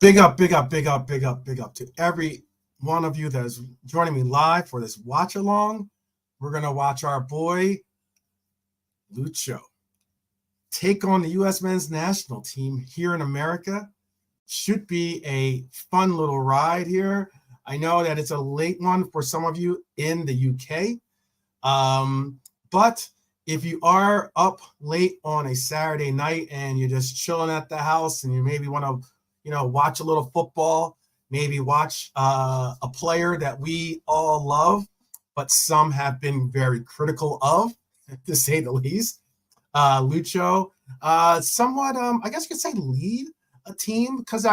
Big up, big up, big up, big up, big up to every one of you that is joining me live for this watch along. We're going to watch our boy Lucho take on the U.S. men's national team here in America. Should be a fun little ride here. I know that it's a late one for some of you in the UK. But if you are up late on a Saturday night and you're just chilling at the house and you maybe want to, watch a little football, maybe watch a player that we all love, but some have been very critical of, to say the least. Lucho, somewhat, I guess you could say lead a team because,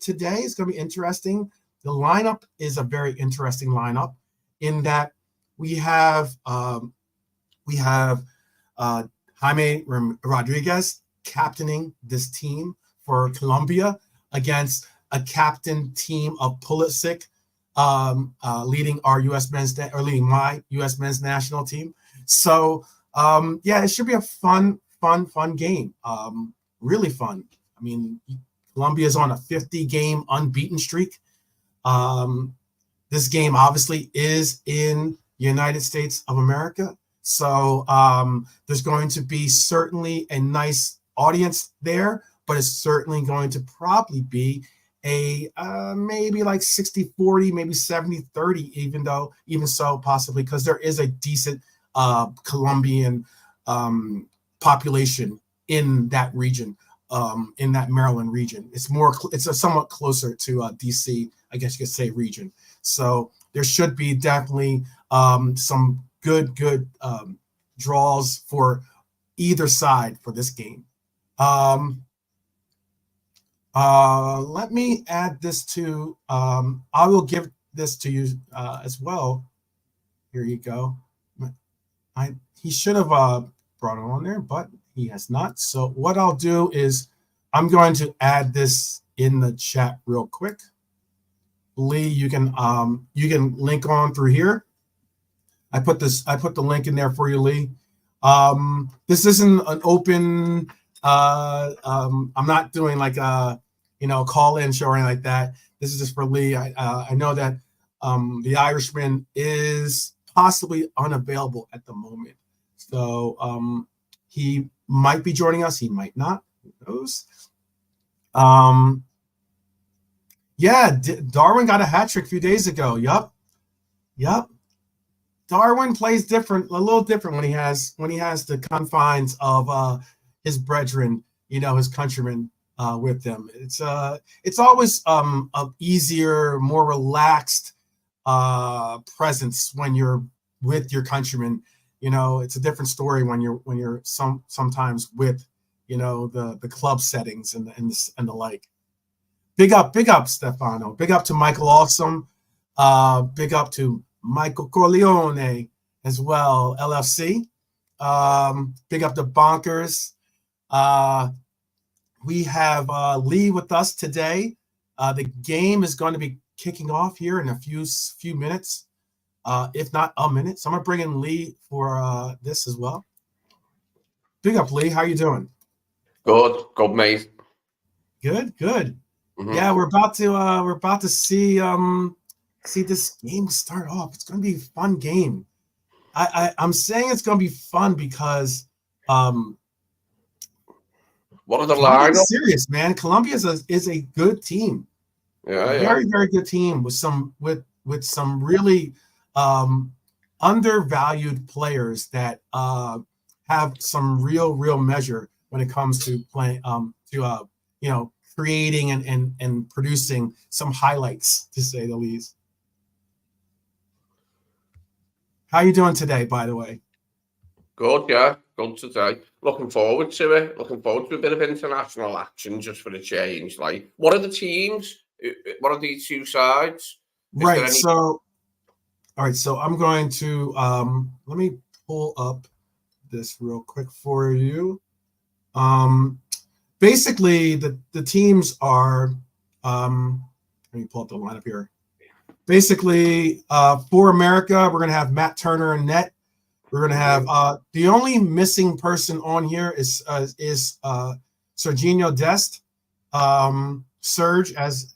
today is going to be interesting. The lineup is a very interesting lineup in that we have Jaime Rodriguez captaining this team for Colombia against a captain team of Pulisic leading our leading my U.S. men's national team. So it should be a fun game. Really fun. I mean, Colombia is on a 50-game unbeaten streak. This game obviously is in the United States of America. So there's going to be certainly a nice audience there, but it's certainly going to probably be a maybe like 60-40, maybe 70-30, even so possibly, because there is a decent Colombian population in that region, in that Maryland region. It's a somewhat closer to DC, I guess you could say, region. So there should be definitely some good draws for either side for this game. Let me add this to, I will give this to you as well. Here you go. He should have brought it on there, but he has not. So what I'll do is I'm going to add this in the chat real quick. Lee, you can link on through here. I put the link in there for you, Lee. This isn't an open, I'm not doing like a, call-in show or anything like that. This is just for Lee. I know that the Irishman is possibly unavailable at the moment. So he might be joining us. He might not. Who knows? Darwin got a hat trick a few days ago. Yup. Darwin plays a little different when he has the confines of his brethren, his countrymen with them. It's always an easier, more relaxed presence when you're with your countrymen. It's a different story when you're sometimes with the club settings and the like. Big up, Stefano. Big up to Michael Awesome. Big up to Michael Corleone as well, LFC. Big up to Bonkers. We have Lee with us today. The game is going to be kicking off here in a few minutes, if not a minute. So I'm going to bring in Lee for this as well. Big up, Lee. How you doing? Good, mate. Good. Mm-hmm. Yeah, we're about to see this game start off. It's going to be a fun game. I'm saying it's going to be fun because what are the lineups? Serious, man. Colombia is a good team. Very, very good team with some really undervalued players that have some real measure when it comes to playing creating and producing some highlights, to say the least. How you doing today, by the way? Good, yeah. Good today. Looking forward to it. Looking forward to a bit of international action just for a change. Like, what are the teams? What are these two sides? Right. So I'm going to let me pull up this real quick for you. Basically, the teams are. Let me pull up the lineup here. Basically, for America, we're going to have Matt Turner in net. We're going to have the only missing person on here is Serginho Dest. Serge, as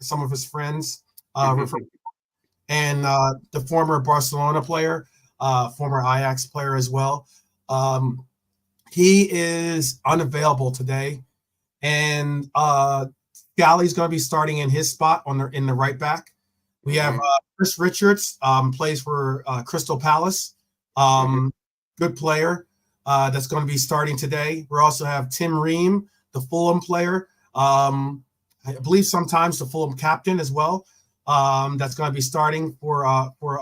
some of his friends refer, and the former Barcelona player, former Ajax player as well. He is unavailable today, and Scally's going to be starting in his spot in the right back. We have Chris Richards, plays for Crystal Palace. Good player that's going to be starting today. We also have Tim Ream, the Fulham player. I believe sometimes the Fulham captain as well. That's going to be starting for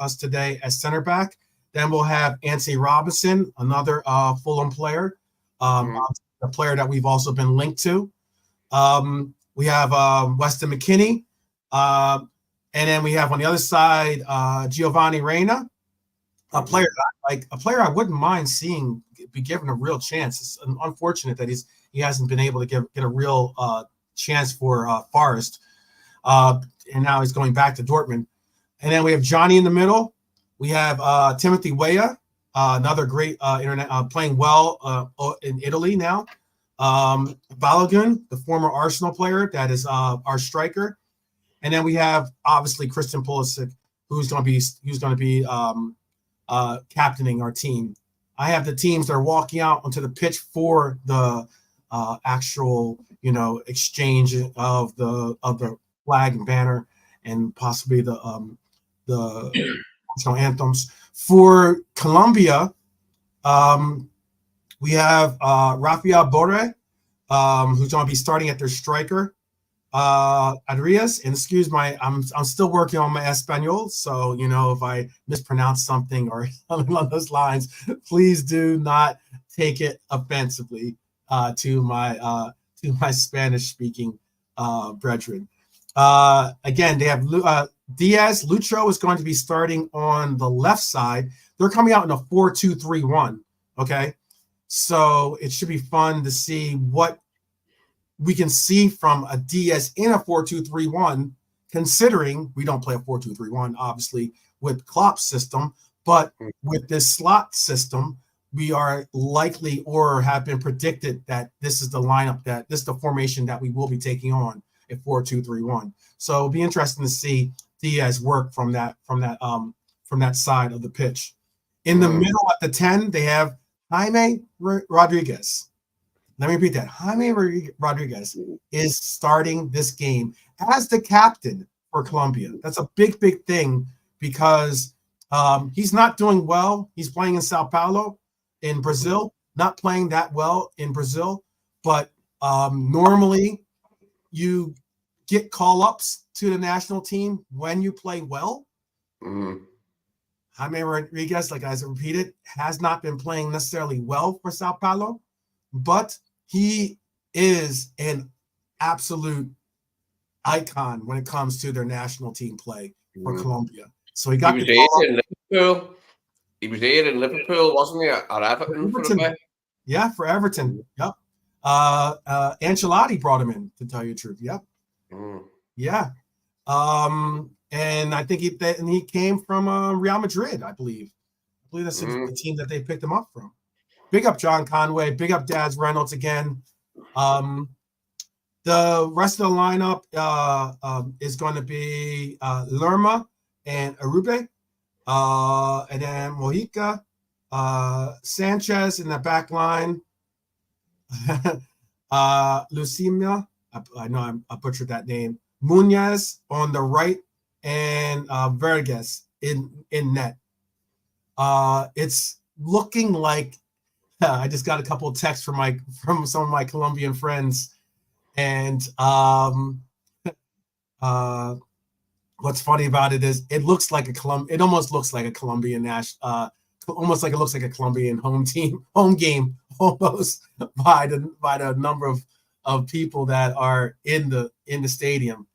us today as center back. Then we'll have Anthony Robinson, another Fulham player, a player that we've also been linked to. We have Weston McKennie, and then we have on the other side Giovanni Reina, a player I wouldn't mind seeing be given a real chance. It's unfortunate that he hasn't been able to get a real chance for Forest, and now he's going back to Dortmund. And then we have Johnny in the middle. We have Timothy Weah, another great internet playing well in Italy now. Balogun, the former Arsenal player, that is our striker. And then we have obviously Christian Pulisic, who's going to be captaining our team. I have the teams that are walking out onto the pitch for the actual, exchange of the flag and banner, and possibly the national anthems. For Colombia, we have Rafael Borre, who's going to be starting at their striker. Adrias, and excuse I'm still working on my Espanol, so if I mispronounce something or something along those lines, please do not take it offensively to my Spanish speaking brethren. Again, they have Diaz. Lucho is going to be starting on the left side. They're coming out in a 4-2-3-1. Okay, so it should be fun to see what we can see from a Diaz in a 4-2-3-1, considering we don't play a 4-2-3-1, obviously, with Klopp's system, but with this slot system, we are likely or have been predicted that this is the lineup, that this is the formation that we will be taking on at 4-2-3-1. So it'll be interesting to see Diaz work from that side of the pitch. In the middle at the 10, they have Jaime Rodriguez. Let me repeat that. Jaime Rodriguez is starting this game as the captain for Colombia. That's a big, big thing because he's not doing well. He's playing in Sao Paulo in Brazil, not playing that well in Brazil. But normally you get call-ups to the national team when you play well. Jaime Rodriguez, like I repeated, has not been playing necessarily well for Sao Paulo, but he is an absolute icon when it comes to their national team play for Colombia. So he was here in Liverpool. He was here in Liverpool, wasn't he? At Everton for a bit. Yeah, for Everton. Yep. Ancelotti brought him in, to tell you the truth. Yep. Yeah. And I think he came from Real Madrid, I believe. I believe that's the team that they picked him up from. Big up John Conway. Big up Daz Reynolds again. The rest of the lineup is going to be Lerma and Arube, and then Mojica, Sanchez in the back line, Lucimia, I know I butchered that name, Munez on the right, and Verges in net. It's looking like I just got a couple of texts from some of my Colombian friends, and what's funny about it is it almost looks like a Colombian almost like it looks like a Colombian home game almost by the number of people that are in the stadium.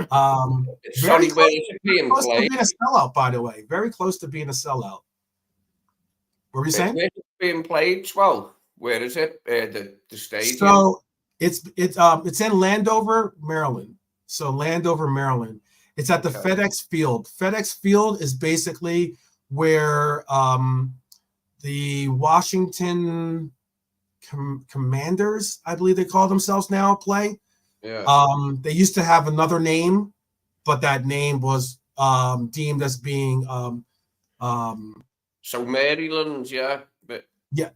Sorry, where is it being close played? to being a sellout, by the way. Very close to being a sellout. What were you saying? Where is it being played? Well, where is it? The stadium. So it's in Landover, Maryland. So Landover, Maryland. It's at the FedEx Field. FedEx Field is basically where the Washington Commanders, I believe they call themselves now, play. Yeah. They used to have another name, but that name was deemed as being So Maryland, yeah, but yeah.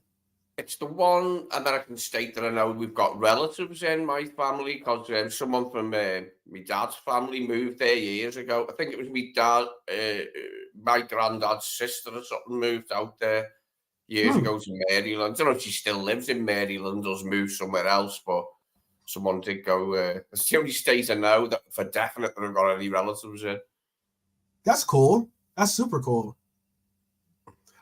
it's the one American state that I know we've got relatives in my family because someone from my dad's family moved there years ago. I think it was my granddad's sister or something moved out there years Hmm. ago to Maryland. I don't know if she still lives in Maryland or has moved somewhere else, but someone did go. It's the only state I know that for definite that I've got any relatives in. That's cool. That's super cool.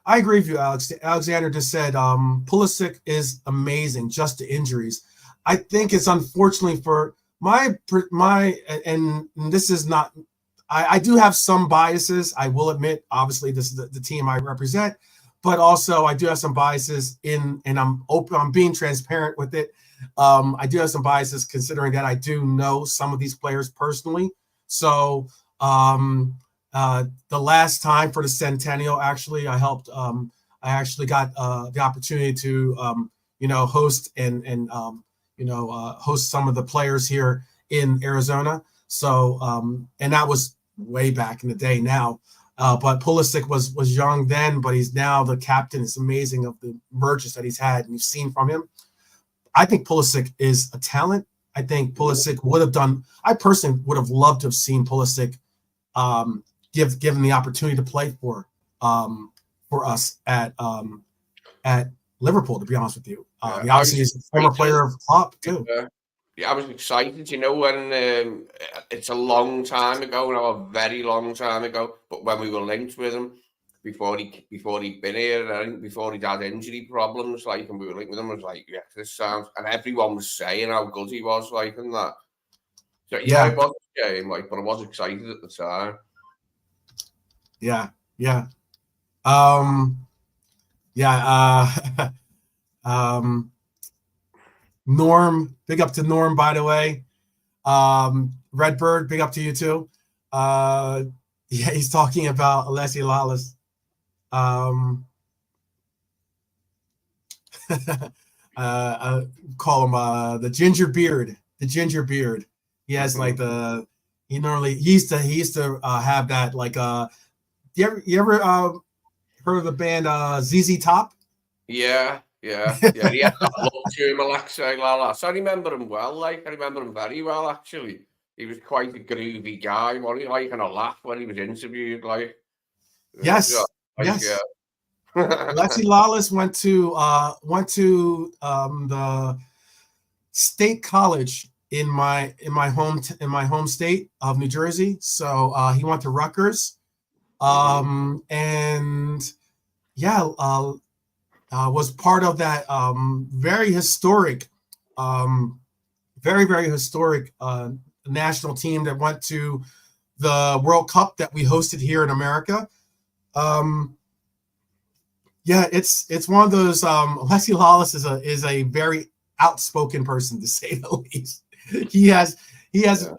I agree with you, Alex. Alexander just said Pulisic is amazing, just the injuries. I think it's unfortunately for my and this is not. I do have some biases. I will admit. Obviously, this is the team I represent, but also I do have some biases in, and I'm open. I'm being transparent with it. I do have some biases considering that I do know some of these players personally. So the last time for the centennial, actually, I helped. I actually got the opportunity to, host and host some of the players here in Arizona. So, and that was way back in the day now. But Pulisic was young then, but he's now the captain. It's amazing of the emergence that he's had, and you've seen from him. I think Pulisic is a talent. I think Pulisic would have done. I personally would have loved to have seen Pulisic given the opportunity to play for us at Liverpool. To be honest with you, he obviously is a former player of Klopp too. Yeah, I was excited, when it's a long time ago, now a very long time ago, but when we were linked with him before he'd been here, and before he'd had injury problems, and we were linked with him, I was like, yeah, this sounds, and everyone was saying how good he was, and that. So yeah, Yeah, it was a game, but I was excited at the time. yeah, yeah. Yeah. Norm, big up to Norm, by the way. Redbird, big up to you too. Yeah, he's talking about Alessi Lawless. I call him the ginger beard. The ginger beard. He has like the. He used to have that you ever heard of the band ZZ Top? Yeah. He had that look to him, Alexei Lalas. I remember him well, I remember him very well, actually. He was quite a groovy guy, wasn't he? And a laugh when he was interviewed, Yes, yes. Alessi Lawless went to the state college in my home state of New Jersey. So he went to Rutgers, and yeah, was part of that very historic, very historic national team that went to the World Cup that we hosted here in America. Yeah, it's one of those. Alessi Lawless is a very outspoken person, to say the least. He has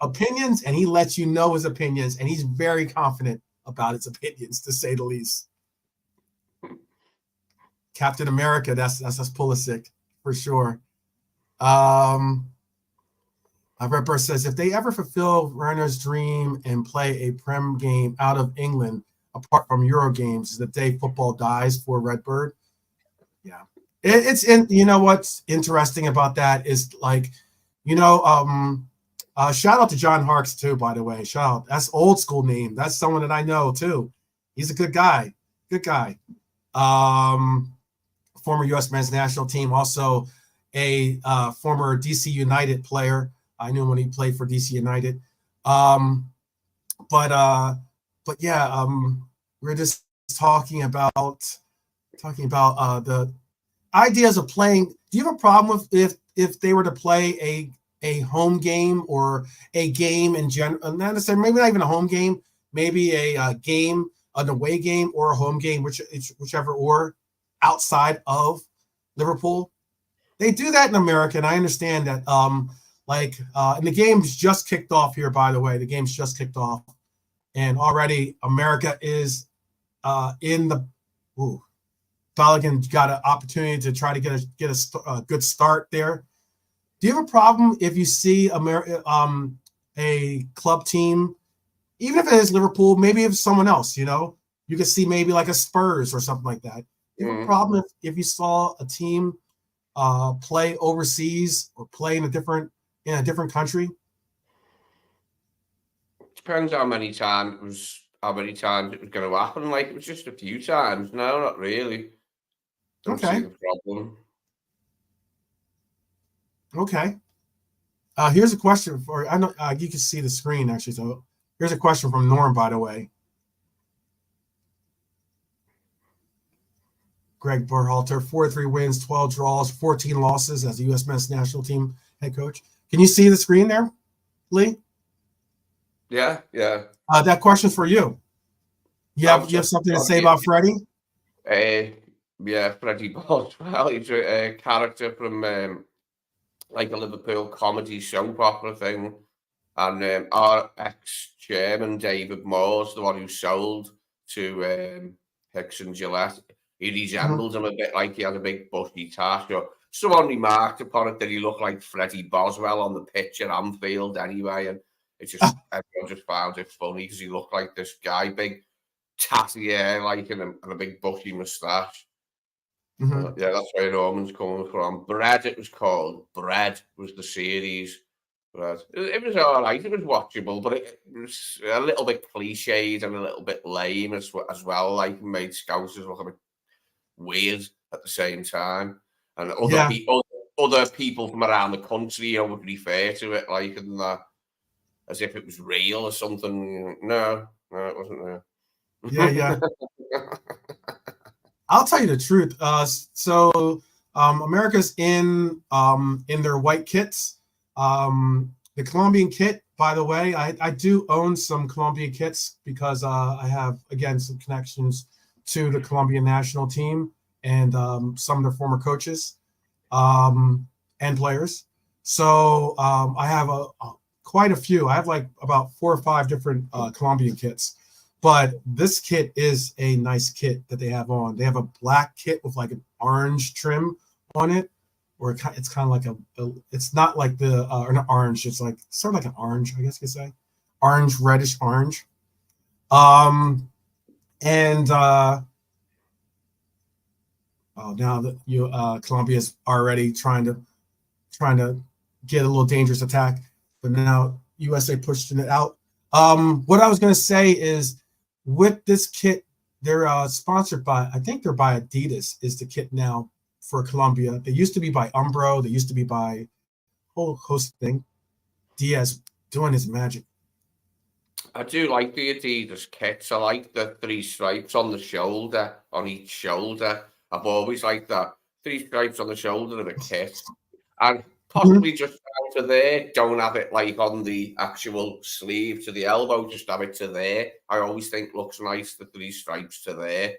opinions, and he lets you know his opinions, and he's very confident about his opinions, to say the least. Captain America, that's Pulisic for sure. Redbird says if they ever fulfill Werner's dream and play a Prem game out of England, apart from Euro games, is the day football dies for Redbird. Yeah, it's in. You know what's interesting about that is shout out to John Harkes too. By the way, shout out. That's old school name. That's someone that I know too. He's a good guy. Good guy. Former U.S. men's national team, also a former DC United player. I knew him when he played for DC United. But yeah, we're just talking about the ideas of playing. Do you have a problem with if they were to play a home game or a game in general? Not necessarily, maybe not even a home game, maybe a game, an away game, or a home game, whichever, or outside of Liverpool. They do that in America, and I understand that. And the game's just kicked off here, by the way. The game's just kicked off, and already America is in the. Balogun got an opportunity to try to get a good start there. Do you have a problem if you see a club team, even if it is Liverpool, maybe if it's someone else, you know, you could see maybe like a Spurs or something like that. Do you have a problem if you saw a team play overseas or play in a different country? Depends how many times it was going to happen. Like it was just a few times. No, not really. Don't see Okay. the problem. Okay. Here's a question for I know you can see the screen actually. So here's a question from Norm, by the way. Greg Berhalter, 43 wins, 12 draws, 14 losses as the U.S. men's national team head coach. Can you see the screen there, Lee? Yeah. That question's for you. You have something to say about Freddie? Yeah, Freddie Boswell. He's a character from like a Liverpool comedy soap opera thing. And our ex-chairman, David Moore's the one who sold to Hicks and Gillette. He resembles him a bit, like he has a big bushy tash. Or someone remarked upon it that he looked like Freddie Boswell on the pitch at Anfield anyway. And everyone just found it funny because he looked like this guy, big tatty hair, like, and a big bushy moustache. Yeah, that's where Norman's coming from. Bread, it was called. Bread was the series. But it was all right. It was watchable, but it was a little bit cliched and a little bit lame as well. Like, made Scousers look a bit weird at the same time. And other people from around the country would refer to it like as if it was real or something. No, it wasn't real. Yeah. I'll tell you the truth. So America's in their white kits. The Colombian kit, by the way, I do own some Colombian kits because I have, again, some connections to the Colombian national team and some of their former coaches and players. So I have quite a few. I have like about 4 or 5 different Colombian kits. But this kit is a nice kit that they have on. They have a black kit with like an orange trim on it, or it's kind of like it's not like an orange. It's like sort of like an orange, I guess you could say, orange, reddish orange. Now that Colombia's already trying to get a little dangerous attack, but now USA pushing it out. What I was going to say is, with this kit, they're sponsored by, I think they're by Adidas is the kit now for Colombia. They used to be by Umbro. They used to be by a whole host thing. Diaz doing his magic. I do like the Adidas kits. I like the 3 stripes on the shoulder, on each shoulder. I've always liked that. 3 stripes on the shoulder of a kit. And possibly just down to there, don't have it like on the actual sleeve to the elbow, just have it to there. I always think looks nice, the 3 stripes to there.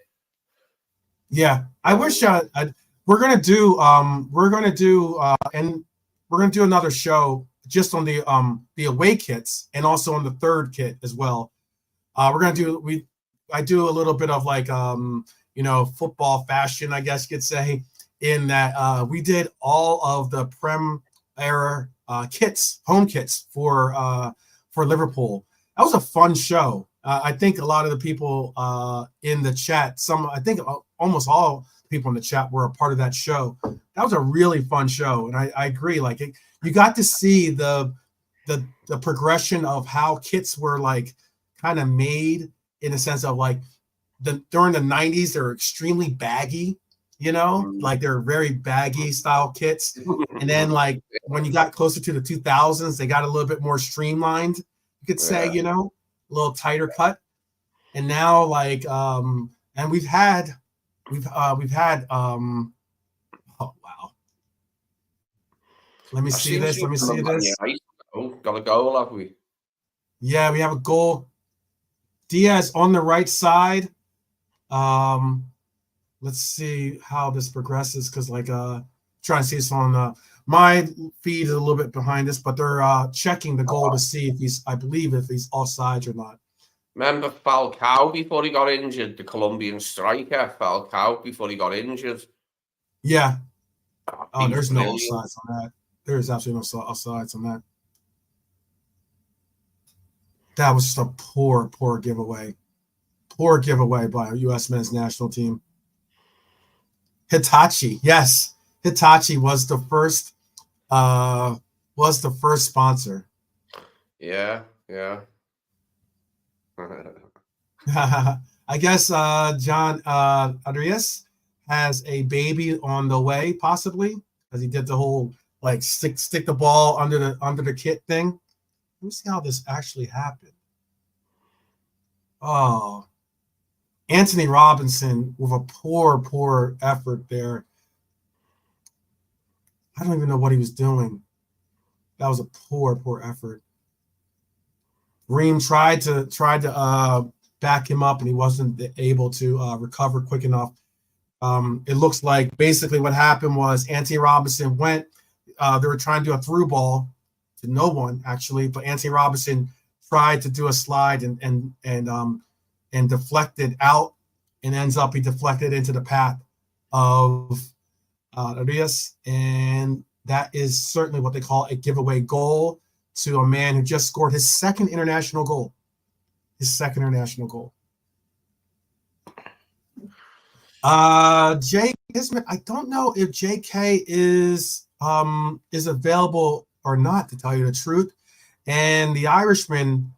Yeah, I wish we're gonna do another show just on the away kits and also on the third kit as well. I do a little bit of like football fashion, I guess you could say, in that we did all of the Prem era kits, home kits for Liverpool. That was a fun show. I think a lot of the people in the chat, I think almost all people in the chat were a part of that show. That was a really fun show, and I agree. Like you got to see the progression of how kits were like kind of made, in a sense of like during the 90s, they're extremely baggy. Like they're very baggy style kits. And then like when you got closer to the 2000s, they got a little bit more streamlined, you could say, a little tighter cut. And now like and we've had oh wow. Let me see this. Got a goal, have we? Yeah, we have a goal. Diaz on the right side. Let's see how this progresses, because like trying to see this on my feed is a little bit behind this, but they're checking the goal to see if he's offsides or not. Remember Falcao before he got injured, the Colombian striker Falcao before he got injured. Yeah. There's no offsides on that. There is absolutely no offsides on that. That was just a poor giveaway. Poor giveaway by a U.S. men's national team. Hitachi, yes, Hitachi was the first sponsor. Yeah. I guess John Andreas has a baby on the way, possibly, because he did the whole like stick the ball under the kit thing. Let me see how this actually happened. Oh, Anthony Robinson with a poor effort there. I don't even know what he was doing. That was a poor effort. Reem tried to back him up, and he wasn't able to recover quick enough. It looks like basically what happened was Anthony Robinson went. They were trying to do a through ball to no one actually, but Anthony Robinson tried to do a slide and deflected out, and ends up he deflected into the path of Arias, and that is certainly what they call a giveaway goal to a man who just scored his second international goal. Jay Kismet, I don't know if JK is available or not, to tell you the truth. And the Irishman,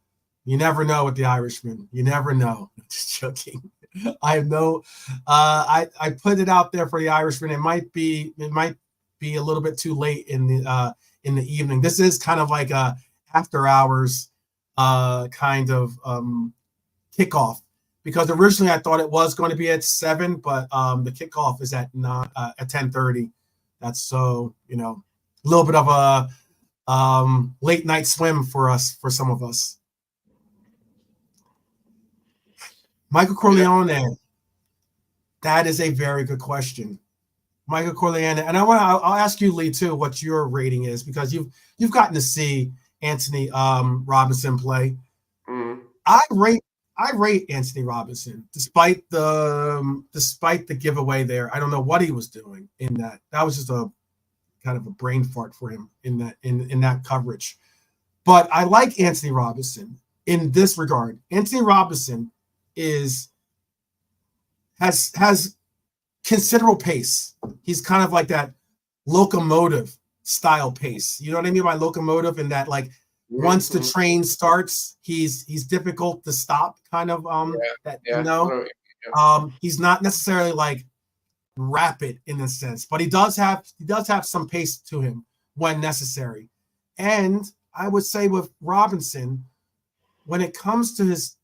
you never know with the Irishman. You never know. Just joking. I have no I put it out there for the Irishman. It might be a little bit too late in the evening. This is kind of like a after hours kind of kickoff, because originally I thought it was going to be at 7, but the kickoff is at 10:30. That's so, a little bit of a late night swim for some of us. Michael Corleone, that is a very good question. Michael Corleone, and I'll ask you, Lee, too, what your rating is, because you've gotten to see Anthony Robinson play. Mm. I rate Anthony Robinson despite the giveaway there. I don't know what he was doing in that. That was just a kind of a brain fart for him in that coverage. But I like Anthony Robinson in this regard. Anthony Robinson has considerable pace. He's kind of like that locomotive style pace. You know what I mean by locomotive? In that, like, once the train starts, he's difficult to stop. Kind of he's not necessarily like rapid in a sense, but he does have some pace to him when necessary. And I would say with Robinson, when it comes to his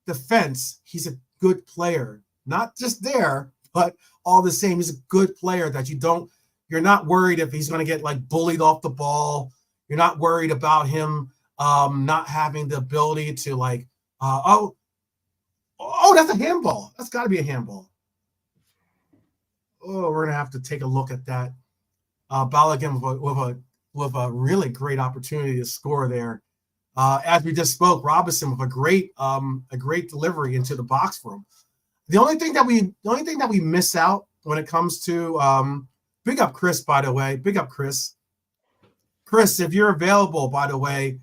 defense, he's a good player. Not just there, but all the same, he's a good player that you're not worried if he's going to get like bullied off the ball. You're not worried about him not having the ability to like, that's a handball. That's got to be a handball. Oh, we're gonna have to take a look at that. Balogun with a really great opportunity to score there. As we just spoke, Robinson with a great delivery into the box for him. The only thing that we miss out when it comes to big up Chris, by the way. Big up Chris. Chris, if you're available, by the way,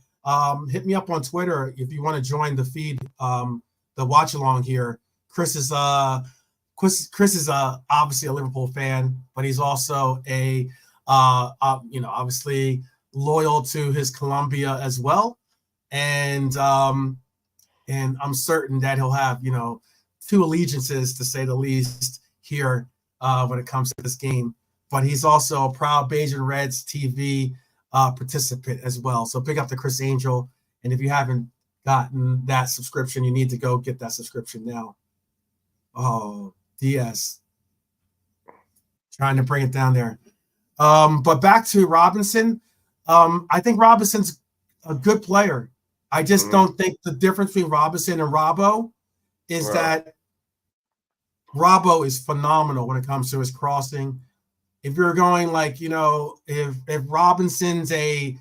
hit me up on Twitter if you want to join the feed, the watch along here. Chris is obviously a Liverpool fan, but he's also obviously loyal to his Colombia as well. And I'm certain that he'll have, two allegiances, to say the least, here when it comes to this game. But he's also a proud Bajan Reds TV participant as well. So big up to Chris Angel. And if you haven't gotten that subscription, you need to go get that subscription now. Oh, DS. Trying to bring it down there. But back to Robinson. I think Robinson's a good player. I just don't think the difference between Robinson and Robbo is that Robbo is phenomenal when it comes to his crossing. If you're going like, if Robinson is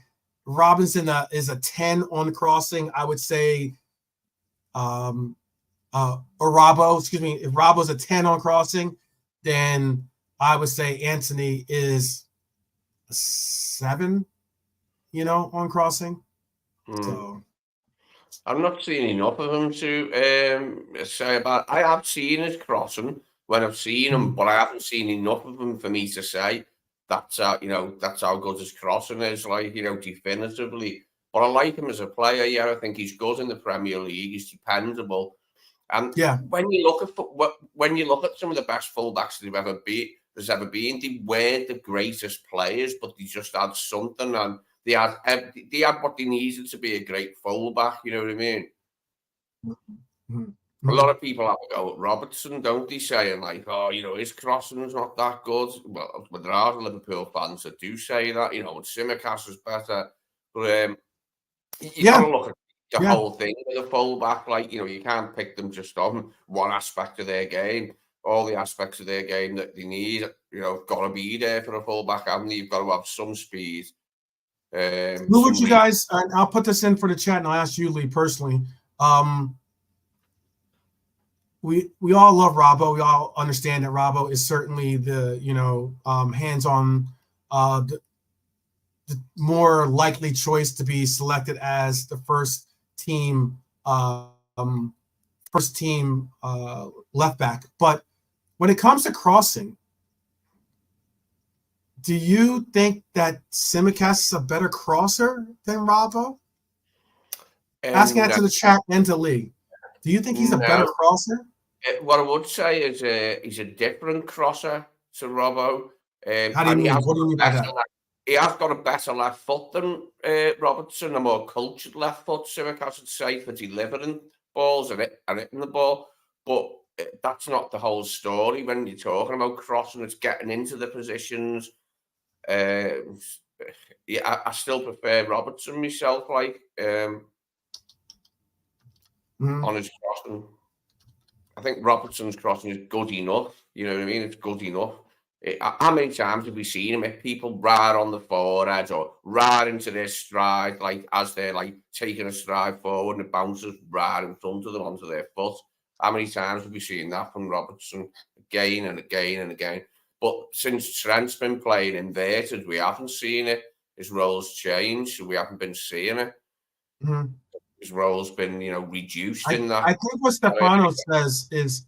a 10 on crossing, I would say or Robbo, if Robbo's a 10 on crossing, then I would say Anthony is a 7, on crossing. So I'm not seeing enough of him to say about. I have seen his crossing when I've seen him, but I haven't seen enough of him for me to say that's how good his crossing is, like, definitively. But I like him as a player. Yeah, I think he's good in the Premier League. He's dependable. And yeah, when you look at some of the best fullbacks there's ever been, they weren't the greatest players, but they just had something, and they had what they needed to be a great fullback. You know what I mean? A lot of people have a go at Robertson, don't they? Saying like, oh, his crossing's not that good. Well, there are Liverpool fans that do say that. Tsimikas is better, but you got yeah, to look at the yeah. whole thing with a fullback. Like, you can't pick them just on one aspect of their game. All the aspects of their game that they need, got to be there for a fullback, haven't they? You've got to have some speed. Who would you guys? And I'll put this in for the chat, and I'll ask you, Lee, personally. We all love Robbo. We all understand that Robbo is certainly the hands-on, the more likely choice to be selected as the first team left back. But when it comes to crossing, do you think that Tsimikas is a better crosser than Robbo? Asking that to the chat and to Lee. Do you think he's a better crosser? What I would say is he's a different crosser to Robbo. How do you mean? What do you mean by that? He has got a better left foot than Robertson, a more cultured left foot, Tsimikas would say, for delivering balls and hitting the ball. But that's not the whole story when you're talking about crossing. It's getting into the positions. I still prefer Robertson myself, like, on his crossing. I think Robertson's crossing is good enough. You know what I mean? It's good enough. How many times have we seen him hit people right on the forehead or right into their stride, like as they're like taking a stride forward and it bounces right in front of them onto their foot? How many times have we seen that from Robertson? Again and again and again. But since Trent's been playing inverted, we haven't seen it. His role's changed, so we haven't been seeing it. His role's been, reduced in that. I think what Stefano says is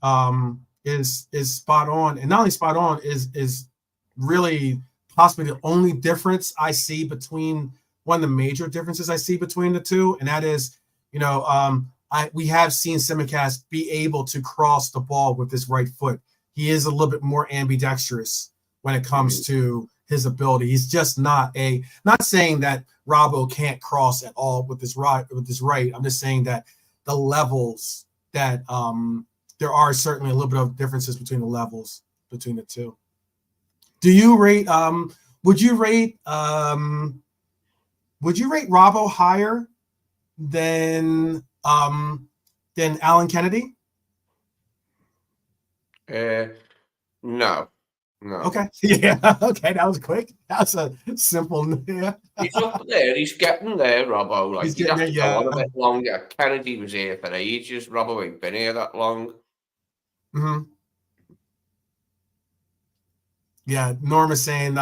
spot on, and not only spot on, is really possibly the only difference I see between one of the major differences I see between the two, and that is, we have seen Tsimikas be able to cross the ball with his right foot. He is a little bit more ambidextrous when it comes to his ability. He's just not saying that Robbo can't cross at all with his right. I'm just saying that the levels that there are certainly a little bit of differences between the levels between the two. Do you rate would you rate Robbo higher than Alan Kennedy? No. Okay. Yeah. Okay. That was quick. That's a simple. Yeah. He's up there. He's getting there, Robbo. Like, he'd have to go on a bit longer. Kennedy was here for ages. Robbo ain't been here that long. Yeah. Norm is saying,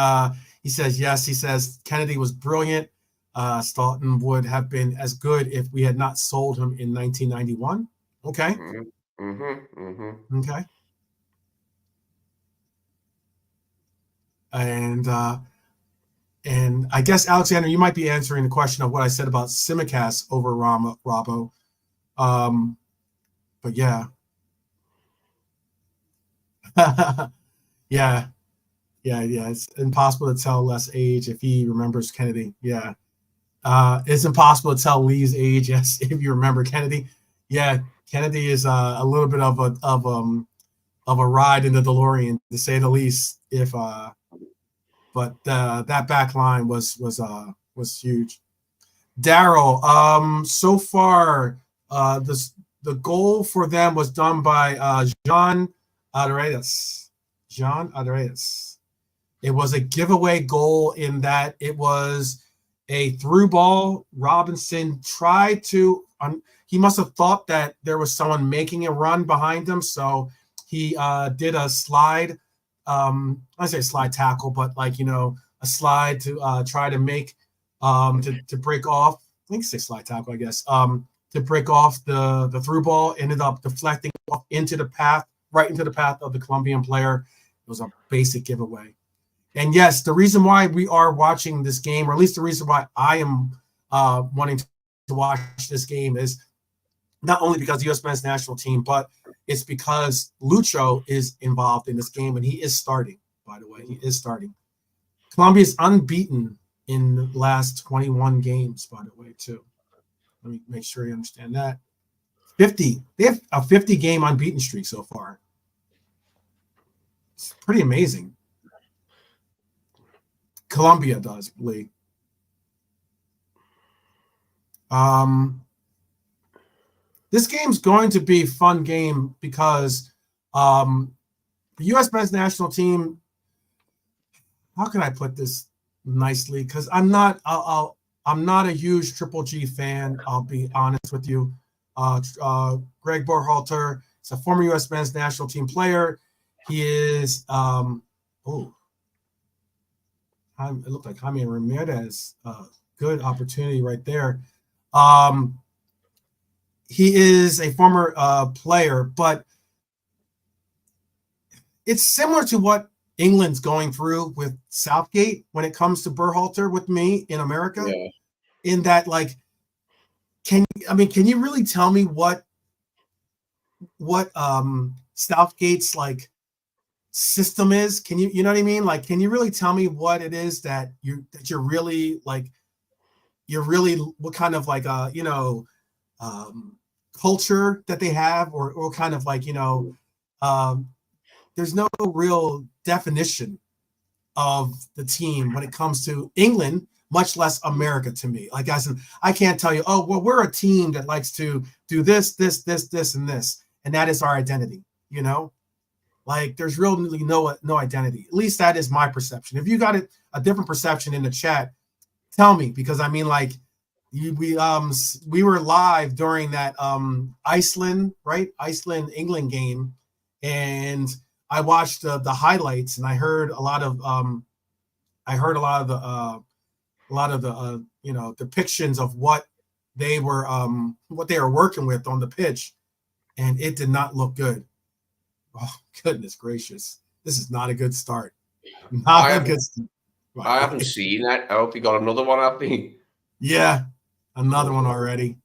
he says, yes. He says Kennedy was brilliant. Staunton would have been as good if we had not sold him in 1991. Okay. Okay. And I guess, Alexander, you might be answering the question of what I said about Tsimikas over Robbo. But yeah. Yeah. It's impossible to tell Les' age if he remembers Kennedy. Yeah. It's impossible to tell Lee's age, yes, if you remember Kennedy. Yeah, Kennedy is a little bit of a ride in the DeLorean, to say the least. But that back line was huge. Daryl, so far, the goal for them was done by Jean Adredas. It was a giveaway goal in that it was a through ball. Robinson tried to. He must have thought that there was someone making a run behind him, so he did a slide. I say slide tackle, but slide to try to make to break off. I think 6 slide tackle, I guess. To break off the through ball, ended up deflecting off into the path, right into the path of the Colombian player. It was a basic giveaway. And yes, the reason why we are watching this game, or at least the reason why I am wanting to watch this game, is not only because the U.S. men's national team, but it's because Lucho is involved in this game, and he is starting, by the way. He is starting. Colombia is unbeaten in the last 21 games, by the way, too. Let me make sure you understand that. 50. They have a 50-game unbeaten streak so far. It's pretty amazing. Colombia does, Lee. This game's going to be a fun game because the U.S. men's national team, how can I put this nicely? Because I'm not a huge Triple G fan, I'll be honest with you. Greg Berhalter is a former U.S. men's national team player. He is it looked like Jaime Ramirez. Good opportunity right there. He is a former player, but it's similar to what England's going through with Southgate when it comes to Berhalter with me in America. Yeah. In that, like, can you really tell me what Southgate's like system is? Can you know what I mean? Like, can you really tell me what it is that you're really like, what kind of like culture that they have, or kind of like, there's no real definition of the team when it comes to England, much less America to me. Like, I can't tell you, oh, well, we're a team that likes to do this, and this, and that is our identity, Like, there's really no identity. At least that is my perception. If you got a different perception in the chat, tell me, because I mean, like, we were live during that Iceland England game, and I watched the highlights, and I heard a lot of the depictions of what they were working with on the pitch, and it did not look good. Oh, goodness gracious, this is not a good start. I haven't seen that. I hope you got another one up there. Yeah, another one already.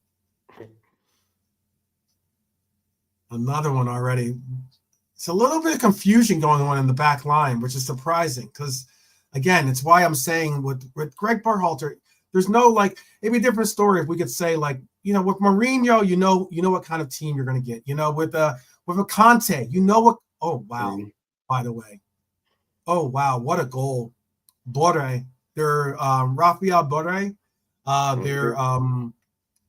It's a little bit of confusion going on in the back line, which is surprising because, again, it's why I'm saying with Greg Berhalter, there's no, like, it'd be a different story if we could say, like, with Mourinho, you know what kind of team you're going to get. With a Conte, what. Oh, wow. By the way. Oh, wow. What a goal. Borre. They're Rafael Borre.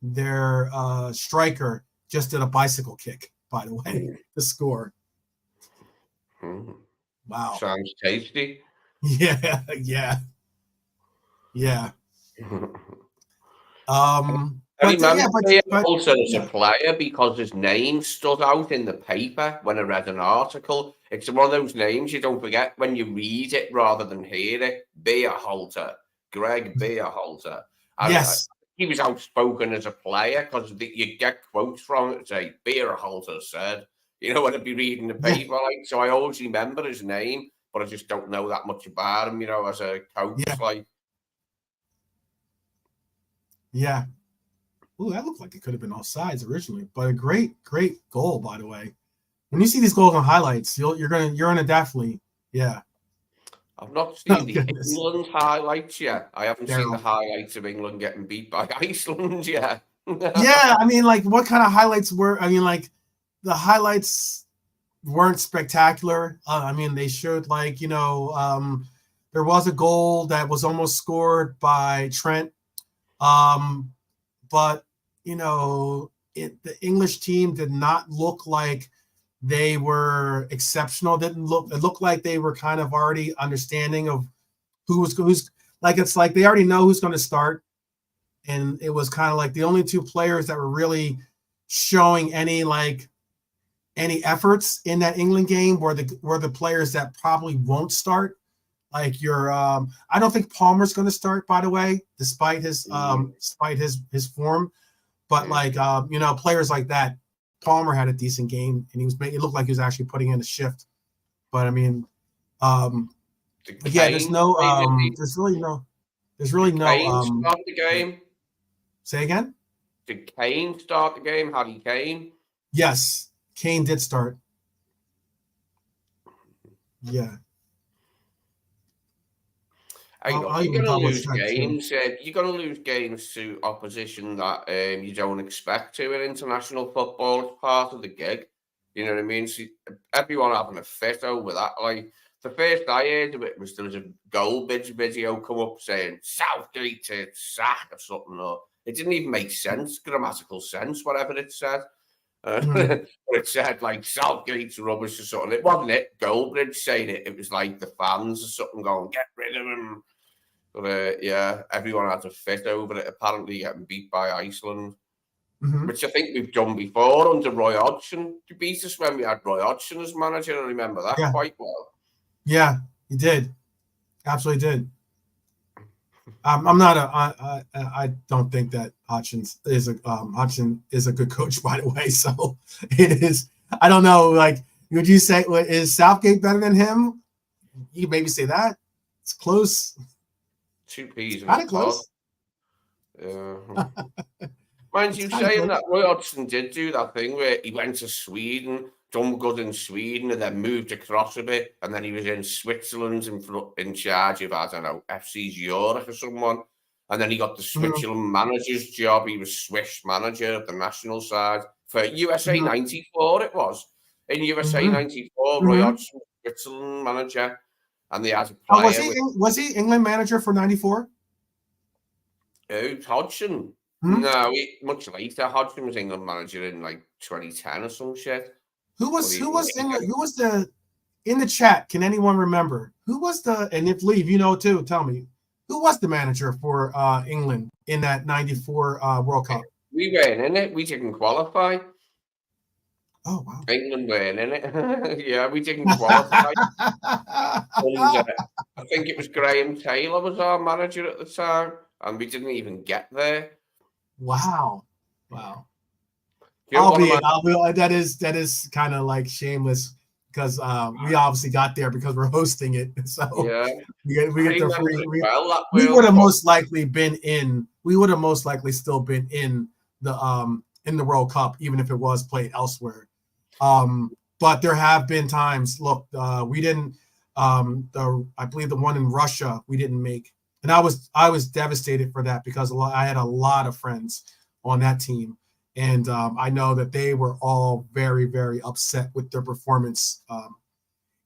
Their striker just did a bicycle kick, by the way, to score. Wow. Sounds tasty. Yeah. I remember also as a player because his name stood out in the paper when I read an article. It's one of those names you don't forget when you read it rather than hear it. Berhalter, Greg Berhalter. Yes. He was outspoken as a player because you get quotes from it say Berhalter said, when I'd be reading the paper. Like, so I always remember his name, but I just don't know that much about him, as a coach. Yeah. Ooh, that looked like it could have been offsides originally, but a great goal, by the way. When you see these goals on highlights, you're gonna definitely, yeah. I've not seen the England highlights yet. I haven't seen the highlights of England getting beat by Iceland yet. Yeah, I mean, like, what kind of highlights were? I mean, like, the highlights weren't spectacular. I mean, they showed, like, there was a goal that was almost scored by Trent, but the English team did not look like they were exceptional. It looked like they were kind of already understanding of who's like, it's like they already know who's going to start. And it was kind of like the only two players that were really showing any efforts in that England game were the players that probably won't start. like your I don't think Palmer's going to start, by the way, despite his form. But like players like that, Palmer had a decent game, and it looked like he was actually putting in a shift. But I mean, yeah, there's really no start the game. Say again? Did Kane start the game? Harry Kane? Yes, Kane did start. Yeah. You're going to lose games. You're going to lose games to opposition that you don't expect to in international football. It's part of the gig. You know what I mean? So everyone having a fit over that. Like, the first I heard of it was there was a Goldbridge video come up saying Southgate to sack or something. Or it didn't even make sense, grammatical sense, whatever it said. But it said like Southgate's rubbish or something. It wasn't it. Goldbridge saying it. It was like the fans or something going, get rid of him. But yeah, everyone had a fit over it. Apparently getting beat by Iceland. Which I think we've done before under Roy Hodgson. You beat us when we had Roy Hodgson as manager. I remember that quite well. Yeah, he did. Absolutely did. I'm not I don't think that Hodgson is a good coach, by the way. So it is. I don't know. Like, would you say is Southgate better than him? You could maybe say that. It's close. Two peas. Kind of close. Mind you saying that Roy Hodgson did do that thing where he went to Sweden, done good in Sweden, and then moved across a bit, and then he was in Switzerland in charge of, I don't know, FC Zurich or someone, and then he got the Switzerland manager's job. He was Swiss manager of the national side for USA 94. It was in USA 94. Roy Hodgson, Switzerland manager, and they had a player. Was he England manager for 94? Hodgson. No, much later. Hodgson was England manager in like 2010 or some shit. Who was in the chat? Can anyone remember who was and if Lee, you know too, tell me who was the manager for England in that 94 World Cup? We weren't in it. We didn't qualify. Oh wow! England weren't in it. Yeah, we didn't qualify. And, I think it was Graham Taylor was our manager at the time, and we didn't even get there. Wow. That is kind of like shameless because we obviously got there because we're hosting it. So yeah, we get the free. We would have most likely been in. We would have most likely still been in the World Cup, even if it was played elsewhere. But there have been times. Look, we didn't. I believe the one in Russia we didn't make. And I was devastated for that because I had a lot of friends on that team, and I know that they were all very, very upset with their performance.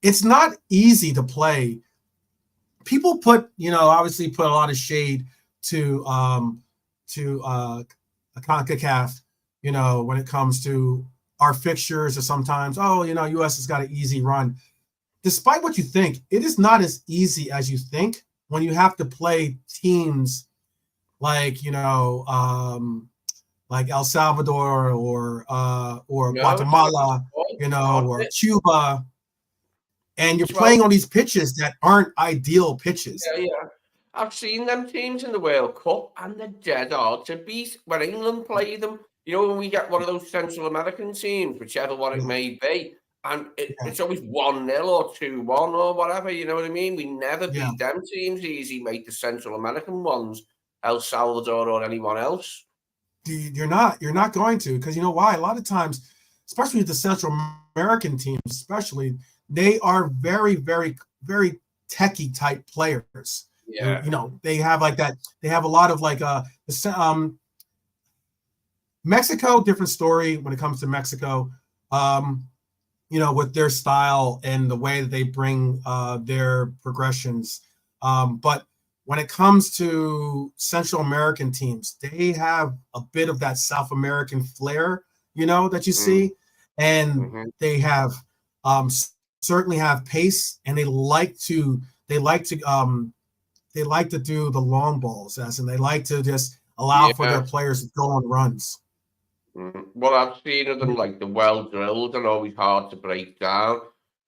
It's not easy to play. People obviously put a lot of shade to CONCACAF, when it comes to our fixtures, or sometimes, US has got an easy run. Despite what you think, it is not as easy as you think. When you have to play teams like like El Salvador or Guatemala, or Cuba, and you're playing on these pitches that aren't ideal pitches. Yeah. I've seen them teams in the World Cup, and they're dead hard to beat. When England play them, when we get one of those Central American teams, whichever one it may be. And it's always 1-0 or 2-1 or whatever, you know what I mean? We never beat them teams easy, mate, the Central American ones, El Salvador or anyone else. You're not going to, because you know why? A lot of times, especially the Central American teams, especially, they are very, very, very techie type players. Yeah. They have like that. They have a lot of like Mexico, different story when it comes to Mexico. With their style and the way that they bring their progressions. But when it comes to Central American teams, they have a bit of that South American flair, that you see. And they have certainly have pace, and they like to do the long balls, and they like to just allow for their players to go on runs. Well, I've seen them like the well drilled and always hard to break down.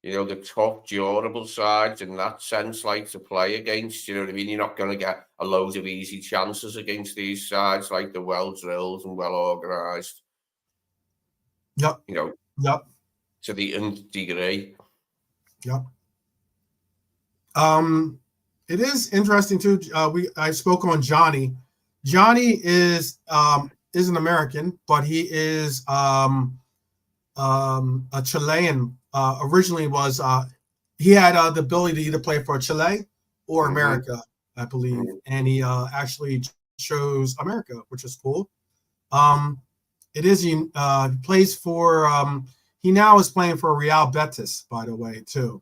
the tough, durable sides in that sense, like to play against. You know what I mean? You're not going to get a load of easy chances against these sides, like the well drilled and well organised. Yep. Yep. To the nth degree. Yep. It is interesting too. I spoke on Johnny. Johnny is an American, but he is a Chilean. Originally was he had the ability to either play for Chile or America, I believe, and he actually chose America, which is cool. It is he plays for he now is playing for Real Betis, by the way, too.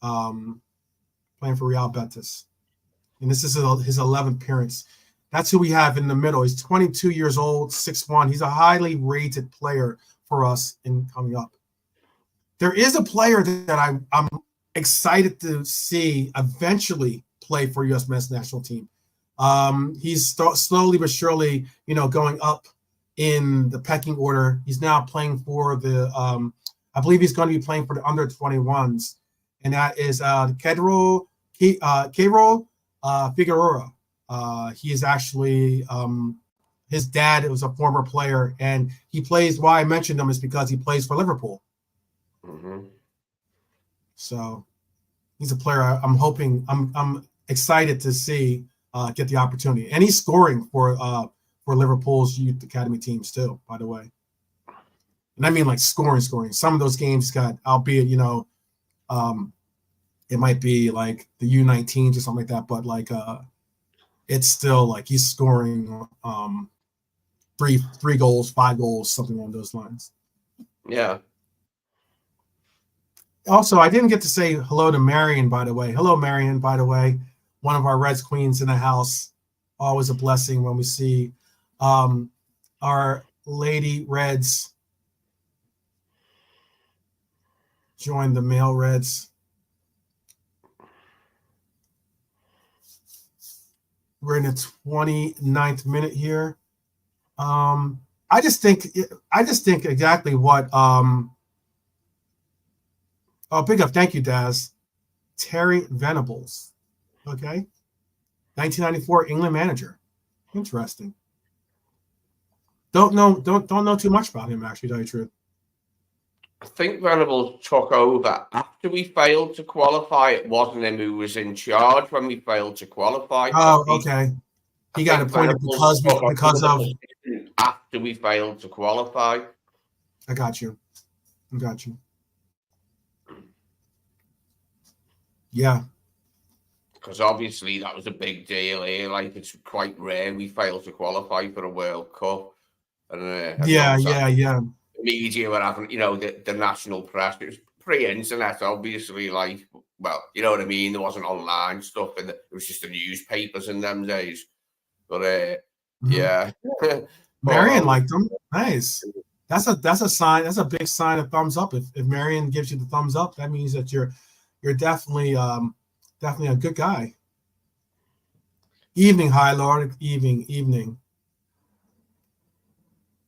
Playing for Real Betis, and this is his 11th appearance. That's who we have in the middle. He's 22 years old, 6'1". He's a highly rated player for us in coming up. There is a player that I'm excited to see eventually play for U.S. men's national team. He's slowly but surely, going up in the pecking order. He's now playing for the, I believe he's going to be playing for the under 21s, and that is Keiro Figueroa. He is actually his dad was a former player, and he plays. Why I mentioned him is because he plays for Liverpool. So he's a player I'm hoping I'm excited to see get the opportunity, and he's scoring for Liverpool's youth academy teams too, by the way. And I mean like scoring. Some of those games got, albeit it might be like the U19s or something like that, but like it's still like he's scoring 3 goals, 5 goals, something along those lines. Yeah. Also, I didn't get to say hello to Marion, by the way. Hello, Marion, by the way. One of our Reds queens in the house. Always a blessing when we see our Lady Reds join the male Reds. We're in the 29th minute here. I just think exactly what big up, thank you, Daz. Terry Venables. Okay. 1994 England manager. Interesting. Don't know too much about him, actually, to tell you the truth. I think Venables took over after we failed to qualify. It wasn't him who was in charge when we failed to qualify. Oh, okay. He got appointed because of after we failed to qualify. I got you. Yeah. Because obviously that was a big deal here. Like, it's quite rare we fail to qualify for a World Cup. And yeah. The media were having, the national press. It was pre-internet, obviously. Like, well, you know what I mean. There wasn't online stuff, and it was just the newspapers in them days. But yeah, Marion liked them. Nice. That's a sign. That's a big sign of thumbs up. If Marion gives you the thumbs up, that means that you're definitely a good guy. Evening, High Lord. Evening.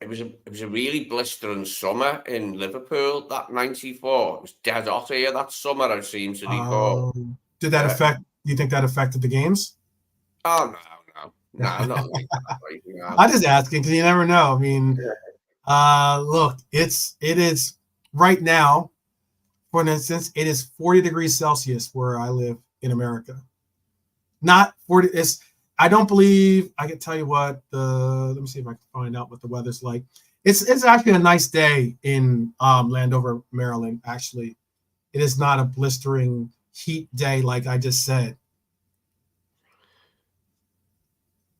It was a really blistering summer in Liverpool, that 94. It was dead hot here that summer, I seem to recall. Did that affect? Do you think that affected the games? Oh no, not like that. Like, I'm just asking because you never know. I mean, look, it is right now. For instance, it is 40 degrees Celsius where I live in America. Not 40. I don't believe I can tell you what let me see if I can find out what the weather's like. It's actually a nice day in Landover, Maryland. Actually, it is not a blistering heat day like I just said.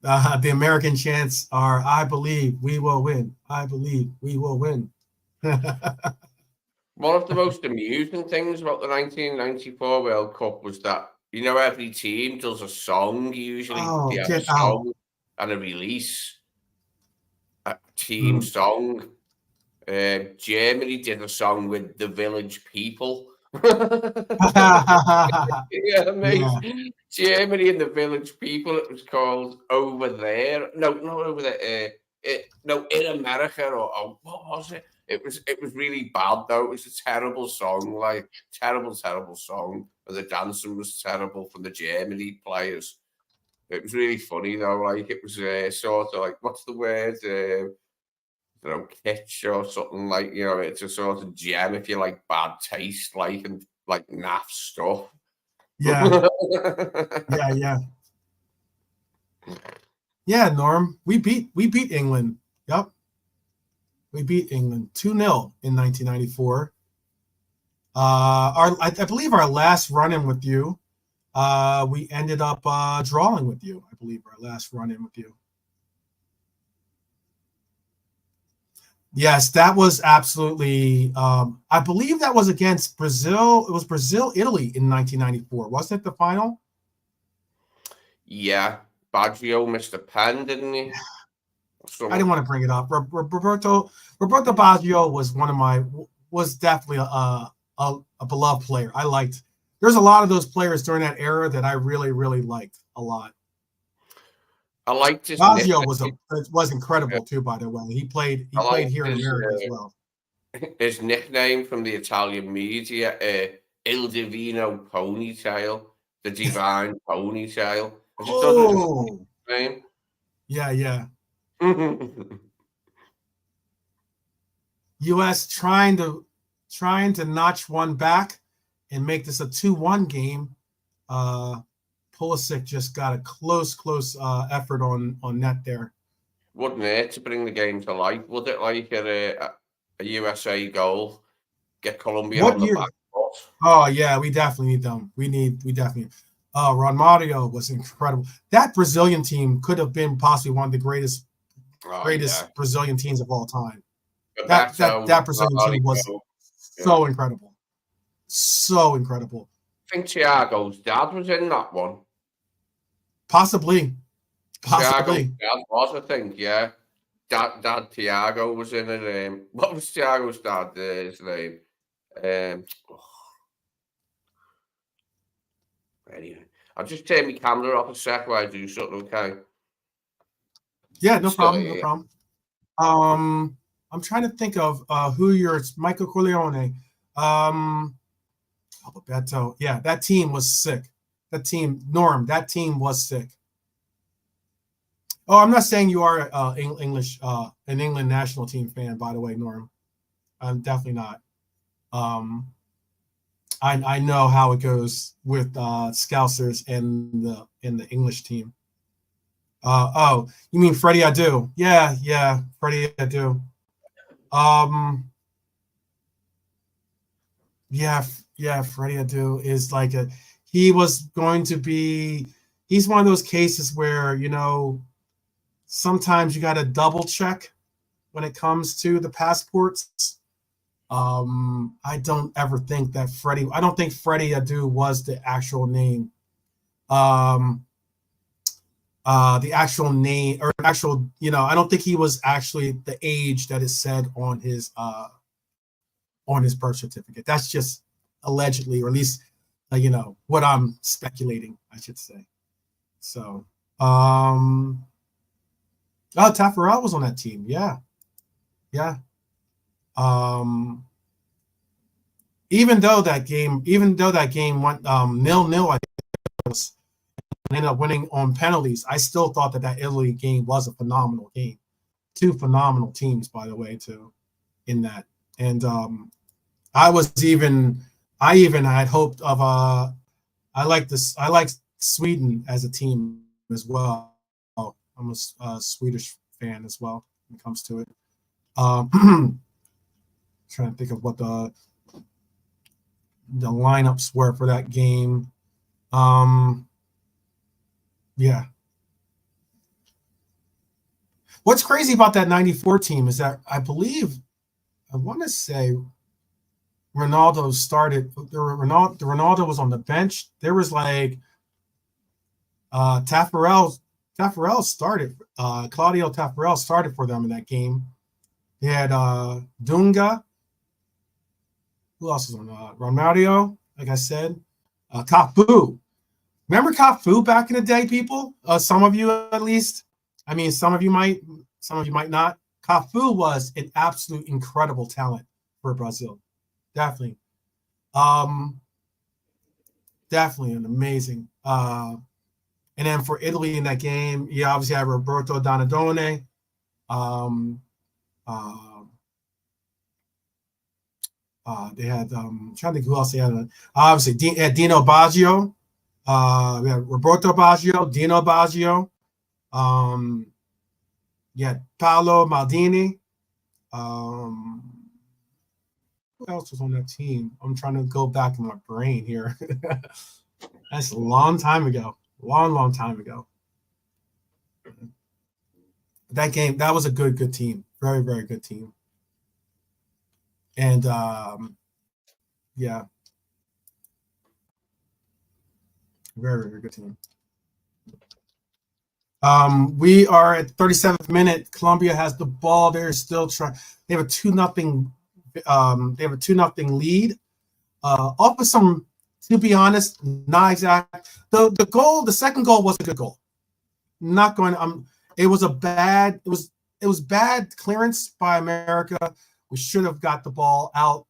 The American chants are, I believe we will win. I believe we will win. One of the most amusing things about the 1994 World Cup was that, every team does a song, usually. They have a song and a release. A team song. Germany did a song with the Village People. Yeah, mate. Yeah. Germany and the Village People. It was called Over There. No, not over there. No, in America, or what was it? It was really bad though. It was a terrible song, like terrible song. And the dancing was terrible from the Germany players. It was really funny though. Like it was sort of like, what's the word? Kitsch or something, like, it's a sort of gem if you like bad taste, like, and like naff stuff. Yeah, yeah. Yeah, Norm. We beat England. Yep. We beat England 2-0 in 1994. I believe our last run-in with you, we ended up drawing with you. I believe our last run-in with you. Yes, that was absolutely. I believe that was against Brazil. It was Brazil-Italy in 1994. Wasn't it the final? Yeah, Baggio missed a pen, didn't he? I didn't want to bring it up. Roberto Baggio was definitely a beloved player. I liked. There's a lot of those players during that era that I really, really liked a lot. I liked his Baggio was incredible too. By the way, he played here in America as well. His nickname from the Italian media, Il Divino Ponytail, the Divine Ponytail. I just thought it was a name. Yeah. U.S. trying to notch one back and make this a 2-1 game. Pulisic just got a close effort on net there. Wouldn't it, to bring the game to life? Would it, like a USA goal, get Colombia on the back foot? Oh yeah, we definitely need them. We definitely. Romario was incredible. That Brazilian team could have been possibly one of the greatest Brazilian teams of all time. That Brazilian team was so incredible. So incredible. I think Thiago's dad was in that one. Possibly. Thiago's dad was, I think, yeah. Dad Thiago was in it. What was Thiago's dad? His name? Anyway, I'll just turn my camera off a sec while I do something, okay? Yeah, no problem. I'm trying to think of who it's Michael Corleone. Alberto. Yeah, that team was sick. That team was sick. Oh, I'm not saying you are an England national team fan, by the way, Norm. I'm definitely not. I know how it goes with Scousers and the English team. Oh, you mean Freddie Adu? Yeah, Freddie Adu. Yeah, Freddie Adu is like he's one of those cases where, sometimes you got to double check when it comes to the passports. I don't think Freddie Adu was the actual name. The actual name or actual, I don't think he was actually the age that is said on his birth certificate. That's just allegedly, or at least, what I'm speculating, I should say. So, Taffarel was on that team. Yeah. Even though that game went 0-0, I think, and ended up winning on penalties, I still thought that Italy game was a phenomenal game. Two phenomenal teams, by the way, too, in that. And I even had hoped of I like Sweden as a team as well. I'm a Swedish fan as well when it comes to it. Trying to think of what the lineups were for that game. Yeah. What's crazy about that 94 team is that I want to say Ronaldo started. Ronaldo was on the bench. There was like Taffarel started. Claudio Taffarel started for them in that game. They had Dunga. Who else was on? Romario, like I said. Cafu. Remember Cafu back in the day, people? Some of you at least. I mean, some of you might not. Cafu was an absolute incredible talent for Brazil. Definitely. Definitely an amazing. And then for Italy in that game, you obviously have Roberto Donadoni. They had I'm trying to think who else they had. Obviously, Dino Baggio. We had Roberto Baggio, Dino Baggio. Yeah, Paolo Maldini. Who else was on that team? I'm trying to go back in my brain here. That's a long time ago. Long time ago. That game, that was a good team. Very, very good team. And yeah. Very, very good team. We are at 37th minute. Colombia has the ball. They're still trying. They have a 2-0. They have a 2-0 lead. Off of some, to be honest, not exact. The goal, the second goal was a good goal. Not going. It was a bad. It was bad clearance by America. We should have got the ball out.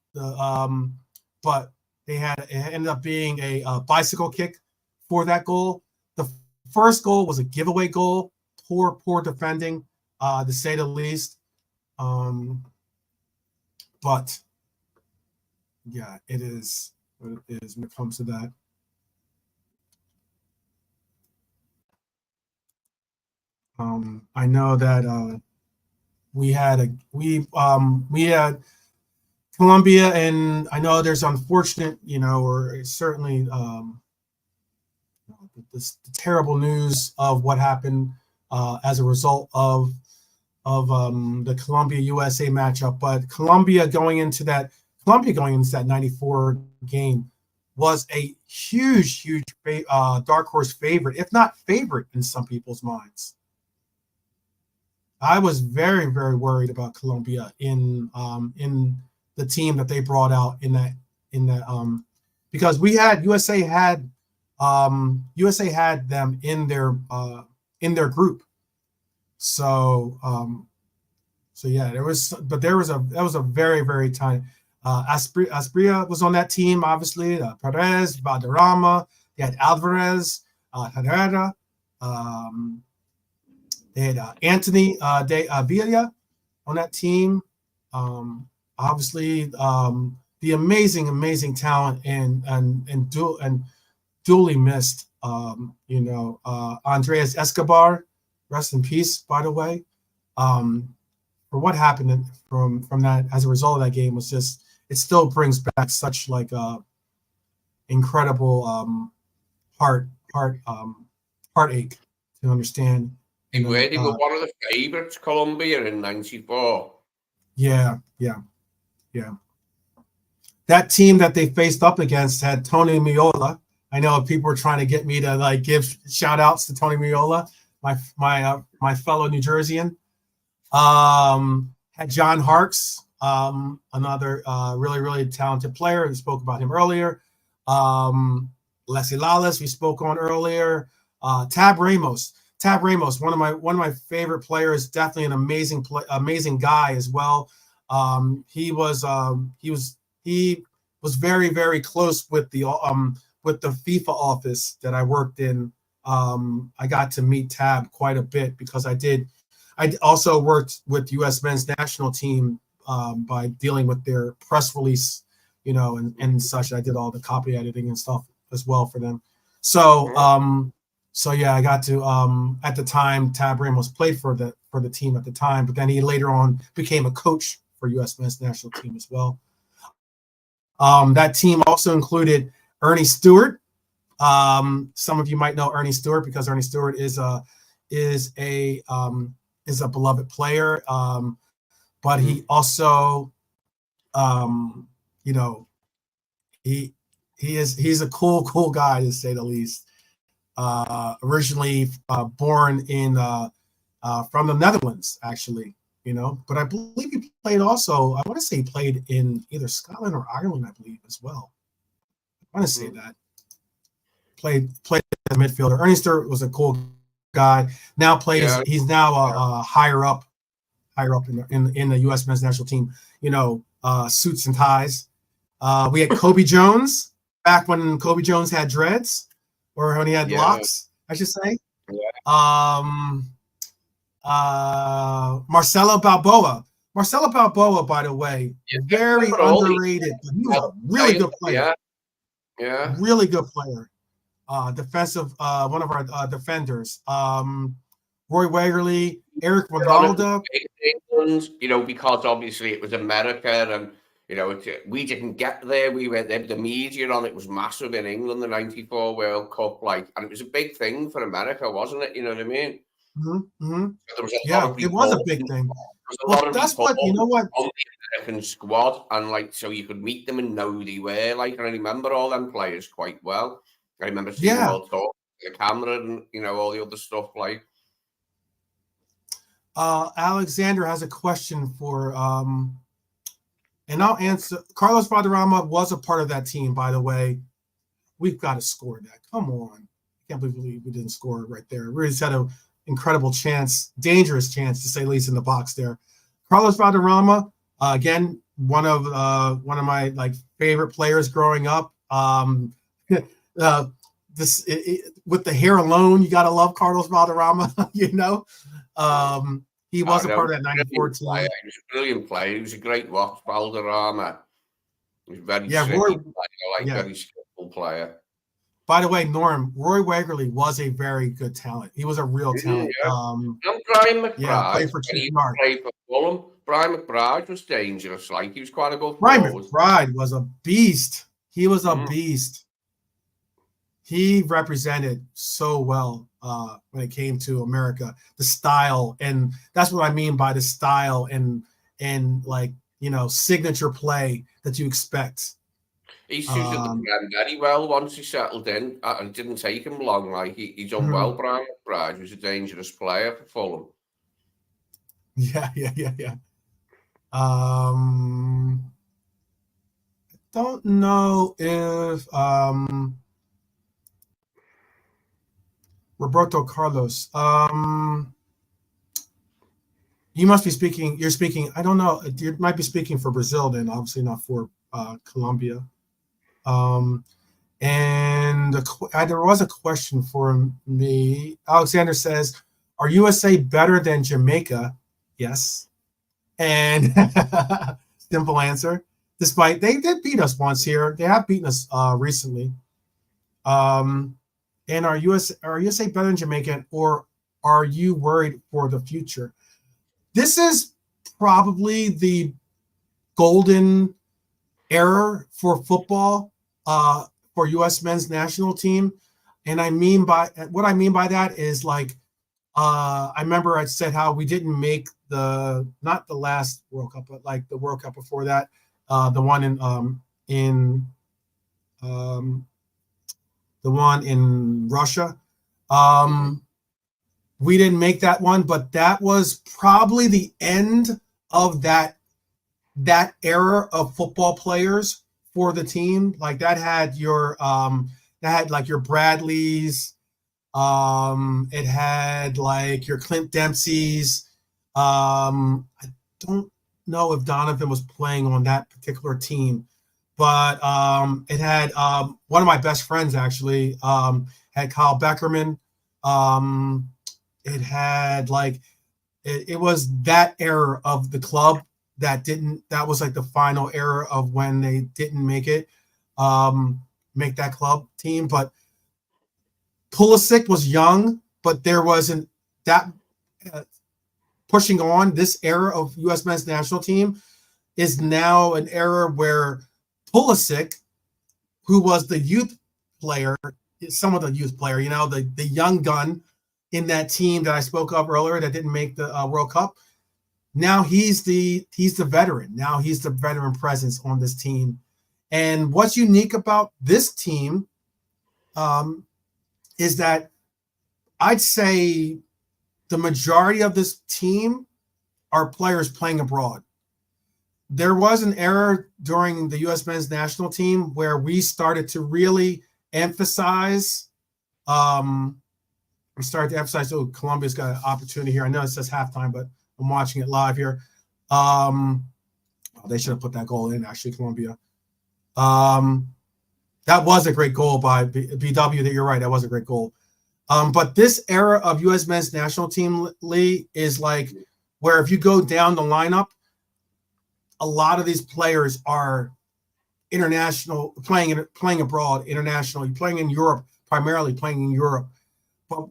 But it ended up being a bicycle kick for that goal. The first goal was a giveaway goal. Poor defending, to say the least. But yeah, it is what it is when it comes to that. I know that we had Colombia, and I know there's unfortunate, or certainly the terrible news of what happened as a result of the Colombia USA matchup. But Colombia going into that 94 game was a huge dark horse favorite, if not favorite in some people's minds. I was very, very worried about Colombia in the team that they brought out in that because USA had them in their group. So yeah, that was a very, very tiny. Asprilla was on that team, obviously. Perez, Valderrama, they had Alvarez, Herrera. They had Anthony de Villa on that team. Obviously, the amazing talent and duly missed. Andreas Escobar, rest in peace, by the way. For what happened from that as a result of that game was just, it still brings back such like incredible heartache to understand. They were one of the favourites, Colombia, in '94. Yeah. That team that they faced up against had Tony Meola. I know people were trying to get me to give shout outs to Tony Meola, my fellow New Jerseyan. Had John Harkes, another really, really talented player. We spoke about him earlier. Leslie Lawless, we spoke on earlier. Tab Ramos, one of my favorite players. Definitely an amazing guy as well. He was very, very close with the FIFA office that I worked in. I got to meet Tab quite a bit because I also worked with U.S. men's national team by dealing with their press release, and such. I did all the copy editing and stuff as well for them. So yeah, I got to at the time Tab Ramos played for the team at the time, but then he later on became a coach for U.S. men's national team as well. That team also included Ernie Stewart. Some of you might know Ernie Stewart because Ernie Stewart is a beloved player, but he also, he's a cool guy, to say the least. Originally born in from the Netherlands, actually, but I believe he played also. I want to say he played in either Scotland or Ireland, I believe, as well. I want to say that played as a midfielder. Ernie Stewart was a cool guy. Now plays. Yeah. He's now higher up. higher up in the U.S. men's national team. Suits and ties. We had Kobe Jones back when Kobe Jones had dreads, or when he had locks, I should say. Yeah. Marcelo Balboa. Marcelo Balboa, by the way, very underrated. He was a really good player. Yeah. Really good player. Defensive, one of our defenders. Roy Wagerly, Eric Ronaldo. England, because obviously it was America, and we didn't get there. We went there. The media on it was massive in England, the '94 World Cup, and it was a big thing for America, wasn't it? You know what I mean? Mm-hmm, mm-hmm. So there was a lot of it was a big thing. That's what on the American squad, and so you could meet them and know who they were. And I remember all them players quite well. I remember seeing them all talk to the camera and all the other stuff Alexander has a question for and I'll answer. Carlos Valderrama was a part of that team, by the way. We've got to score that. Come on. I can't believe we didn't score it right there. We just had an incredible chance, dangerous chance to say the least in the box there. Carlos Valderrama, again, one of my favorite players growing up. With the hair alone, you gotta love Carlos Valderrama. He was a part of that '94 team. He was a brilliant player. He was a great watch, Valderrama. He was very very skillful player. By the way, Norm, Roy Wagerly was a very good talent. He was a real talent. And Brian McBride, played for Fulham. Brian McBride was dangerous. He was quite a good Brian McBride was a beast. He was a beast. He represented so well when it came to America, the style, and that's what I mean by the style and signature play that you expect. He suited the brand very well once he settled in. It didn't take him long. He done well. Brian McBride was a dangerous player for Fulham. Yeah. I don't know if Roberto Carlos. You must be speaking. You're speaking. I don't know. You might be speaking for Brazil, then obviously not for Colombia. And there was a question for me. Alexander says, "Are USA better than Jamaica?" Yes. And simple answer. Despite they did beat us once here, they have beaten us recently. And are USA better than Jamaica, or are you worried for the future? This is probably the golden era for football for U.S. men's national team. And what I mean by that is I remember I said how we didn't make not the last World Cup, but the World Cup before that, the one in Russia. We didn't make that one, but that was probably the end of that era of football players for the team. That had your your Bradleys, it had your Clint Dempsey's. I don't know if Donovan was playing on that particular team, but it had one of my best friends actually had Kyle Beckerman. It had it was that era of the club that was the final era of when they didn't make it, make that club team. But Pulisic was young, but there wasn't that pushing on. This era of U.S. men's national team is now an era where Pulisic, who was the youth player, some of the youth player, the young gun in that team that I spoke of earlier that didn't make the World Cup. Now he's the veteran. Now he's the veteran presence on this team. And what's unique about this team is that I'd say the majority of this team are players playing abroad. There was an era during the U.S. men's national team where we started to really emphasize. We started to emphasize. Oh, Colombia's got an opportunity here. I know it says halftime, but I'm watching it live here. They should have put that goal in, actually, Colombia. That was a great goal by BW. That you're right. That was a great goal. But this era of U.S. men's national team, Lee, is like where if you go down the lineup, a lot of these players are international, playing abroad, internationally, playing in Europe, primarily playing in Europe. But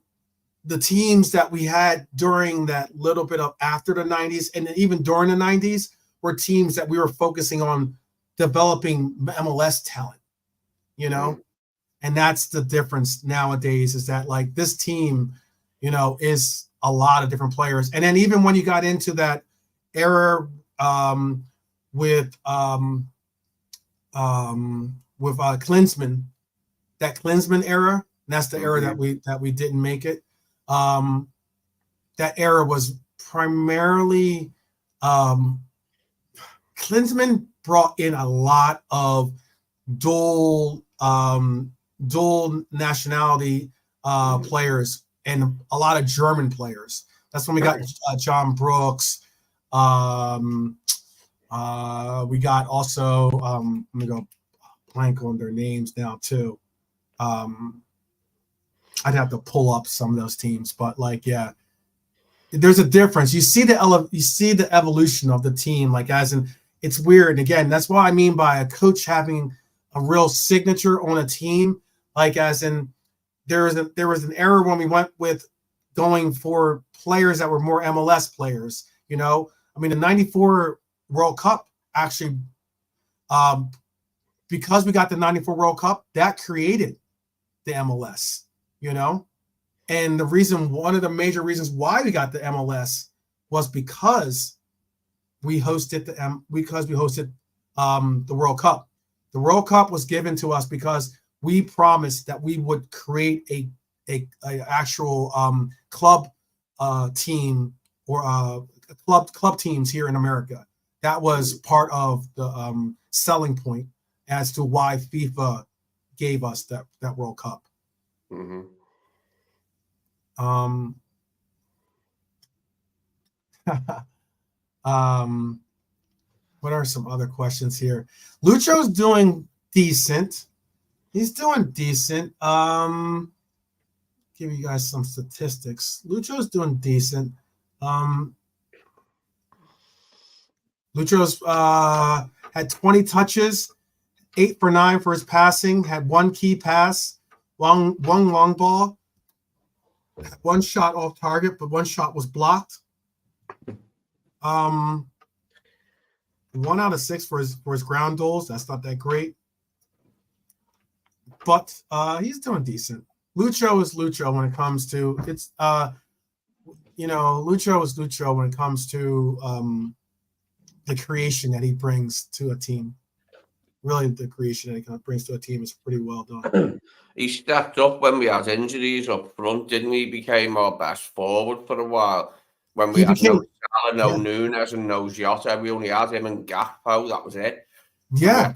the teams that we had during that little bit of after the 90s and even during the 90s were teams that we were focusing on developing MLS talent, you know? And that's the difference nowadays, is that like this team, you know, is a lot of different players. And then even when you got into that era with Klinsmann, that Klinsmann era, that's the era that we didn't make it. That era was primarily Klinsmann brought in a lot of dual nationality players and a lot of German players. That's when we got John Brooks. We got also I'm gonna go blank on their names now too. I'd have to pull up some of those teams, but like, yeah, there's a difference. You see the evolution of the team, like as in it's weird. And again, that's what I mean by a coach having a real signature on a team. Like as in there was an era when we went with going for players that were more MLS players. You know, I mean the '94 World Cup actually, because we got the '94 World Cup, that created the MLS. You know, and one of the major reasons why we got the MLS was because we hosted the World Cup. The World Cup was given to us because we promised that we would create a actual club team or club teams here in America. That was part of the selling point as to why FIFA gave us that World Cup. Mm-hmm. What are some other questions here? Lucho's doing decent. He's doing decent. Give you guys some statistics. Lucho's doing decent. Lucho's had 20 touches, 8 for 9 for his passing, had 1 key pass, one long ball, 1 shot off target, but 1 shot was blocked. 1 out of 6 for his ground goals. That's not that great, but he's doing decent. Lucho is Lucho when it comes to Lucho is Lucho when it comes to the creation that he brings to a team. Really, the creation that he brings to a team is pretty well done. He stepped up when we had injuries up front, didn't he? He became our best forward for a while. When we had no Salah, no Nunes, and no Jota, we only had him and Gakpo. That was it. Yeah.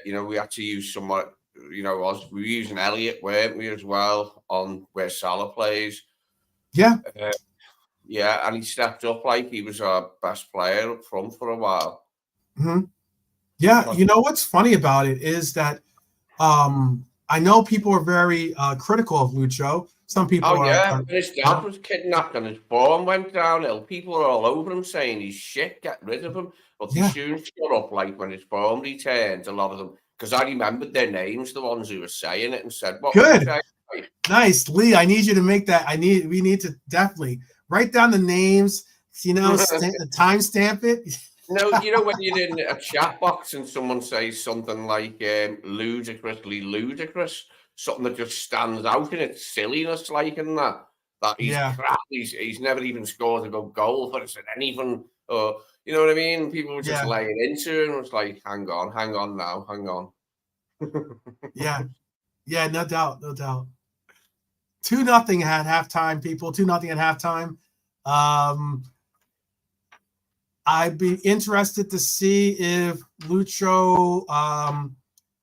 We had to use someone. We were using Elliott, weren't we, as well, on where Salah plays. Yeah. And he stepped up like he was our best player up front for a while. Mm-hmm. Yeah, you know what's funny about it is that I know people are very critical of Lucho. Some people when his dad was kidnapped and his form went downhill, people are all over him saying he's shit, get rid of him. But he soon shut up, like when his form returned, a lot of them, because I remembered their names, the ones who were saying it, and said, what good. Nice, Lee. I need you to make that. We need to definitely write down the names, timestamp it. No, when you're in a chat box and someone says something like ludicrously ludicrous, something that just stands out in its silliness, like in that he's crap. He's never even scored a good goal for us at anything. Or you know what I mean? People were just laying into it, and it's like, hang on now, hang on. Yeah, no doubt. 2-0 at halftime, people. 2-0 at halftime. I'd be interested to see if Lucho,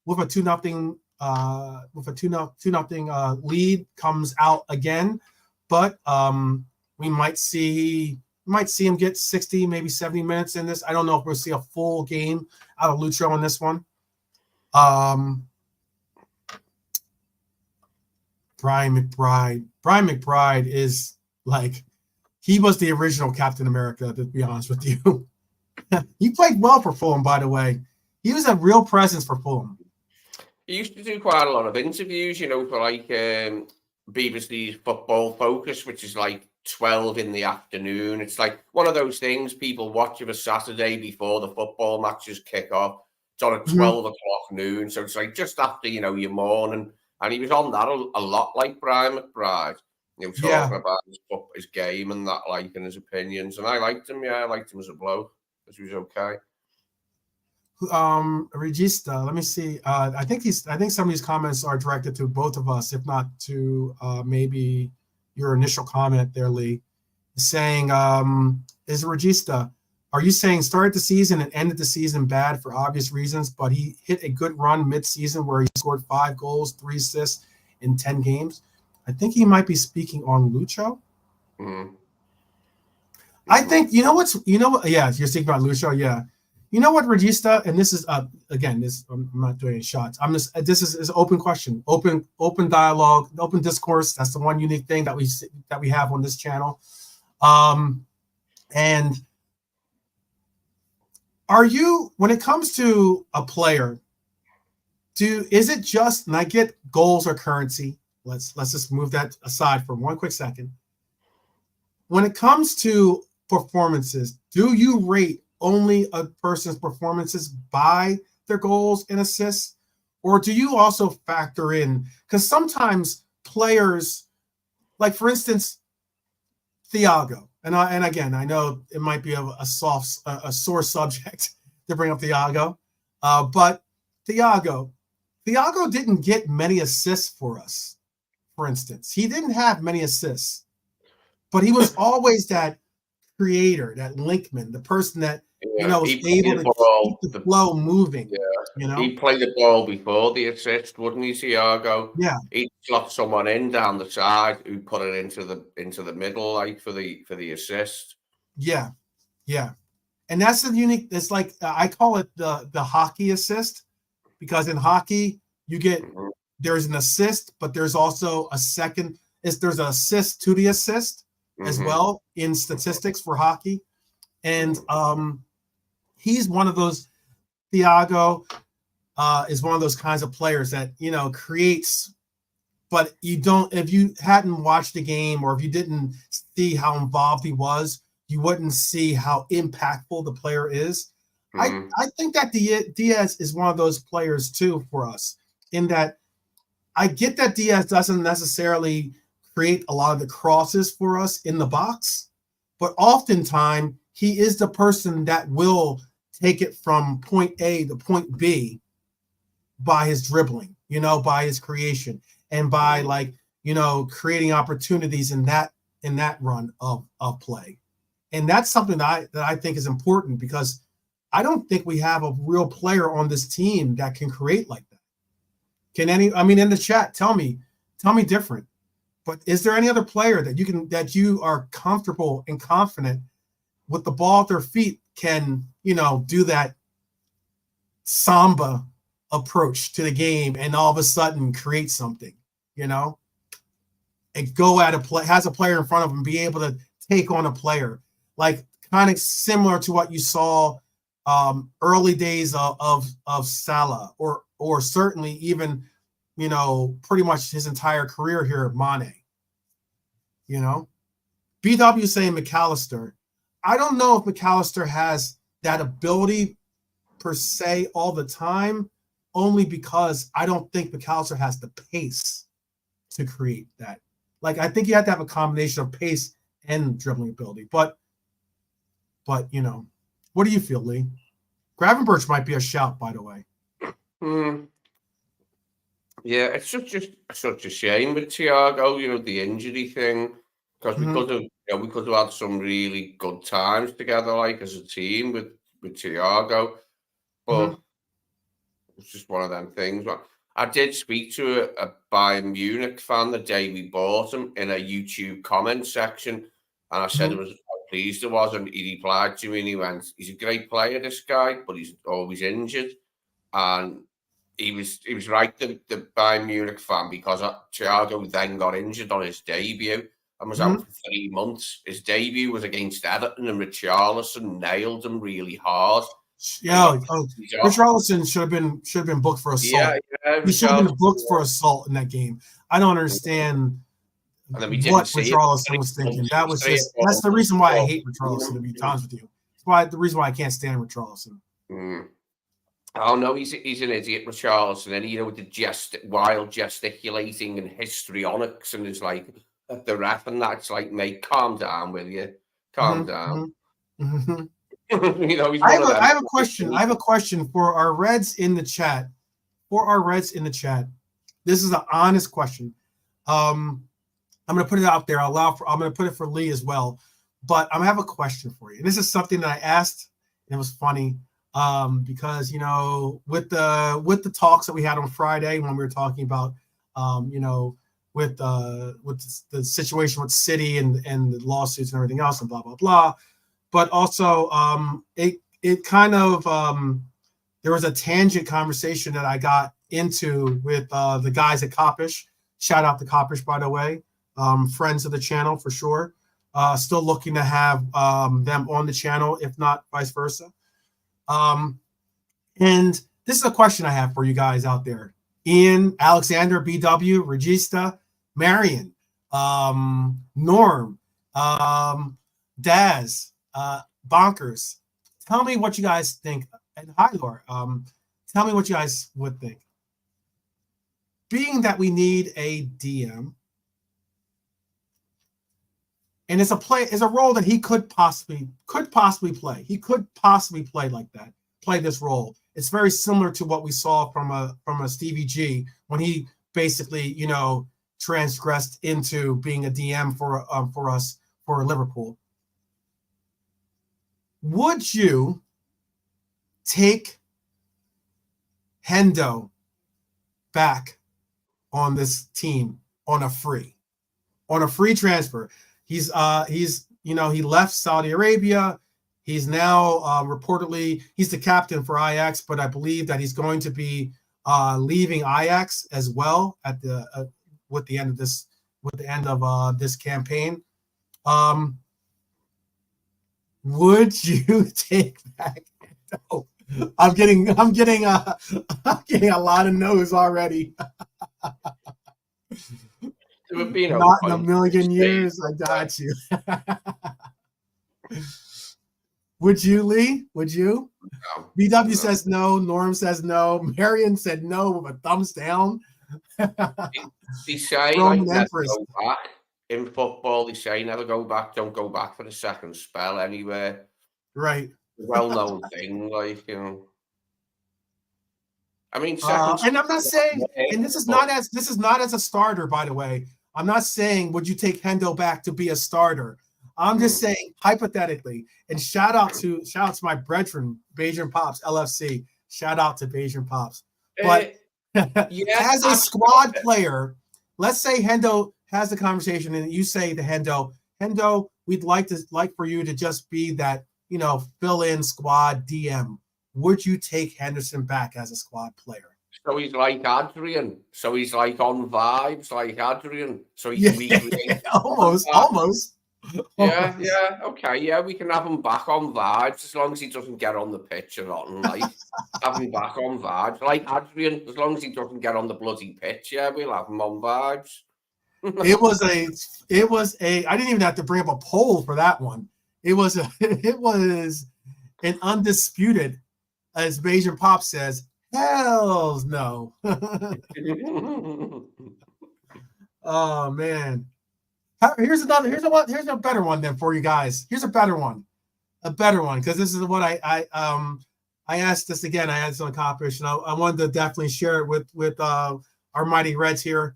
with a 2-0 lead, comes out again. But we might see might see him get 60, maybe 70 minutes in this. I don't know if we'll see a full game out of Lucho on this one. Brian McBride is like, he was the original Captain America, to be honest with you. He played well for Fulham, by the way. He was a real presence for Fulham. He used to do quite a lot of interviews, for like BBC's Football Focus, which is like 12 in the afternoon. It's like one of those things people watch of a Saturday before the football matches kick off. It's on at 12 o'clock noon, so it's like just after, your morning. And he was on that a lot, like Brian McBride, talking about his game and that, like, and his opinions. And I liked him, I liked him as a bloke, because he was okay. Regista, let me see. I think some of these comments are directed to both of us, if not to maybe your initial comment there, Lee. Saying, is Regista, are you saying started the season and ended the season bad for obvious reasons, but he hit a good run mid-season where he scored 5 goals, 3 assists in 10 games? I think he might be speaking on Lucho. Mm-hmm. I think, yeah, you're speaking about Lucho, yeah. You know what, Regista, and this is again, I'm not doing any shots. This is an open question, open dialogue, open discourse. That's the one unique thing that we have on this channel. And are you, when it comes to a player, is it just, and I get goals are currency. Let's just move that aside for one quick second. When it comes to performances, do you rate only a person's performances by their goals and assists? Or do you also factor in, because sometimes players, like for instance, Thiago, and again, I know it might be a sore subject to bring up Thiago, but Thiago didn't get many assists for us, for instance. He didn't have many assists, but he was always that creator, that linkman, the person that was able to keep the flow moving. Yeah. He played the ball before the assist, wouldn't he, Thiago? Yeah. He'd slot someone in down the side who put it into the middle, like for the assist. Yeah, yeah. And that's the unique. It's like I call it the hockey assist, because in hockey you get there's an assist, but there's also a second. There's an assist to the assist as well in statistics for hockey. And he's one of those, Thiago is one of those kinds of players that, creates, but if you hadn't watched the game or if you didn't see how involved he was, you wouldn't see how impactful the player is. I think that Diaz is one of those players too for us, in that I get that Diaz doesn't necessarily create a lot of the crosses for us in the box, but oftentimes he is the person that will take it from point A to point B by his dribbling, by his creation, and by creating opportunities in that run of play. And that's something that I think is important, because I don't think we have a real player on this team that can create like that. In the chat, tell me different. But is there any other player that you are comfortable and confident with the ball at their feet can, do that Samba approach to the game and all of a sudden create something, and go at has a player in front of him, be able to take on a player, like kind of similar to what you saw early days of Salah, or certainly even, pretty much his entire career here at Mane. BW saying McAllister. I don't know if McAllister has that ability per se all the time, only because I don't think McAllister has the pace to create that. Like, I think you have to have a combination of pace and dribbling ability. But what do you feel, Lee? Gravenberch might be a shout, by the way. Yeah, it's such a shame with Thiago, the injury thing, because we could have had some really good times together, like as a team with Thiago, but it's just one of them things. I did speak to a Bayern Munich fan the day we bought him in a YouTube comment section, and I said it was pleased I was, and he replied to me and he went, "He's a great player, this guy, but he's always injured." And he was right, the Bayern Munich fan, because Thiago then got injured on his debut and was out for 3 months. His debut was against Everton, and Richarlison nailed him really hard. Yeah, Richarlison should have been booked for assault. Yeah, he should have been booked for assault in that game. I don't understand what Richarlison was thinking. That's the reason why I hate Richarlison, to be honest with you. It's the reason why I can't stand Richarlison. Oh no, he's an idiot, Richarlison, and with the wild gesticulating and histrionics, and it's like at the ref, and that's like, mate, calm down, will you? Calm down. I have a question. I have a question for our Reds in the chat. This is an honest question. I'm going to put it out there. I'm going to put it for Lee as well. But I have a question for you. And this is something that I asked, and it was funny because with the talks that we had on Friday when we were talking about with the situation with City and the lawsuits and everything else and blah blah blah. But also, it kind of there was a tangent conversation that I got into with the guys at Kopish. Shout out to Kopish, by the way, friends of the channel for sure. Still looking to have them on the channel, if not vice versa. And this is a question I have for you guys out there: Ian, Alexander, BW, Regista, Marion, Norm, Daz. Bonkers. Tell me what you guys think. And hi, Laura. Tell me what you guys would think. Being that we need a DM, and it's a role that he could possibly play. He could possibly play like that. Play this role. It's very similar to what we saw from a Stevie G when he basically transgressed into being a DM for us for Liverpool. Would you take Hendo back on this team on a free transfer? He left Saudi Arabia. He's now reportedly he's the captain for Ajax, but I believe that he's going to be leaving Ajax as well at with the end of this campaign. Would you take back? No. I'm getting a lot of no's already. Not in a million years. I got you. Would you, Lee? Would you? No. BW says no. Norm says no. Marion said no with a thumbs down. They say like never go back. In football, they say never go back. Don't go back for the second spell anywhere. Right. Well-known thing, I mean, and I'm not saying, and this is not as a starter, by the way. I'm not saying would you take Hendo back to be a starter. I'm just saying hypothetically. And shout out to my brethren, Beijing Pops LFC. Shout out to Beijing Pops. But as a squad player, let's say Hendo has the conversation and you say to Hendo, we'd like for you to just be that, fill-in squad DM. Would you take Henderson back as a squad player? So he's like Adrian. So he's like on vibes like Adrian. So he can recreate. Almost. Yeah. Okay. Yeah, we can have him back on vibes as long as he doesn't get on the pitch or nothing. Have him back on vibes like Adrian. As long as he doesn't get on the bloody pitch, yeah, we'll have him on vibes. It was a. I didn't even have to bring up a poll for that one. It was an undisputed, as Beijing Pop says, hells no. Oh man. Here's a better one then for you guys. Here's a better one, because this is what I asked this again. I had this on Kopish, and I wanted to definitely share it with our mighty Reds here.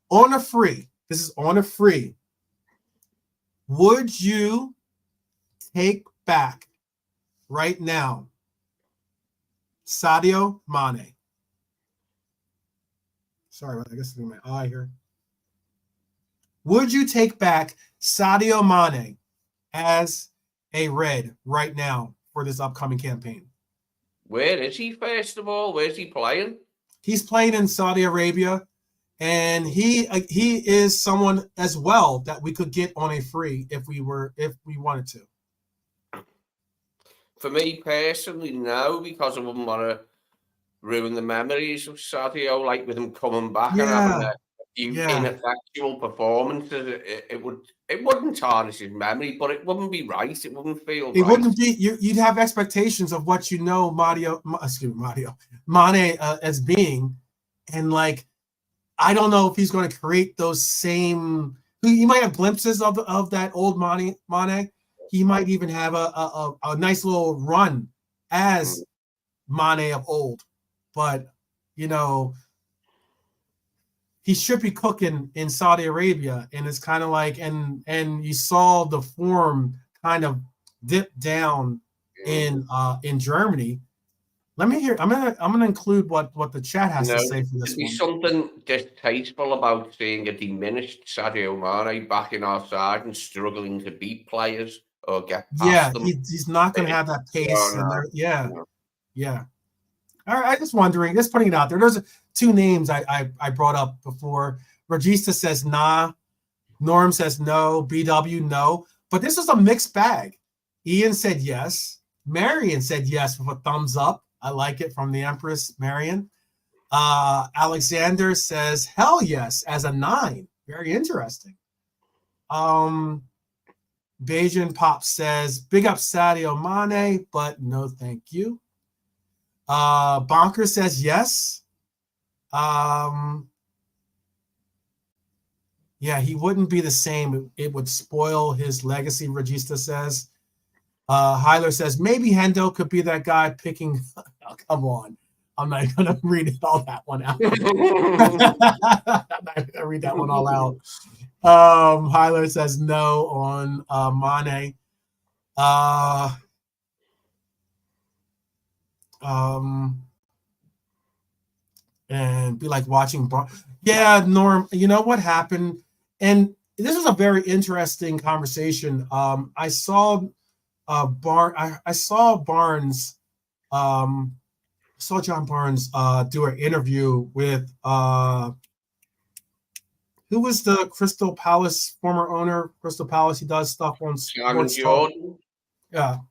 On a free, this is on a free. Would you take back right now Sadio Mane? Sorry, I guess it's in my eye here. Would you take back Sadio Mane as a red right now for this upcoming campaign. Where is he, first of all? Where's he playing? He's playing in Saudi Arabia, and he is someone as well that we could get on a free if we wanted to. For me personally, no, because I wouldn't want to ruin the memories of Sadio, like with him coming back and having a few ineffectual performances. It wouldn't tarnish his memory, but it wouldn't be right. It wouldn't feel right. It wouldn't be. You'd have expectations of what you know Mane as being, and like I don't know if he's going to create those same. He might have glimpses of that old Mane. He might even have a nice little run as Mane of old, but you know he should be cooking in Saudi Arabia, and it's kind of like and you saw the form kind of dip down in Germany. Let me hear. I'm gonna include what the chat has to say for this one. There's something distasteful about seeing a diminished Sadio Mane back in our side and struggling to beat players or get past them. He's not going to have that pace. Yeah. All right, I'm just wondering, just putting it out there. There's two names I brought up before. Regista says nah. Norm says no. BW no. But this is a mixed bag. Ian said yes. Marion said yes with a thumbs up. I like it from the Empress Marion. Alexander says hell yes as a 9. Very interesting. Bajan Pop says big up Sadio Mane, but no thank you. Bonker says yes. Yeah, he wouldn't be the same. It would spoil his legacy, Regista says. Hyler says maybe Hendo could be that guy picking. Oh, come on. I'm not going to read all that one out. I'm not going to read that one all out. Hyler says no on Mane. And be like watching Norm, you know what happened? And this was a very interesting conversation. I saw Barnes saw John Barnes do an interview with who was the Crystal Palace former owner? Crystal Palace. He does stuff on Simon Jordan.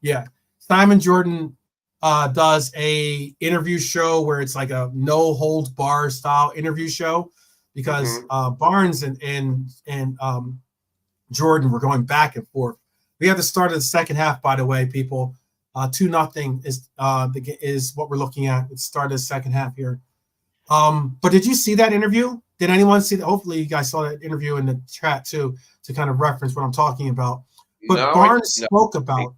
Yeah. Simon Jordan does a interview show where it's like a no holds bar style interview show because Barnes and Jordan were going back and forth. We have the start of the second half, by the way, people. 2-0 is what we're looking at. It started the second half here. But did you see that interview? Did anyone see that? Hopefully you guys saw that interview in the chat too, to kind of reference what I'm talking about. But Barnes spoke about.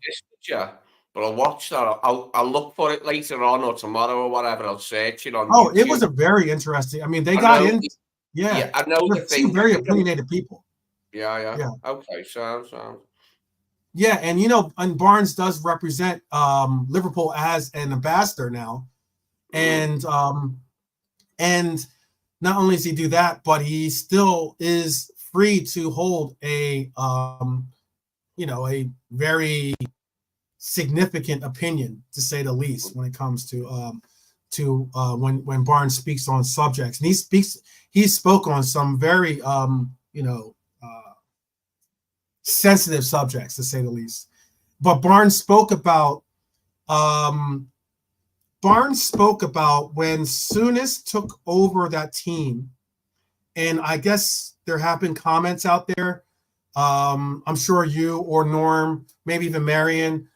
But I'll watch that. I'll look for it later on or tomorrow or whatever. I'll search it on. Oh, YouTube. It was a very interesting. I mean, they got in. Yeah, I know the thing. Two very opinionated people. Yeah. Okay, sounds. Yeah, and and Barnes does represent Liverpool as an ambassador now, and not only does he do that, but he still is free to hold a a very significant opinion, to say the least, when it comes to when Barnes speaks on subjects, and he spoke on some very sensitive subjects, to say the least. But Barnes spoke about when Souness took over that team, and I guess there have been comments out there. I'm sure you or Norm, maybe even Marion,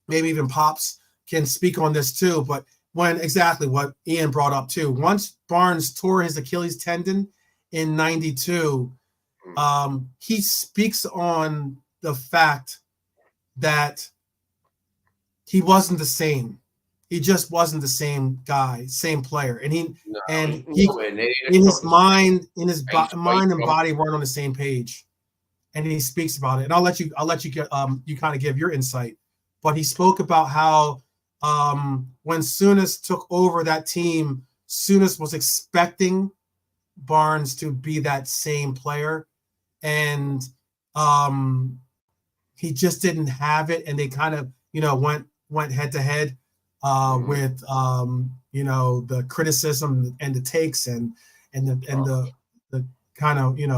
maybe even Pops can speak on this too. But when exactly what Ian brought up too, once Barnes tore his Achilles tendon in '92, he speaks on the fact that he wasn't the same. He just wasn't the same guy, same player, and he in his mind, mind and body weren't on the same page. And he speaks about it, and I'll let you get you kind of give your insight. But he spoke about how when Souness took over that team, Souness was expecting Barnes to be that same player, and he just didn't have it, and they kind of went head to head with the criticism and the takes and the kind of It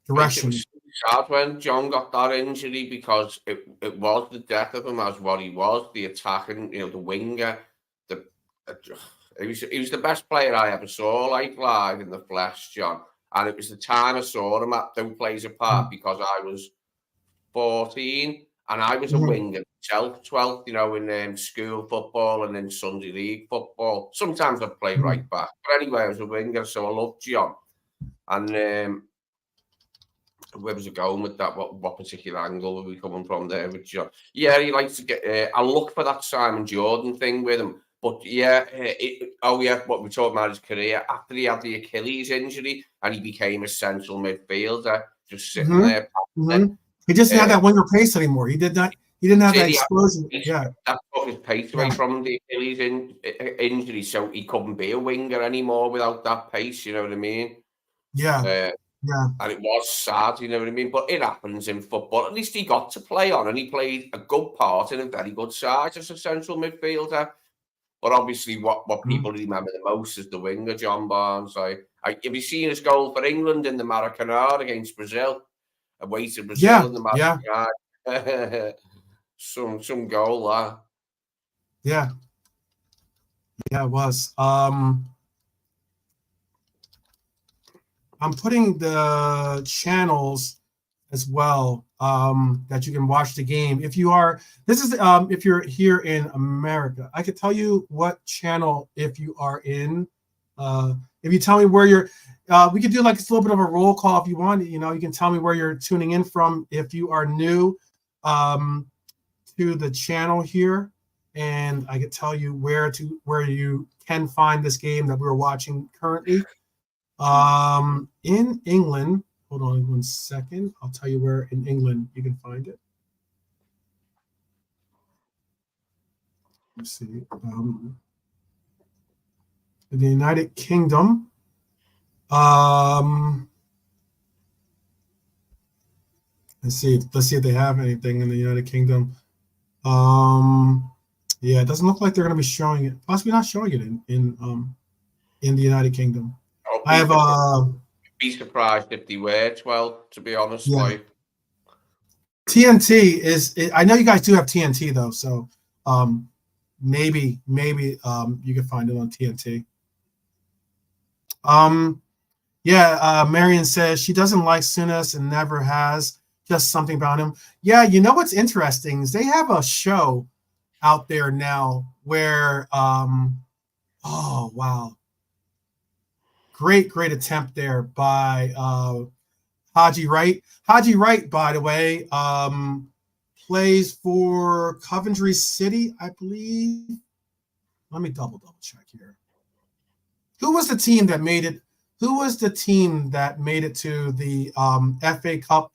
direction. was sad when John got that injury because it was the death of him as what he was, the attacking, the winger. The he was the best player I ever saw, like live in the flesh, John. And it was the time I saw him at Don't Plays a Part because I was 14 and I was a winger myself, 12th, in school football and then Sunday league football. Sometimes I'd play right back. But anyway, I was a winger, so I loved John. And where was it going with that? What particular angle were we coming from there with John? Yeah, he likes to get. I look for that Simon Jordan thing with him, but yeah, what we talking about his career after he had the Achilles injury and he became a central midfielder, just sitting there. He just didn't have that winger pace anymore. He didn't have that explosion. Yeah, that took his pace away from the Achilles injury, so he couldn't be a winger anymore without that pace. You know what I mean? Yeah. Yeah. And it was sad, you know what I mean? But it happens in football. At least he got to play on and he played a good part in a very good side as a central midfielder. But obviously what people remember the most is the winger, John Barnes. Have you seen his goal for England in the Maracanã against Brazil? Away to Brazil in the Maracanã. Yeah. some goal there. Yeah. Yeah, it was. I'm putting the channels as well that you can watch the game. If you're here in America, I could tell you what channel if you are in. If you tell me where you're, we could do like a little bit of a roll call if you want. You can tell me where you're tuning in from if you are new to the channel here, and I could tell you where you can find this game that we're watching currently. In England, hold on 1 second. I'll tell you where in England you can find it. Let's see. In the United Kingdom, let's see if they have anything in the United Kingdom. Yeah, it doesn't look like they're going to be showing it. Possibly not showing it in the United Kingdom. I have be surprised if they were 12, to be honest. Yeah. Like TNT is. I know you guys do have TNT though, so maybe you can find it on TNT. Yeah. Marion says she doesn't like Souness and never has. Just something about him. Yeah, what's interesting is they have a show out there now where oh wow. Great attempt there by Haji Wright. Haji Wright, by the way, plays for Coventry City, I believe. Let me double check here. Who was the team that made it? Who was the team that made it to the FA Cup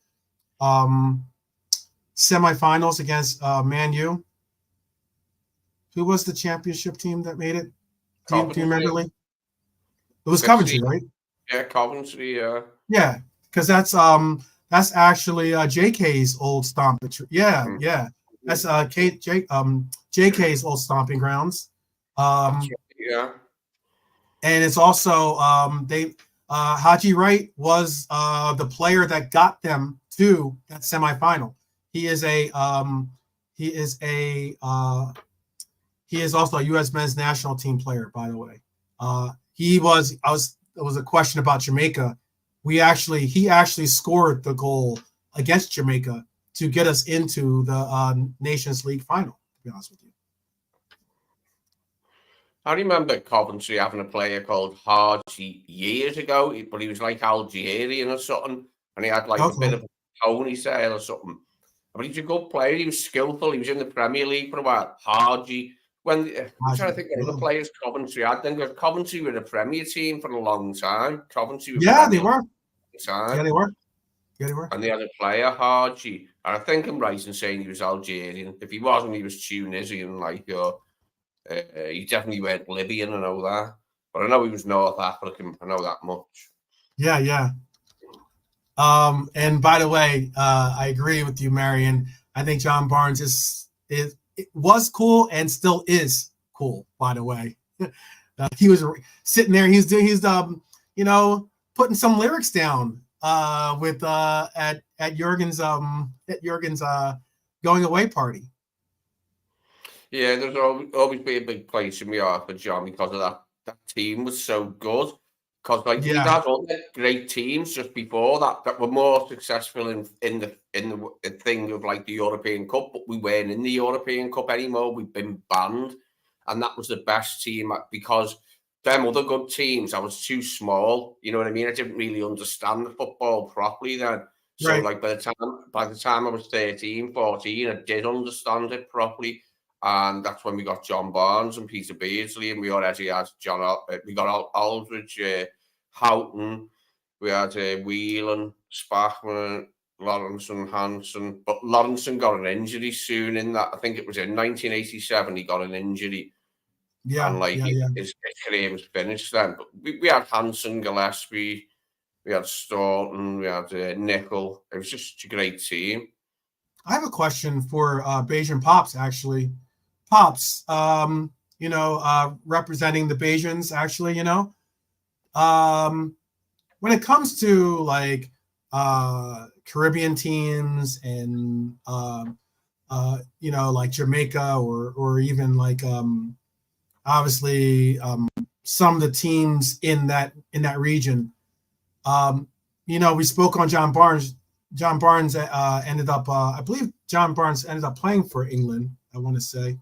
semifinals against Man U? Who was the championship team that made it? Do you remember, Lee? It was Coventry, right? Yeah, Coventry. Yeah, because that's actually JK's old stomping. Yeah, that's JK's old stomping grounds. Yeah, and it's also Haji Wright was the player that got them to that semifinal. He is also a U.S. men's national team player, by the way. There was a question about Jamaica. He actually scored the goal against Jamaica to get us into the Nations League final, to be honest with you. I remember Coventry having a player called Haji years ago, but he was like Algerian or something, and he had like a bit of a ponytail or something. But he's a good player. He was skillful. He was in the Premier League for a while. Haji. I'm trying to think of other players Coventry had. Then Coventry were a Premier team for a long time. Coventry were. Yeah, they were. Yeah, they were. And they had a player, Haji. And I think I'm right in saying he was Algerian. If he wasn't, he was Tunisian. He definitely weren't Libyan. I know that. But I know he was North African. I know that much. Yeah. And by the way, I agree with you, Marion. I think John Barnes was cool and still is cool. By the way, he was sitting there. He's putting some lyrics down with at Jurgen's going away party. Yeah, there's always be a big place in my heart for John because of that team was so good. Because we'd had other great teams just before that were more successful in the thing of like the European Cup, but we weren't in the European Cup anymore. We've been banned, and that was the best team because them other good teams, I was too small. You know what I mean? I didn't really understand the football properly then. So Right. like by the time I was 13, 14, I did understand it properly. And that's when we got John Barnes and Peter Beardsley, and we already had we got Aldridge, Houghton, we had Whelan, Spachman, Lawrence and Hansen. But Lawrence got an injury soon in that. I think it was in 1987 he got an injury. Yeah. And his career was finished then. But we had Hansen, Gillespie, we had Staunton, we had Nickel. It was just a great team. I have a question for Bayesian Pops, actually. Pops, representing the Bayesians, actually, when it comes to like Caribbean teams and like Jamaica or even like obviously some of the teams in that region, we spoke on John Barnes. John Barnes ended up, I believe John Barnes ended up playing for England, I want to say.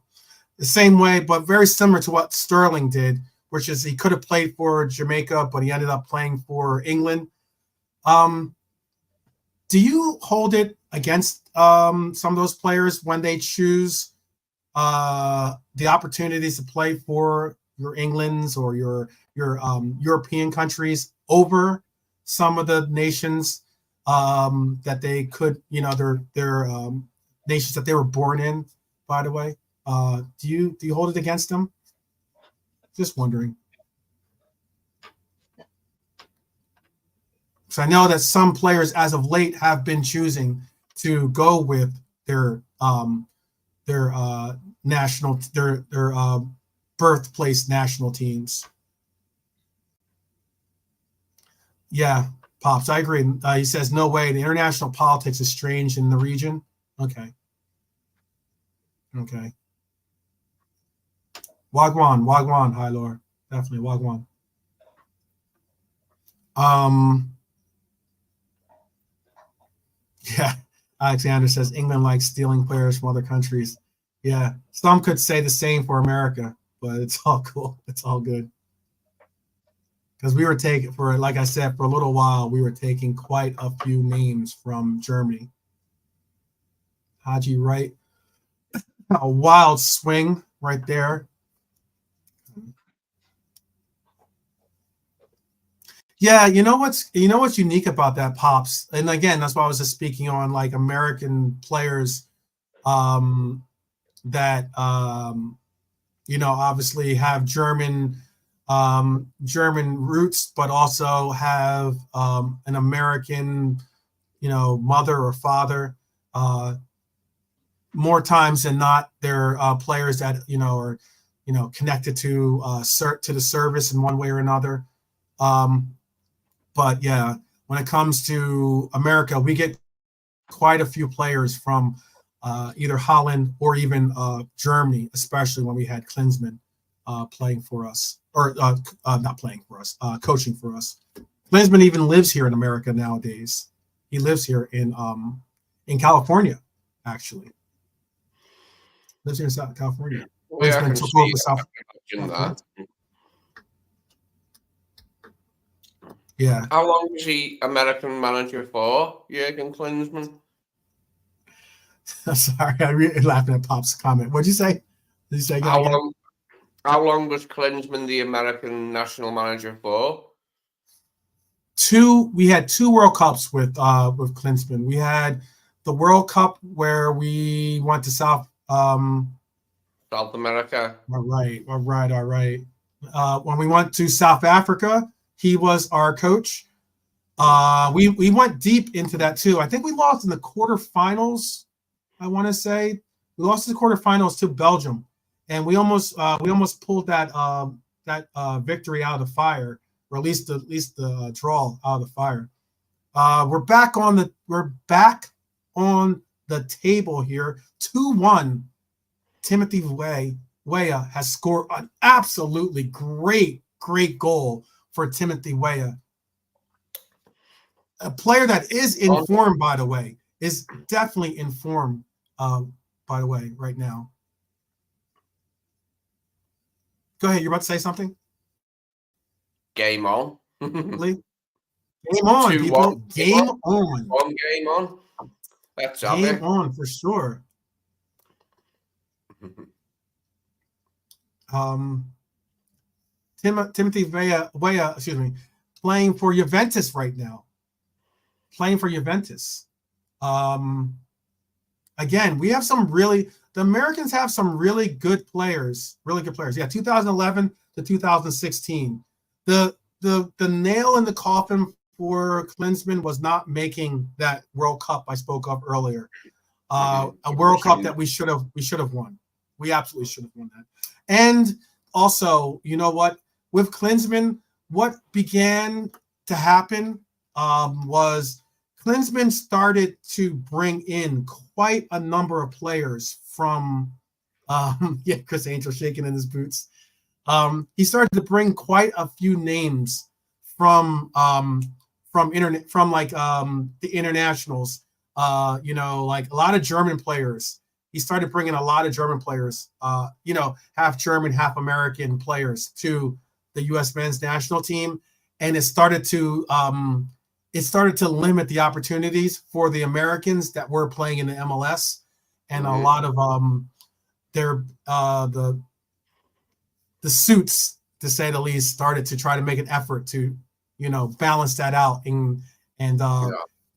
The same way, but very similar to what Sterling did, which is he could have played for Jamaica, but he ended up playing for England. Do you hold it against some of those players when they choose the opportunities to play for your Englands or your European countries over some of the nations that they could, their nations that they were born in, by the way? Do you hold it against them? Just wondering. So I know that some players as of late have been choosing to go with their birthplace national teams. Yeah, Pops, I agree. He says, no way. The international politics is strange in the region. Okay. Wagwan, hi, Laura. Definitely Wagwan. Yeah, Alexander says England likes stealing players from other countries. Yeah, some could say the same for America, but it's all cool. It's all good. Because we were taking, like I said, for a little while, we were taking quite a few names from Germany. Haji Wright, a wild swing right there. Yeah, you know what's unique about that, Pops, and again, that's why I was just speaking on like American players that obviously have German roots, but also have an American, mother or father. More times than not, they're players that are connected to the service in one way or another. But yeah, when it comes to America, we get quite a few players from either Holland or even Germany, especially when we had Klinsmann playing for us, or not playing for us, coaching for us. Klinsmann even lives here in America nowadays. He lives here in California, actually. Lives here in South California. Yeah, Klinsmann took over South California. Yeah. How long was he American manager for, Jurgen Klinsmann? Sorry, I'm really laughing at Pop's comment. What'd you say? Did you say how long was Klinsmann the American national manager for? We had 2 World Cups with Klinsmann. We had the World Cup where we went to South America. All right. When we went to South Africa, he was our coach. We went deep into that too. I think we lost in the quarterfinals I want to say we lost the quarterfinals to Belgium, and we almost pulled that victory out of the fire, or at least the draw out of the fire. We're back on the table here. 2-1. Timothy Weah has scored an absolutely great goal for Timothy Weah. A player that is in form, by the way, is definitely in form, by the way, right now. Go ahead. You're about to say something? Game on. Game on, 2-1. people. Game on. One game on. Let's have Game it. on for sure. Timothy Weah, playing for Juventus right now. Playing for Juventus. Again, we have the Americans have some really good players. Yeah, 2011 to 2016. The nail in the coffin for Klinsmann was not making that World Cup I spoke of earlier. A World Cup that we should have won. We absolutely should have won that. And also, you know what? With Klinsmann, what began to happen was Klinsmann started to bring in quite a number of players from Chris Angel shaking in his boots. He started to bring quite a few names from the internationals. Like a lot of German players. He started bringing a lot of German players, half German, half American players to the U.S. men's national team, and it started to limit the opportunities for the Americans that were playing in the MLS, and a lot of the suits, to say the least, started to try to make an effort to balance that out.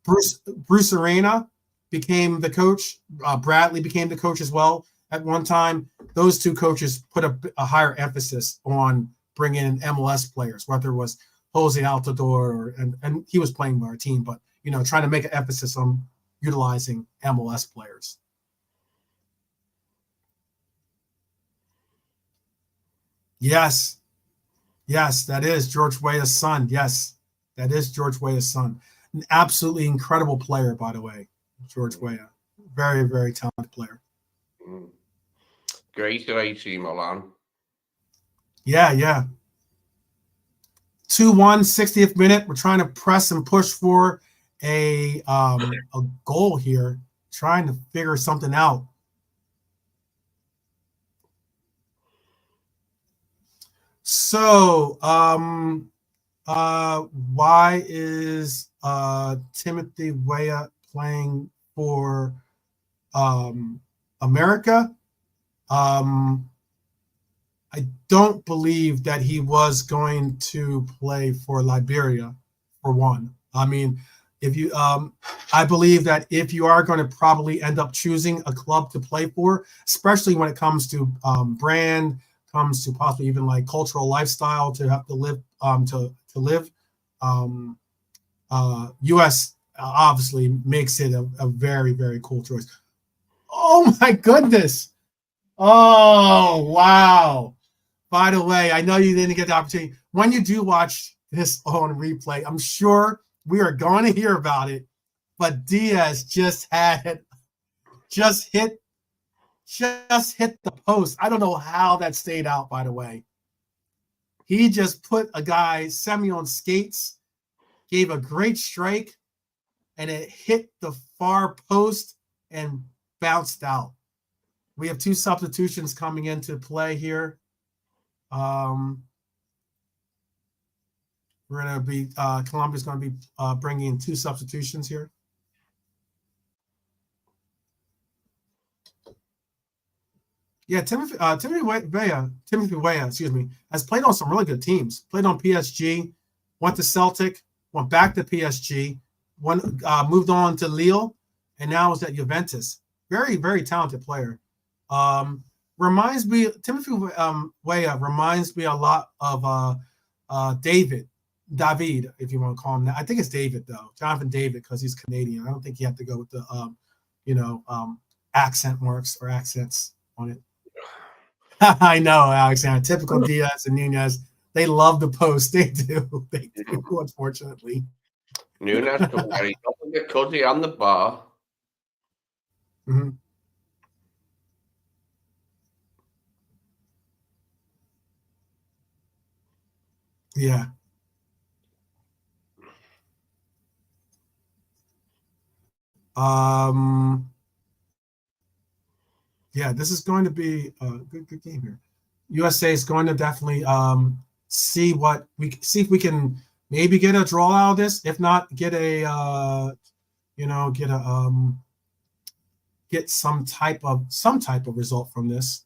Bruce Arena became the coach. Bradley became the coach as well at one time. Those two coaches put a higher emphasis on bringing in MLS players, whether it was Jose Altidore and he was playing with our team, but trying to make an emphasis on utilizing MLS players. Yes, that is George Weah's son. Yes, that is George Weah's son. An absolutely incredible player, by the way, George Weah. Very, very talented player. Great team, Milan. Yeah. 2-1, 60th minute. We're trying to press and push for a goal here, trying to figure something out. So, why is Timothy Weah playing for America? I don't believe that he was going to play for Liberia, for one. I mean, I believe that if you are going to probably end up choosing a club to play for, especially when it comes to brand, comes to possibly even like cultural lifestyle to have to live U.S. Obviously makes it a very, very cool choice. Oh my goodness! Oh wow! By the way, I know you didn't get the opportunity. When you do watch this on replay, I'm sure we are going to hear about it. But Diaz just hit the post. I don't know how that stayed out, by the way. He just put a guy semi on skates, gave a great strike, and it hit the far post and bounced out. We have two substitutions coming into play here. We're going to be Columbia's going to be bringing in two substitutions here. Yeah, Timothy Weah, has played on some really good teams. Played on PSG, went to Celtic, went back to PSG, moved on to Lille, and now is at Juventus. Very, very talented player. Timothy Weah reminds me a lot of David, if you want to call him that. I think it's David though, Jonathan David, because he's Canadian. I don't think you have to go with the accent works or accents on it. I know, Alexander. Typical Diaz and Nunez. They love the post. They do. They do, unfortunately. Nunes come very get Cuddy on the bar. Mm-hmm. Yeah. Yeah, this is going to be a good game here. USA is going to definitely see if we can maybe get a draw out of this. If not, get a get some type of result from this.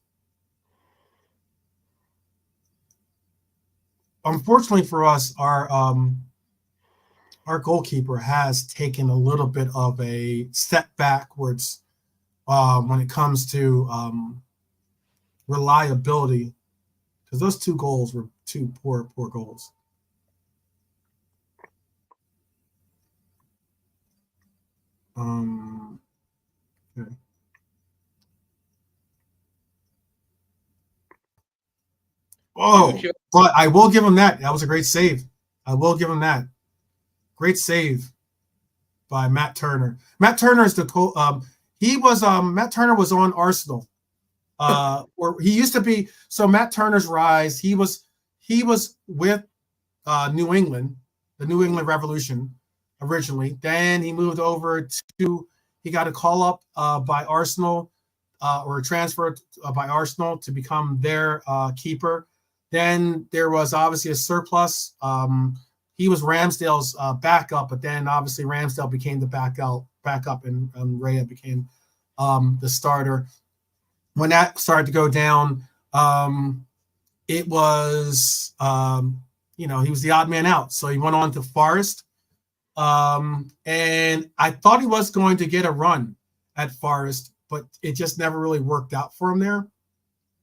Unfortunately for us, our goalkeeper has taken a little bit of a step backwards when it comes to reliability, because those 2 goals were 2 poor goals. Okay. Oh, but I will give him that. That was a great save. I will give him that. Great save by Matt Turner. Matt Turner is the Matt Turner was on Arsenal. Or he used to be. So Matt Turner's rise. He was with New England, the New England Revolution originally. Then he moved over to. He got a call up by Arsenal, or transferred by Arsenal to become their keeper. Then there was obviously a surplus. He was Ramsdale's backup, but then obviously Ramsdale became the backup, and Raya became the starter. When that started to go down, it was he was the odd man out. So he went on to Forest, and I thought he was going to get a run at Forest, but it just never really worked out for him there,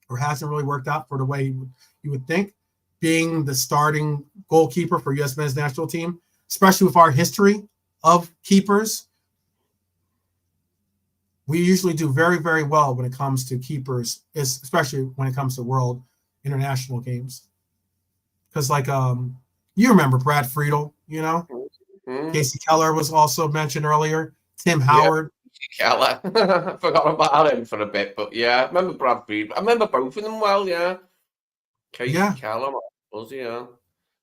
or hasn't really worked out for the way you would think, being the starting goalkeeper for U.S. men's national team, especially with our history of keepers. We usually do very, very well when it comes to keepers, especially when it comes to world international games. Because, you remember Brad Friedel, Casey Keller was also mentioned earlier. Tim Howard. Keller. I forgot about him for a bit, but yeah, I remember Brad Friedel. I remember both of them well, yeah. Casey Keller was, yeah.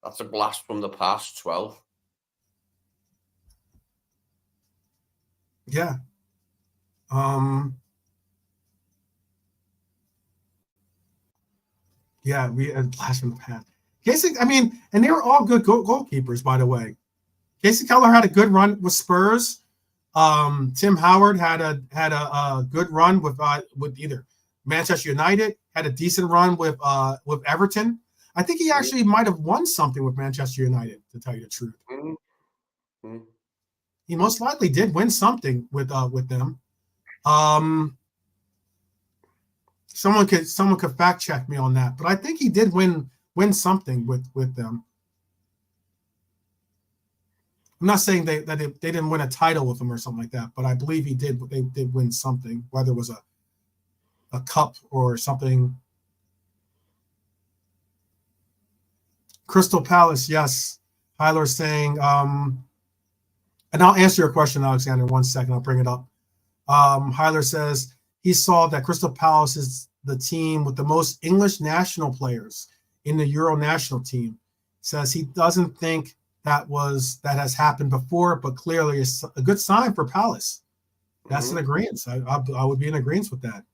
That's a blast from the past, 12. Yeah. Yeah, we had blast from the past. Casey, and they were all good goalkeepers, by the way. Casey Keller had a good run with Spurs. Tim Howard had a good run with either Manchester United, had a decent run with Everton. I think he actually might have won something with Manchester United, to tell you the truth. Mm-hmm. He most likely did win something with them. Someone could fact check me on that, but I think he did win something with them. I'm not saying they didn't win a title with him or something like that, but I believe he did. They did win something, whether it was a cup or something. Crystal Palace, yes. Hyler saying, and I'll answer your question, Alexander, in 1 second. I'll bring it up. Hyler says he saw that Crystal Palace is the team with the most English national players in the Euro national team. Says he doesn't think that has happened before, but clearly it's a good sign for Palace. That's an agreement. I would be in agreement with that.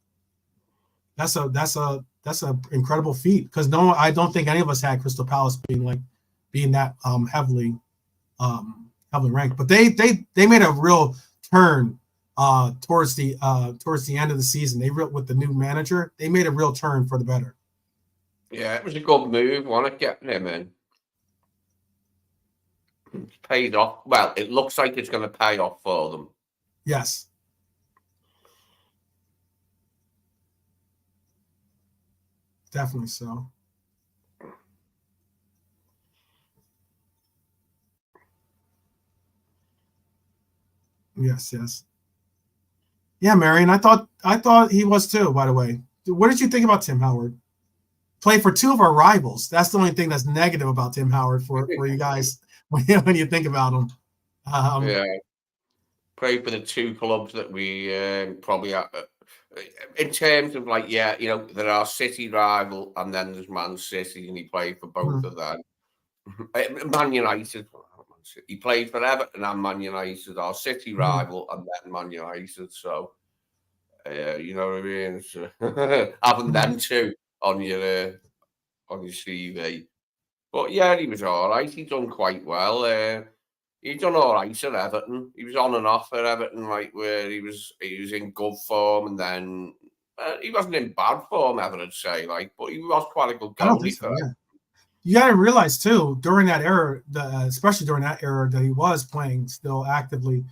That's a incredible feat, because I don't think any of us had Crystal Palace being that heavily ranked. But they made a real turn towards the end of the season. With the new manager, they made a real turn for the better. Yeah, it was a good move, wasn't it, getting him in? It's paid off. Well, it looks like it's going to pay off for them. Yes. Definitely so. Yes. Yeah, Marion. I thought he was too. By the way, what did you think about Tim Howard? Play for two of our rivals. That's the only thing that's negative about Tim Howard for you guys when you think about him. Yeah, played for the two clubs that we probably in terms of like, yeah, you know, there are City rival and then there's Man City, and he played for both of them. Man United, he played for Everton and Man United, our City rival, and then Man United. So, you know what I mean? So, having them two on your CV. But yeah, he was all right. He done quite well. He done all right at Everton. He was on and off at Everton, like where he was in good form, and then he wasn't in bad form, ever I'd say, like, but he was quite a good I don't think goalie so. for Yeah. You got to realize too, during that era, especially during that era that he was playing still actively,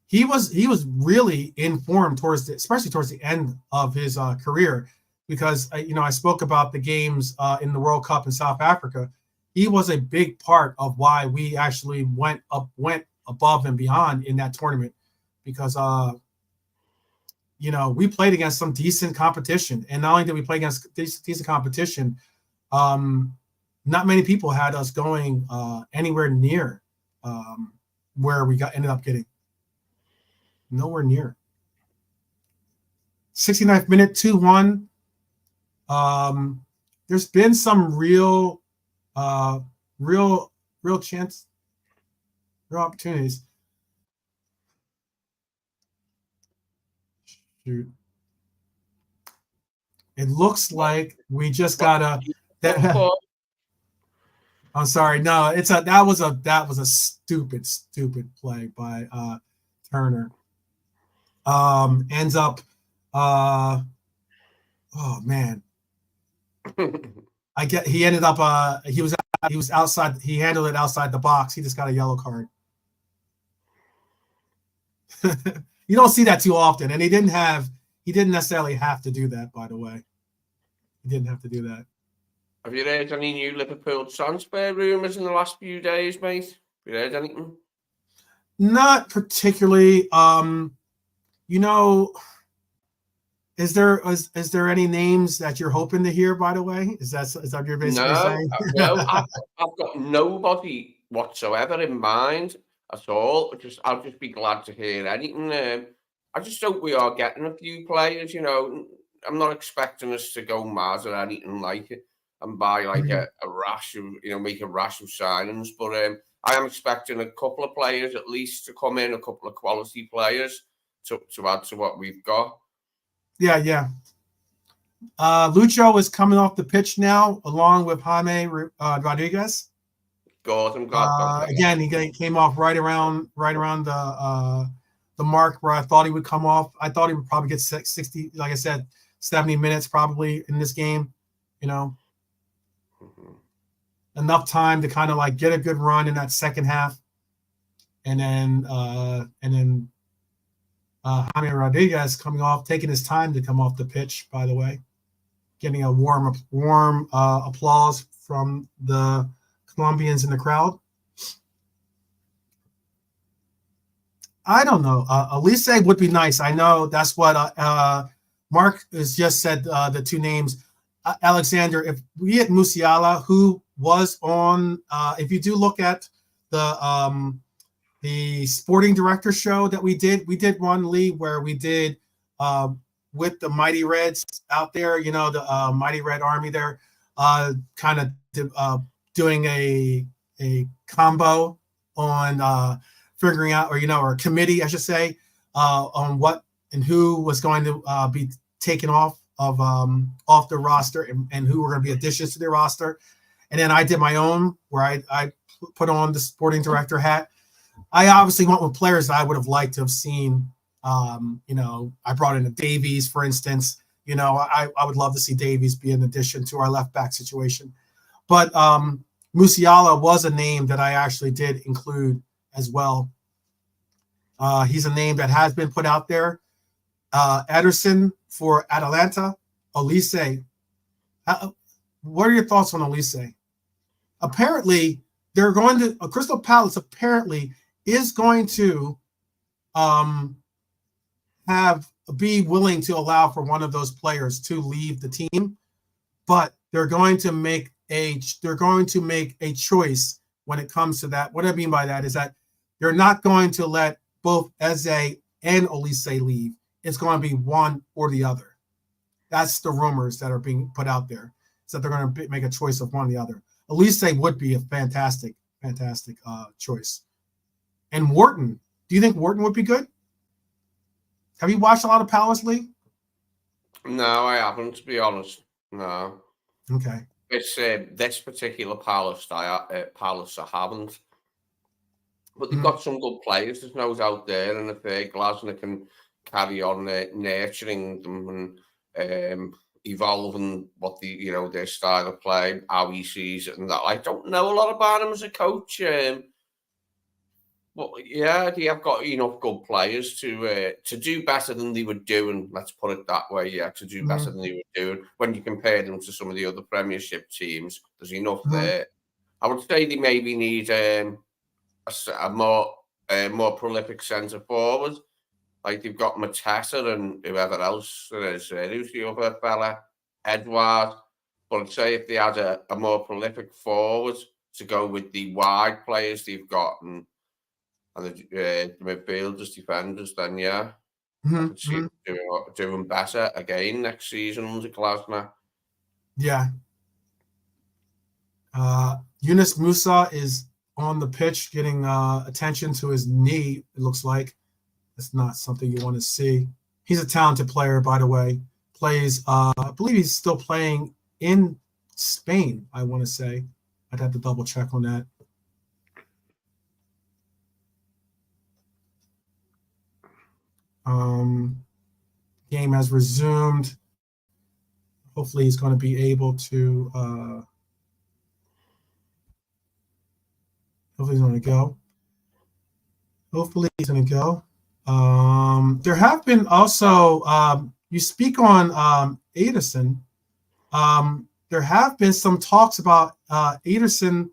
he was really in form especially towards the end of his career, because I spoke about the games in the World Cup in South Africa. He was a big part of why we actually went above and beyond in that tournament, because we played against some decent competition, and not only did we play against decent competition, not many people had us going anywhere near where we ended up getting. Nowhere near. 69th minute, 2-1. There's been some real chance, real opportunities. Shoot. It looks like we just gotta. I'm sorry. No, that was a stupid play by Turner. Ends up. Oh man. He ended up. He was outside. He handled it outside the box. He just got a yellow card. You don't see that too often, and he didn't necessarily have to do that. By the way, he didn't have to do that. Have you heard any new Liverpool transfer rumours in the last few days, mate? Have you heard anything? Not particularly. Is there any names that you're hoping to hear? By the way, is that what you're basically saying? No. I've got nobody whatsoever in mind at all. I'll just be glad to hear anything. I just hope we are getting a few players. I'm not expecting us to go mad or anything like it and buy like a rash of, make a rash of signings. But I am expecting a couple of players at least to come in, a couple of quality players to add to what we've got. Yeah. Lucho is coming off the pitch now, along with Jaime Rodriguez. Again, he came off right around the mark where I thought he would come off. I thought he would probably get 60, like I said, 70 minutes probably in this game. Enough time to kind of like get a good run in that second half, and then Jaime Rodriguez coming off, taking his time to come off the pitch, by the way, getting a warm applause from the Colombians in the crowd. I don't know. Elise would be nice. I know that's what Mark has just said, the two names. Alexander, if we had Musiala, who was on, if you do look at the sporting director show that we did one, Lee, where we did with the Mighty Reds out there, the Mighty Red Army there, kind of doing a combo on figuring out, or a committee, I should say, on what and who was going to be taken off the roster and who were going to be additions to the roster. And then I did my own, where I put on the sporting director hat. I obviously went with players that I would have liked to have seen. I brought in a Davies, for instance. I would love to see Davies be an addition to our left back situation. But Musiala was a name that I actually did include as well. He's a name that has been put out there. Ederson for Atalanta. Elise. What are your thoughts on Elise? Apparently, they're going to Crystal Palace. Apparently, is going to be willing to allow for one of those players to leave the team, but they're going to make a choice when it comes to that. What I mean by that is that they're not going to let both Eze and Olise leave. It's going to be one or the other. That's the rumors that are being put out there. So they're going to make a choice of one or the other. Olise would be a fantastic choice. And Wharton, do you think Wharton would be good? Have you watched a lot of Palace League? No, I haven't, to be honest. No. Okay. It's this particular Palace, Palace I haven't. But they've got some good players, there's no doubt there. And if Glasner can carry on nurturing them and evolving what their style of play, how he sees it, and that. I don't know a lot about him as a coach. Well, yeah, they have got enough good players to do better than they were doing. Let's put it that way. Yeah, to do better than they were doing. When you compare them to some of the other Premiership teams, there's enough there. I would say they maybe need a more prolific centre forward. Like they've got Mateta and whoever else there is. Who's the other fella? Edward. But I'd say if they had a more prolific forward to go with the wide players they've got and the midfielders, defenders, then yeah, I could see them doing better again next season under Glasner. Yeah. Yunus Musa is on the pitch getting attention to his knee, it looks like. It's not something you want to see. He's a talented player, by the way. Plays, I believe he's still playing in Spain, I want to say. I'd have to double check on that. Game has resumed. Hopefully he's going to be able to hopefully he's going to go. There have been also you speak on Ederson. There have been some talks about Ederson,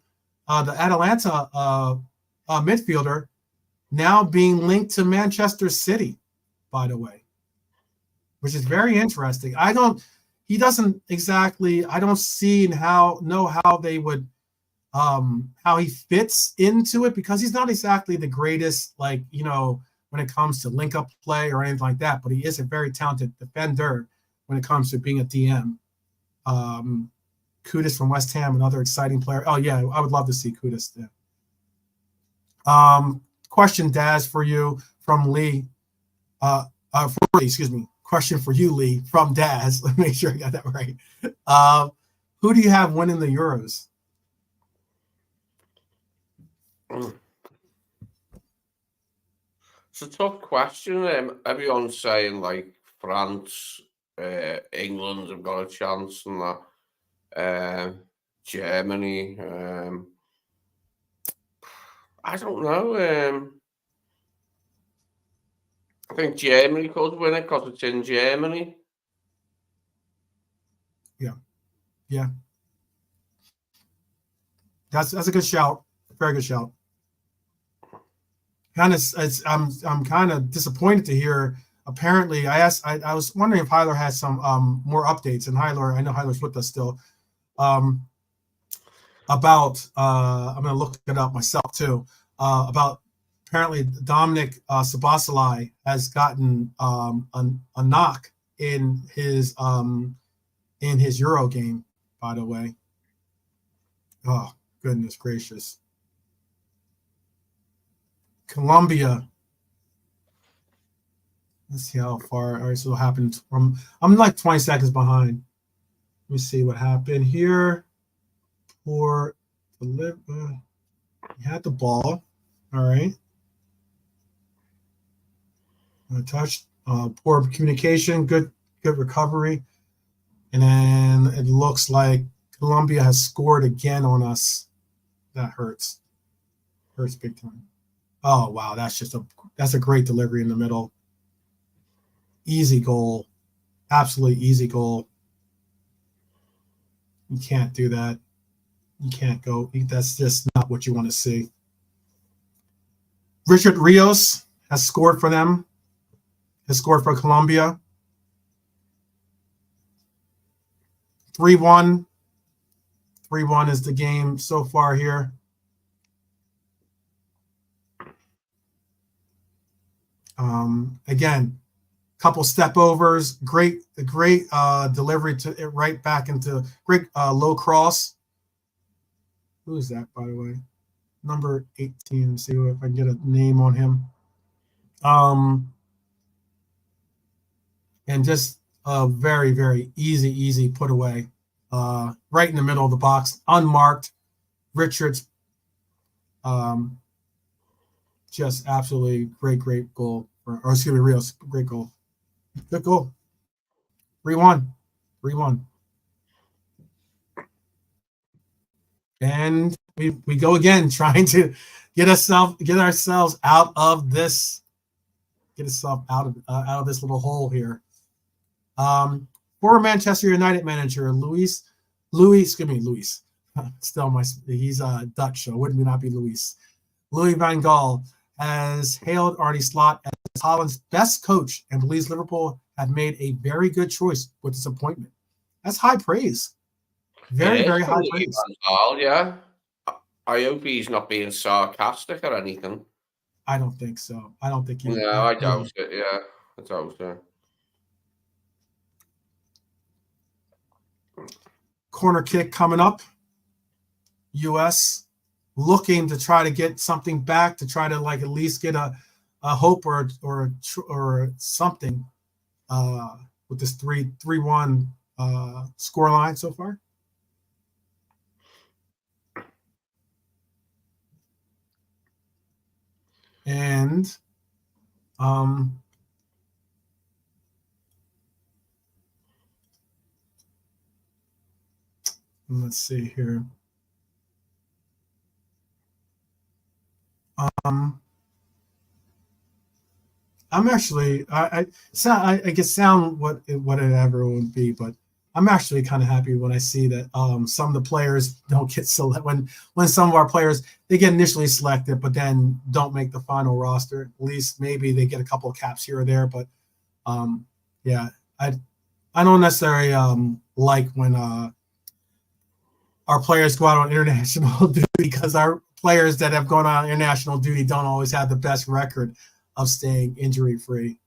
the Atalanta midfielder, now being linked to Manchester City, by the way, which is very interesting. I don't see how they would how he fits into it, because he's not exactly the greatest, when it comes to link up play or anything like that, but he is a very talented defender when it comes to being a DM. Kudus from West Ham, another exciting player. Oh yeah, I would love to see Kudus there. Question, Daz, for you from Lee. Question for you, Lee, from Daz. Let me make sure I got that right. Who do you have winning the Euros? It's a tough question. Everyone's saying like France, England have got a chance, and that. Germany. I don't know. I think Germany could win it because it's in Germany. Yeah. That's a good shout. Very good shout. I'm kind of disappointed to hear. Apparently, I was wondering if Heiler had some more updates, and I know Heiler's with us still. About I'm going to look it up myself too. About apparently Dominic Szoboszlai has gotten a knock in his Euro game. By the way, oh goodness gracious. Colombia. Let's see how far. All right, so what happened from? I'm like 20 seconds behind. Let me see what happened here. For the he had the ball. All right. Touch. Poor communication. Good recovery. And then it looks like Colombia has scored again on us. That hurts. Hurts big time. Oh wow, that's a great delivery in the middle. Easy goal. Absolutely easy goal. You can't do that. You can't go. That's just not what you want to see. Richard Rios has scored for them. Has scored for Colombia. 3-1. 3-1 is the game so far here. Again, couple step overs, great delivery to it right back into great low cross. Who is that, by the way? Number 18. Let's see if I can get a name on him. And just a very, very easy put away. Right in the middle of the box, unmarked. Richards, just absolutely great goal. Or excuse me, Rios, great goal. Good goal. 3-1. 3-1. And we go again, trying to get ourselves out of this. Get ourselves out of this little hole here. Former Manchester United manager Louis. Still he's Dutch, so it wouldn't not be Louis. Louis van Gaal has hailed Arne Slot as Holland's best coach and believes Liverpool have made a very good choice with this appointment. That's high praise. Very high praise. Yeah. I hope he's not being sarcastic or anything. I don't think so. I don't think he. No, I doubt it. Yeah, I doubt it. Corner kick coming up. U.S. looking to try to get something back, to try to like at least get a hope or something with this 3-1 score line so far. And let's see here. I'm actually I can sound what it ever would be, but I'm actually kind of happy when I see that some of the players don't get selected. When some of our players, they get initially selected, but then don't make the final roster. At least maybe they get a couple of caps here or there. But yeah, I don't necessarily like when our players go out on international duty, because our players that have gone on international duty don't always have the best record of staying injury free.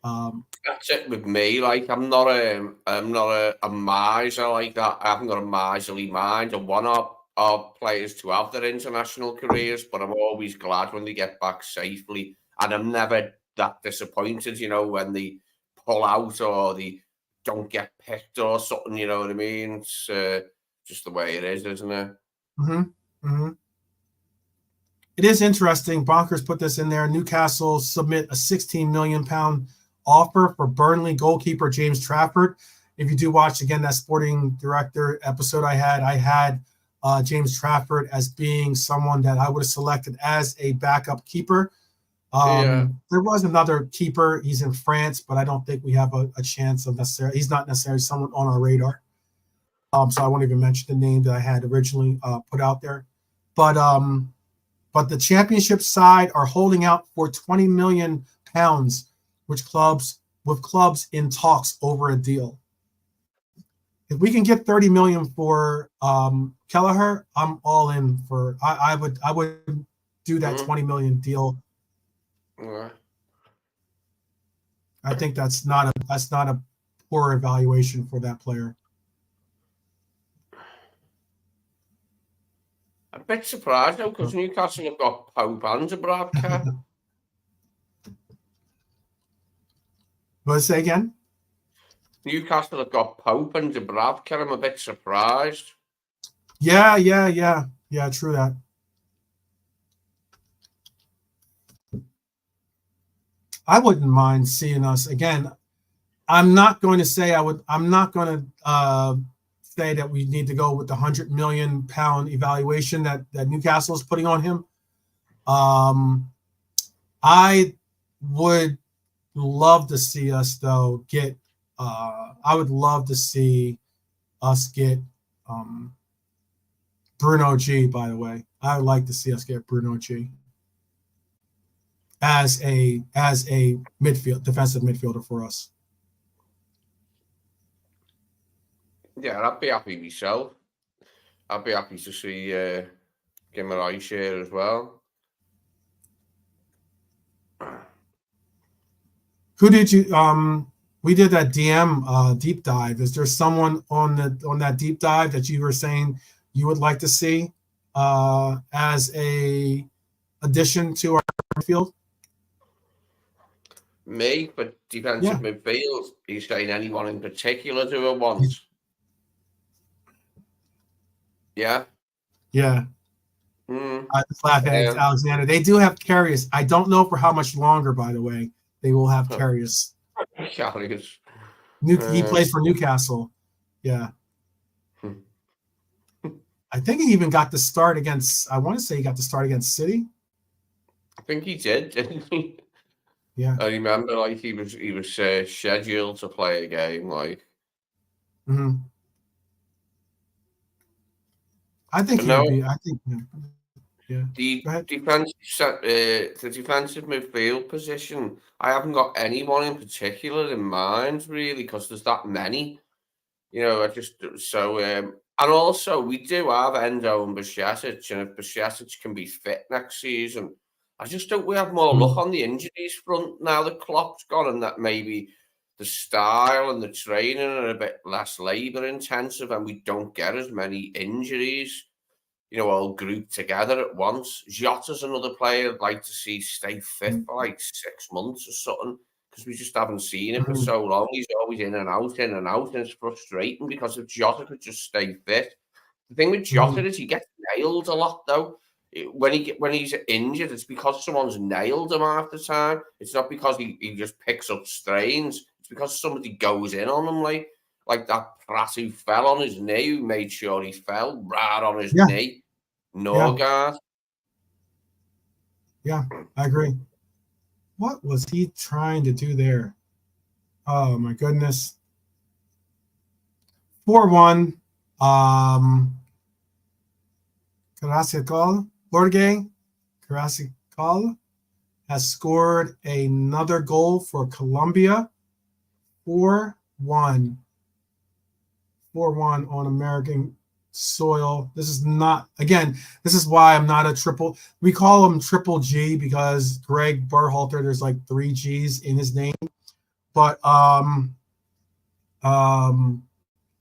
That's it with me. Like I'm not a miser like that. I haven't got a miserly mind. I want our players to have their international careers, but I'm always glad when they get back safely. And I'm never that disappointed, when they pull out or they don't get picked or something. You know what I mean? It's just the way it is, isn't it? Mm-hmm. Mm-hmm. It is interesting. Bonkers put this in there. Newcastle submit a £16 million offer for Burnley goalkeeper James Trafford. If you do watch again that sporting director episode I had James Trafford as being someone that I would have selected as a backup keeper. There was another keeper. He's in France, but I don't think we have a chance of necessarily. He's not necessarily someone on our radar. So I won't even mention the name that I had originally put out there. But the championship side are holding out for £20 million, with clubs in talks over a deal. If we can get 30 million for Kelleher, I'm all in for. I would do that 20 million deal. I think that's not a poor evaluation for that player. A bit surprised though, because Newcastle have got Pope and Dubravka. What say again? Newcastle have got Pope and Dubravka. I'm a bit surprised. Yeah. True that. I wouldn't mind seeing us again. I'm not going to say I'm not going to say that we need to go with the £100 million evaluation that Newcastle is putting on him. I would love to see us though get. I would love to see us get Bruno G. By the way, I would like to see us get Bruno G. as a defensive midfielder for us. Yeah, I'd be happy myself. I'd be happy to see Guimaraes here as well. Who did you we did that DM deep dive. Is there someone on that deep dive that you were saying you would like to see as a addition to our field? Me, but defensive midfield, are you saying anyone in particular do it once? Yeah. Yeah. I just laugh at Alexander. They do have Karius. I don't know for how much longer, by the way, they will have Karius. Karius. He plays for Newcastle. Yeah. I think he even got the start against, I want to say he got the start against City. I think he did, didn't he? Yeah. I remember like he was scheduled to play a game like. Mm-hmm. I think he would be. I think. Yeah. The defensive midfield position, I haven't got anyone in particular in mind really, because there's that many. You know, I just and also we do have Endo and Bajcetic, and if Bajcetic can be fit next season, I just think we have more luck on the injuries front now that Klopp's gone, and that maybe the style and the training are a bit less labour intensive, and we don't get as many injuries, you know, all grouped together at once. Jota's another player I'd like to see stay fit for like 6 months or something, because we just haven't seen it for so long. He's always in and out, and it's frustrating because if Jota could just stay fit. The thing with Jota is he gets nailed a lot, though. When he's injured, it's because someone's nailed him half the time. It's not because he just picks up strains. It's because somebody goes in on him, like that Pratt who fell on his knee, who made sure he fell right on his knee. No guard. Yeah, I agree. What was he trying to do there? Oh my goodness. 4-1. Carrascal, Jorge Carrascal has scored another goal for Colombia. 4-1. 4-1 on American soil. This is not, again, this is why I'm not a triple. We call him Triple G because Greg Berhalter, there's like 3 G's in his name. But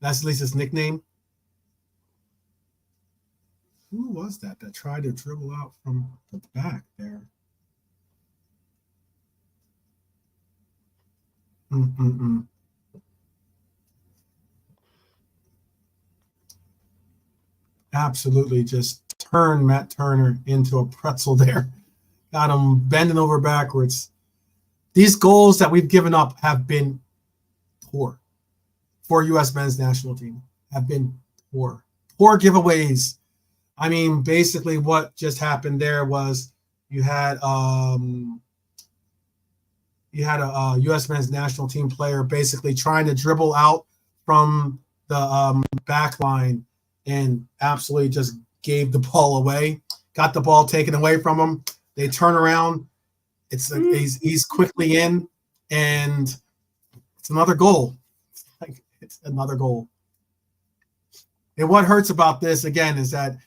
that's at least his nickname. Who was that tried to dribble out from the back there? Absolutely just turned Matt Turner into a pretzel there. Got him bending over backwards. These goals that we've given up have been poor for U.S. men's national team. Have been poor. Poor giveaways. I mean, basically what just happened there was you had a U.S. men's national team player basically trying to dribble out from the back line and absolutely just gave the ball away, got the ball taken away from him. They turn around. He's quickly in, and it's another goal. It's another goal. And what hurts about this, again, is that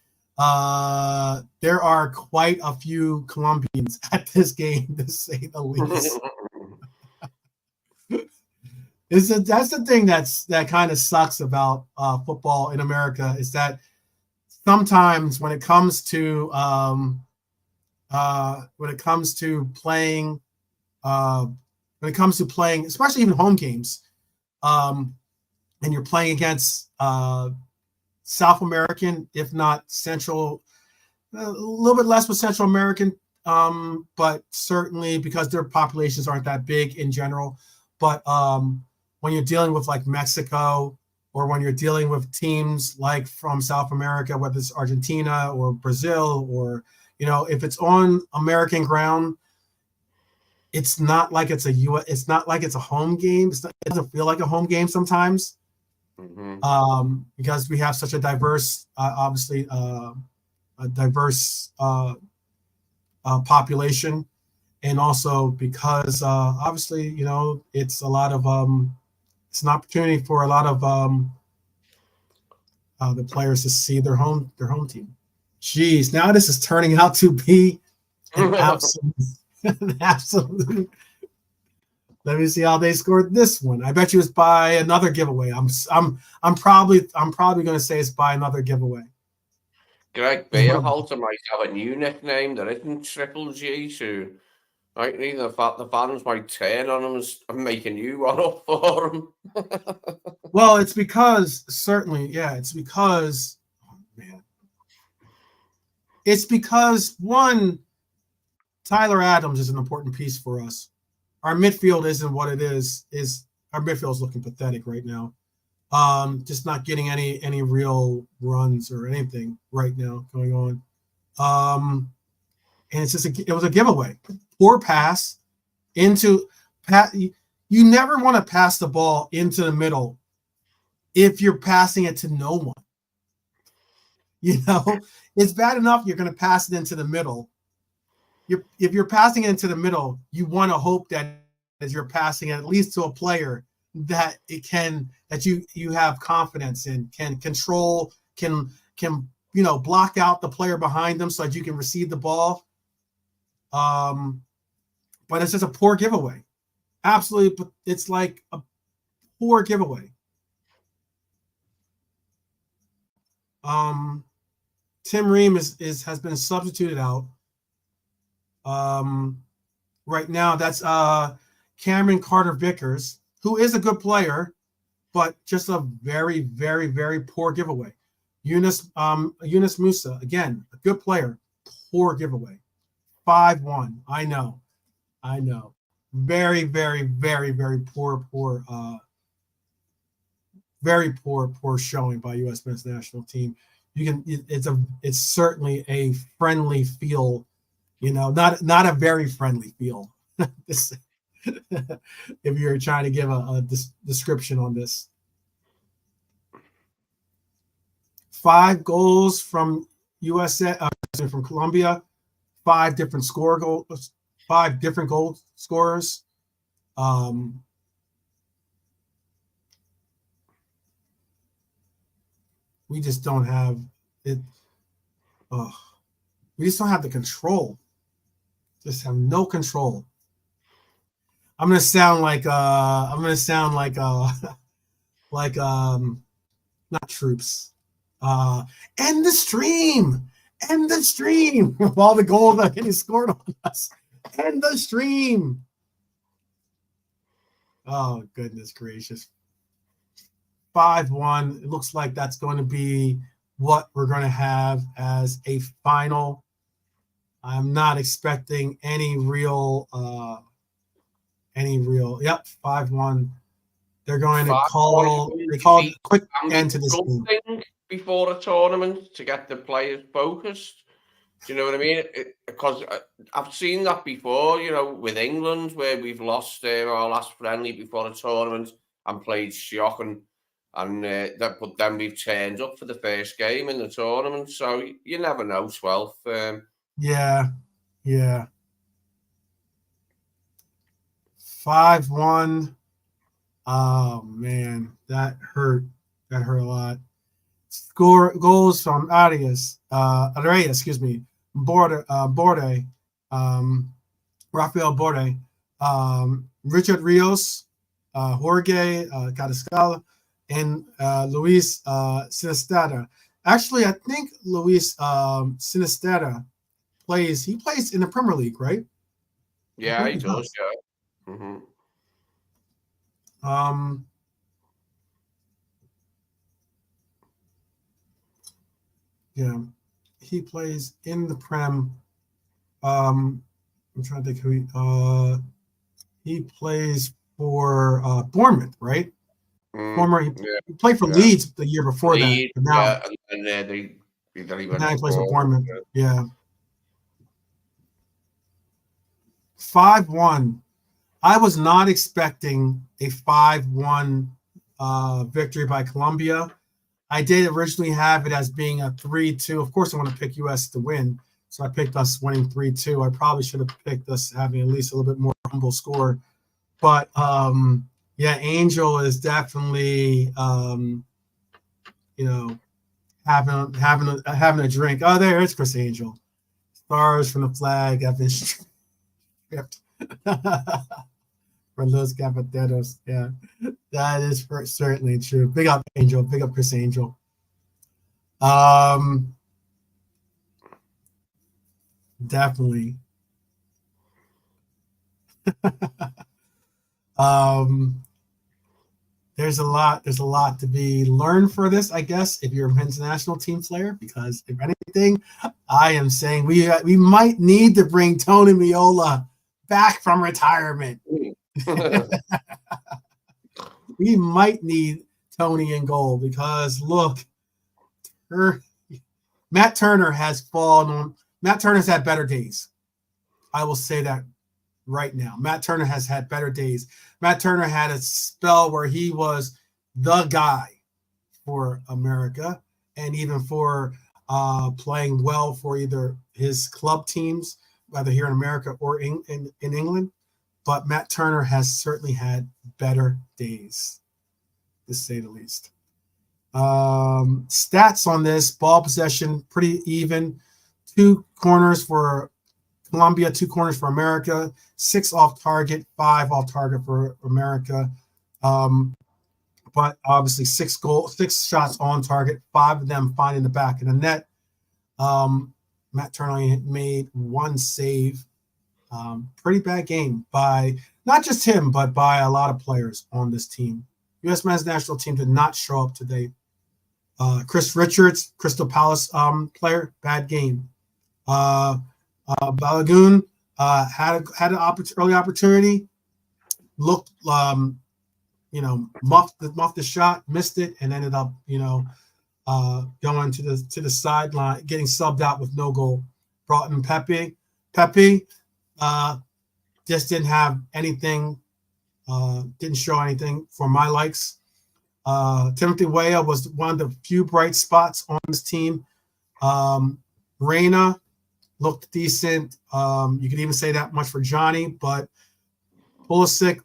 there are quite a few Colombians at this game, to say the least. That's the thing that kind of sucks about football in America, is that sometimes when it comes to playing, especially even home games, and you're playing against South American, if not Central, a little bit less with Central American, but certainly because their populations aren't that big in general. But when you're dealing with like Mexico, or when you're dealing with teams like from South America, whether it's Argentina or Brazil, or, you know, if it's on American ground, it's not like it's it's not like it's a home game. It doesn't feel like a home game sometimes. Because we have such a diverse, population, and also because obviously, it's a lot of it's an opportunity for a lot of the players to see their home team. Jeez, now this is turning out to be an absolute, an absolute. Let me see how they scored this one. I bet you it's by another giveaway. I'm probably going to say it's by another giveaway. Greg Beerhalter might have a new nickname that isn't Triple G, so the fans might turn on him and make a new one up for him. Well, it's because certainly, yeah, it's because, oh man, it's because one, Tyler Adams is an important piece for us. Our midfield isn't what it is. Our midfield is looking pathetic right now. Just not getting any real runs or anything right now going on. And it's just it was a giveaway. Poor pass into pat. You never want to pass the ball into the middle if you're passing it to no one. It's bad enough you're going to pass it into the middle. If you're passing it into the middle, you want to hope that as you're passing it at least to a player that you have confidence in, can control, can block out the player behind them so that you can receive the ball. But it's just a poor giveaway. Absolutely, it's like a poor giveaway. Tim Ream has been substituted out. Right now, that's Cameron Carter-Vickers, who is a good player, but just a very, very, very poor giveaway. Yunus Musa, again, a good player, poor giveaway. 5-1. I know. Very, very, very, very poor, very poor showing by U.S. men's national team. It's certainly a friendly feel, not a very friendly feel. If you're trying to give a description on this. 5 goals from USA, from Colombia, 5 different goals, 5 different goal scorers. We just don't have it. We just don't have the control. Just have no control. I'm gonna sound like not troops. End the stream of all the goals that are getting scored on us. End the stream. Oh goodness gracious. 5-1. It looks like that's going to be what we're going to have as a final. I'm not expecting any real. Yep, 5-1. They're going to call a quick end to this game before a tournament to get the players focused. Do you know what I mean? Because I've seen that before, with England, where we've lost our last friendly before a tournament and played shock, but then we've turned up for the first game in the tournament. So you never know, 12th. Yeah. 5-1. Oh man, that hurt. That hurt a lot. Goals from Arias, Borde, Rafael Borde, Richard Rios, Jorge Cadescala, and Luis Sinisterra. Actually, I think Luis Sinisterra plays in the Premier League, right? Yeah, he does. Yeah. Mm-hmm. Yeah, he plays in the Prem. I'm trying to think who he plays for Bournemouth, right? He played for Leeds the year before that. But now, now he plays for Bournemouth. Yeah. 5-1. I was not expecting a 5-1 victory by Colombia. I did originally have it as being a 3-2. Of course, I want to pick U.S. to win, So I picked us winning 3-2. I probably should have picked us having at least a little bit more humble score. But yeah, Angel is definitely having a drink. Oh, there is Chris Angel. Stars from the flag have been stripped for Los Capeteros. Yeah, that is certainly true. Big up Angel. Big up Chris Angel. Definitely. There's a lot to be learned for this, I guess, if you're a men's national team player, because if anything, I am saying we might need to bring Tony Meola back from retirement. We might need Tony in goal because look, Matt Turner has fallen on. Matt Turner's had better days. I will say that right now. Matt Turner has had better days. Matt Turner had a spell where he was the guy for America and even for playing well for either his club teams, whether here in America or in England. But Matt Turner has certainly had better days, to say the least. Stats on this: ball possession, pretty even. 2 corners for Colombia, 2 corners for America, 6 off target, 5 off target for America. But obviously 6 shots on target, 5 of them finding the back of the net. Matt Turner only made 1 save. Pretty bad game by not just him, but by a lot of players on this team. U.S. men's national team did not show up today. Chris Richards, Crystal Palace player, bad game. Balogun had an early opportunity, looked muffed the shot, missed it, and ended up going to the sideline, getting subbed out with no goal. Brought in Pepe. Pepe just didn't have anything, didn't show anything for my likes. Timothy Weah was one of the few bright spots on this team. Reyna looked decent. You could even say that much for Johnny, but Pulisic,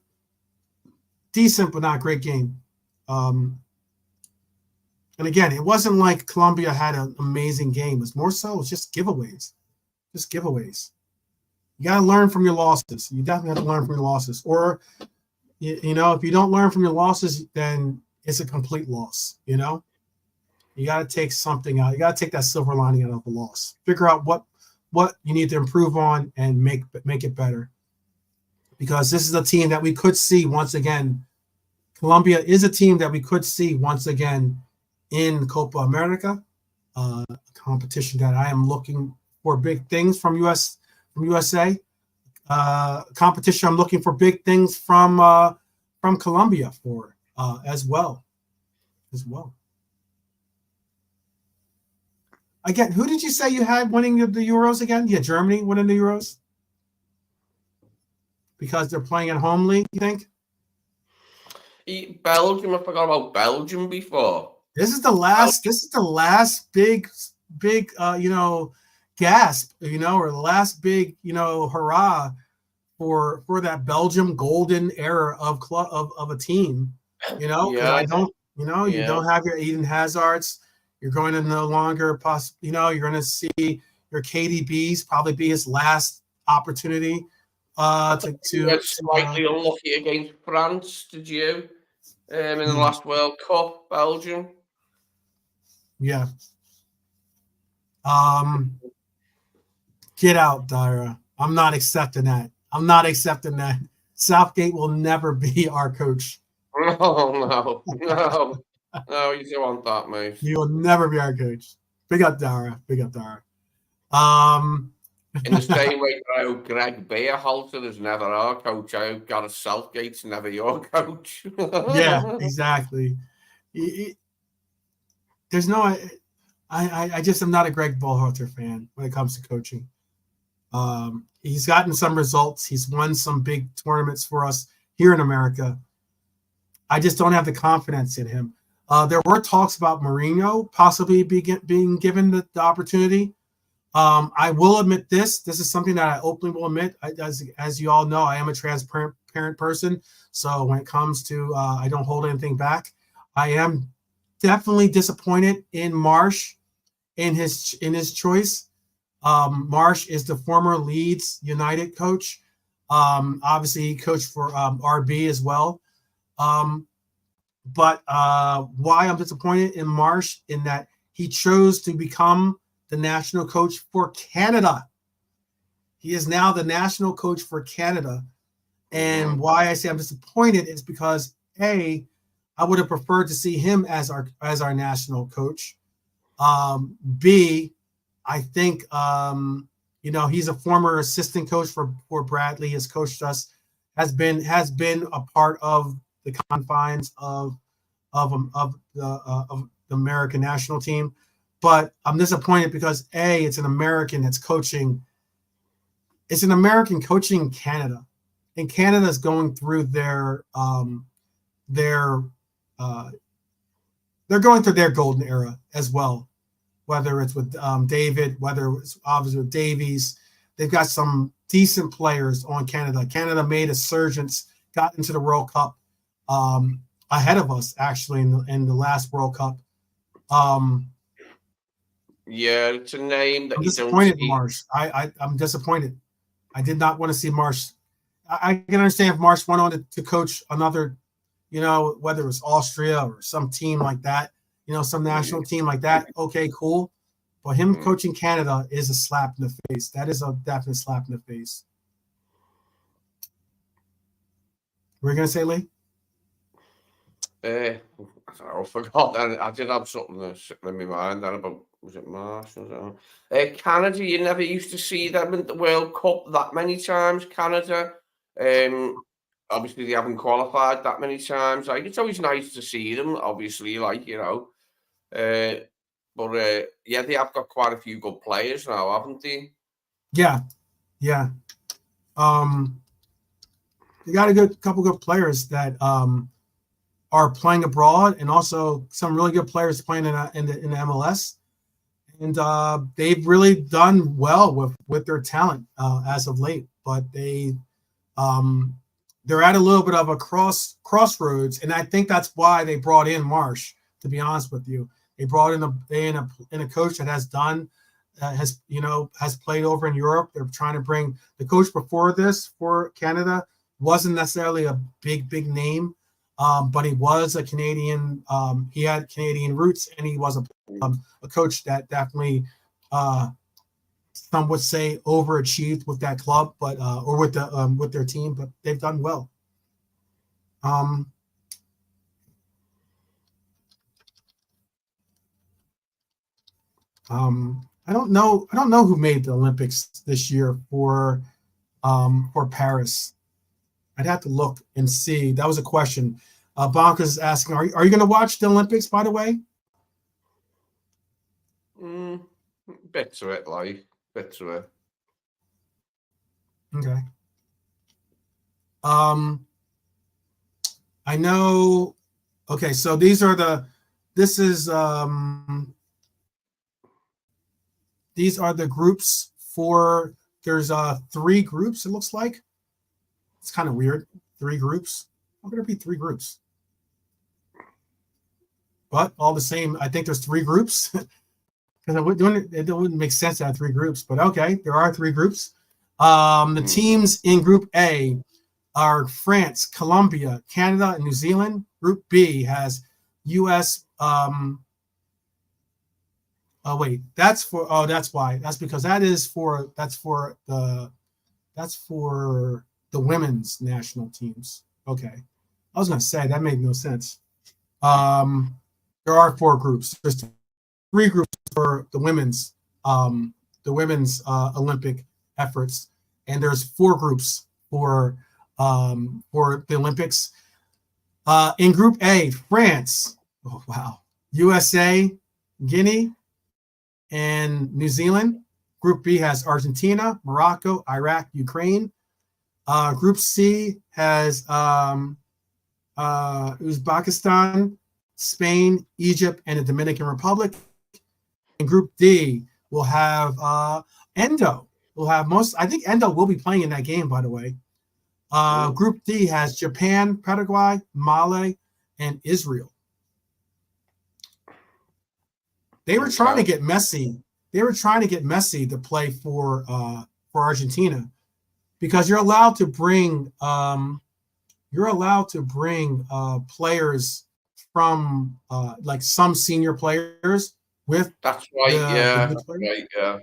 decent but not a great game. And again, it wasn't like Colombia had an amazing game. It's more so it's just giveaways. Just giveaways. You got to learn from your losses. You definitely have to learn from your losses. Or, if you don't learn from your losses, then it's a complete loss, You got to take something out. You got to take that silver lining out of the loss. Figure out what you need to improve on and make it better. Because this is a team that we could see once again. Colombia is a team that we could see once again in Copa America, a competition that I am looking for big things from USA. Competition I'm looking for big things from Colombia for as well. Again, who did you say you had winning the Euros again? Yeah, Germany winning the Euros? Because they're playing at home league, you think? Belgium, I forgot about Belgium before. This is the last big gasp, or the last big, hurrah for that Belgium golden era of a team, because you don't have your Eden Hazards. You're going to no longer you're going to see your KDBs probably be his last opportunity to slightly unlucky against France, did you? In the last World Cup, Belgium. Yeah. Get out, Dara. I'm not accepting that. Southgate will never be our coach. No, you don't want that, mate. He will never be our coach. Big up, Dara. In the same way I hope Greg Berhalter is never our coach, I hope Gareth Southgate's never your coach. Yeah, exactly. There's no... I just am not a Greg Berhalter fan when it comes to coaching. He's gotten some results. He's won some big tournaments for us here in America. I just don't have the confidence in him. There were talks about Mourinho possibly being given the opportunity. I will admit this. This is something that I openly will admit. As you all know, I am a transparent person. So when it comes to, I don't hold anything back. I am definitely disappointed in Marsh in his choice. Marsh is the former Leeds United coach. Obviously, he coached for RB as well. But why I'm disappointed in Marsh in that he chose to become the national coach for Canada. He is now the national coach for Canada. And why I say I'm disappointed is because A, I would have preferred to see him as our national coach. B, I think he's a former assistant coach for Bradley. Has coached us, has been a part of the confines of the American national team. But I'm disappointed because A, it's an American that's coaching. It's an American coaching Canada, and Canada's going through they're going through their golden era as well. Whether it's with David, whether it's obviously with Davies, they've got some decent players on Canada. Canada made a surge, got into the World Cup ahead of us actually in the last World Cup. Yeah, it's a name that I'm you disappointed don't see. in Marsh. I'm disappointed. I did not want to see Marsh. I can understand if Marsh went on to coach another, whether it was Austria or some team like that, some national team like that. Okay, cool. But him coaching Canada is a slap in the face. That is a definite slap in the face. What are you going to say, Lee? I don't know, I forgot. I did have something sitting in my mind then about, was it Marsh? Canada, you never used to see them in the World Cup that many times, Canada. Obviously, they haven't qualified that many times. Like, it's always nice to see them, obviously, like, but yeah, they have got quite a few good players now, haven't they? Yeah. They got a couple good players that are playing abroad, and also some really good players playing in the MLS. And they've really done well with their talent as of late. But they're at a little bit of a crossroads, and I think that's why they brought in Marsh. To be honest with you, they brought in a coach that has played over in Europe. They're trying to bring the coach before this for Canada wasn't necessarily a big name, but he was a Canadian. He had Canadian roots, and he was a coach that definitely, some would say, overachieved with that club, but or with their team. But they've done well. I don't know who made the Olympics this year for Paris. I'd have to look and see. That was a question. Bonka is asking, are you going to watch the Olympics, by the way? Bit to it, like. Bit to it. Okay. I know. Okay, so these are the groups for, there's 3 groups, it looks like. It's kind of weird. 3 groups. How could there be 3 groups? But all the same, I think there's 3 groups. Because it wouldn't make sense to have 3 groups. But okay, there are 3 groups. The teams in Group A are France, Colombia, Canada, and New Zealand. Group B has U.S. That's why. That's because that's for the women's national teams. Okay. I was going to say that made no sense. There are 4 groups. There's 3 groups for the women's Olympic efforts, and there's 4 groups for the Olympics. In Group A, France, USA, Guinea, and New Zealand. Group B has Argentina, Morocco, Iraq, Ukraine. Group C has Uzbekistan, Spain, Egypt, and the Dominican Republic. And Group D We'll have Endo. We'll have I think Endo will be playing in that game, by the way. Group D has Japan, Paraguay, Mali, and Israel. They were trying to get Messi. They were trying to get Messi to play for Argentina, because you're allowed to bring players from like some senior players with. That's right. That's right. Yeah.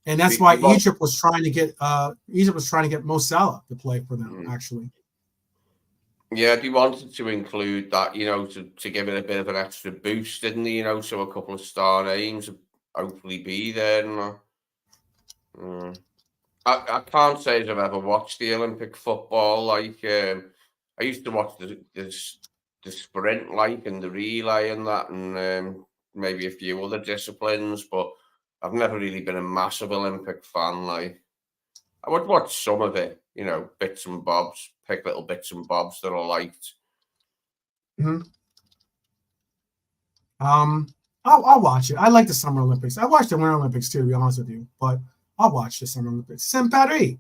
And that's why Egypt was trying to get Mo Salah to play for them, actually. Yeah, they wanted to include that, to give it a bit of an extra boost, didn't they? So a couple of star names would hopefully be there. I can't say that I've ever watched the Olympic football. Like, I used to watch the sprint, like, and the relay and that, and maybe a few other disciplines, but I've never really been a massive Olympic fan. Like, I would watch some of it, bits and bobs, pick little bits and bobs that I liked. I'll watch it. I like the Summer Olympics. I watched the Winter Olympics too, to be honest with you, but I'll watch the Summer Olympics. C'est Paris.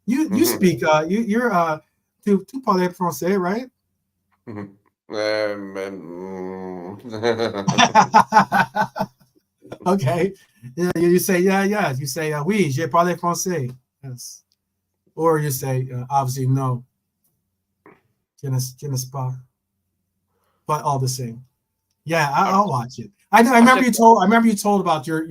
You speak. You're tu parles français, right? Okay. Yeah, you say yeah. You say oui, je parle français. Yes. Or you say obviously no. Je ne sais pas. But all the same. Yeah, I'll watch it. I remember you told about your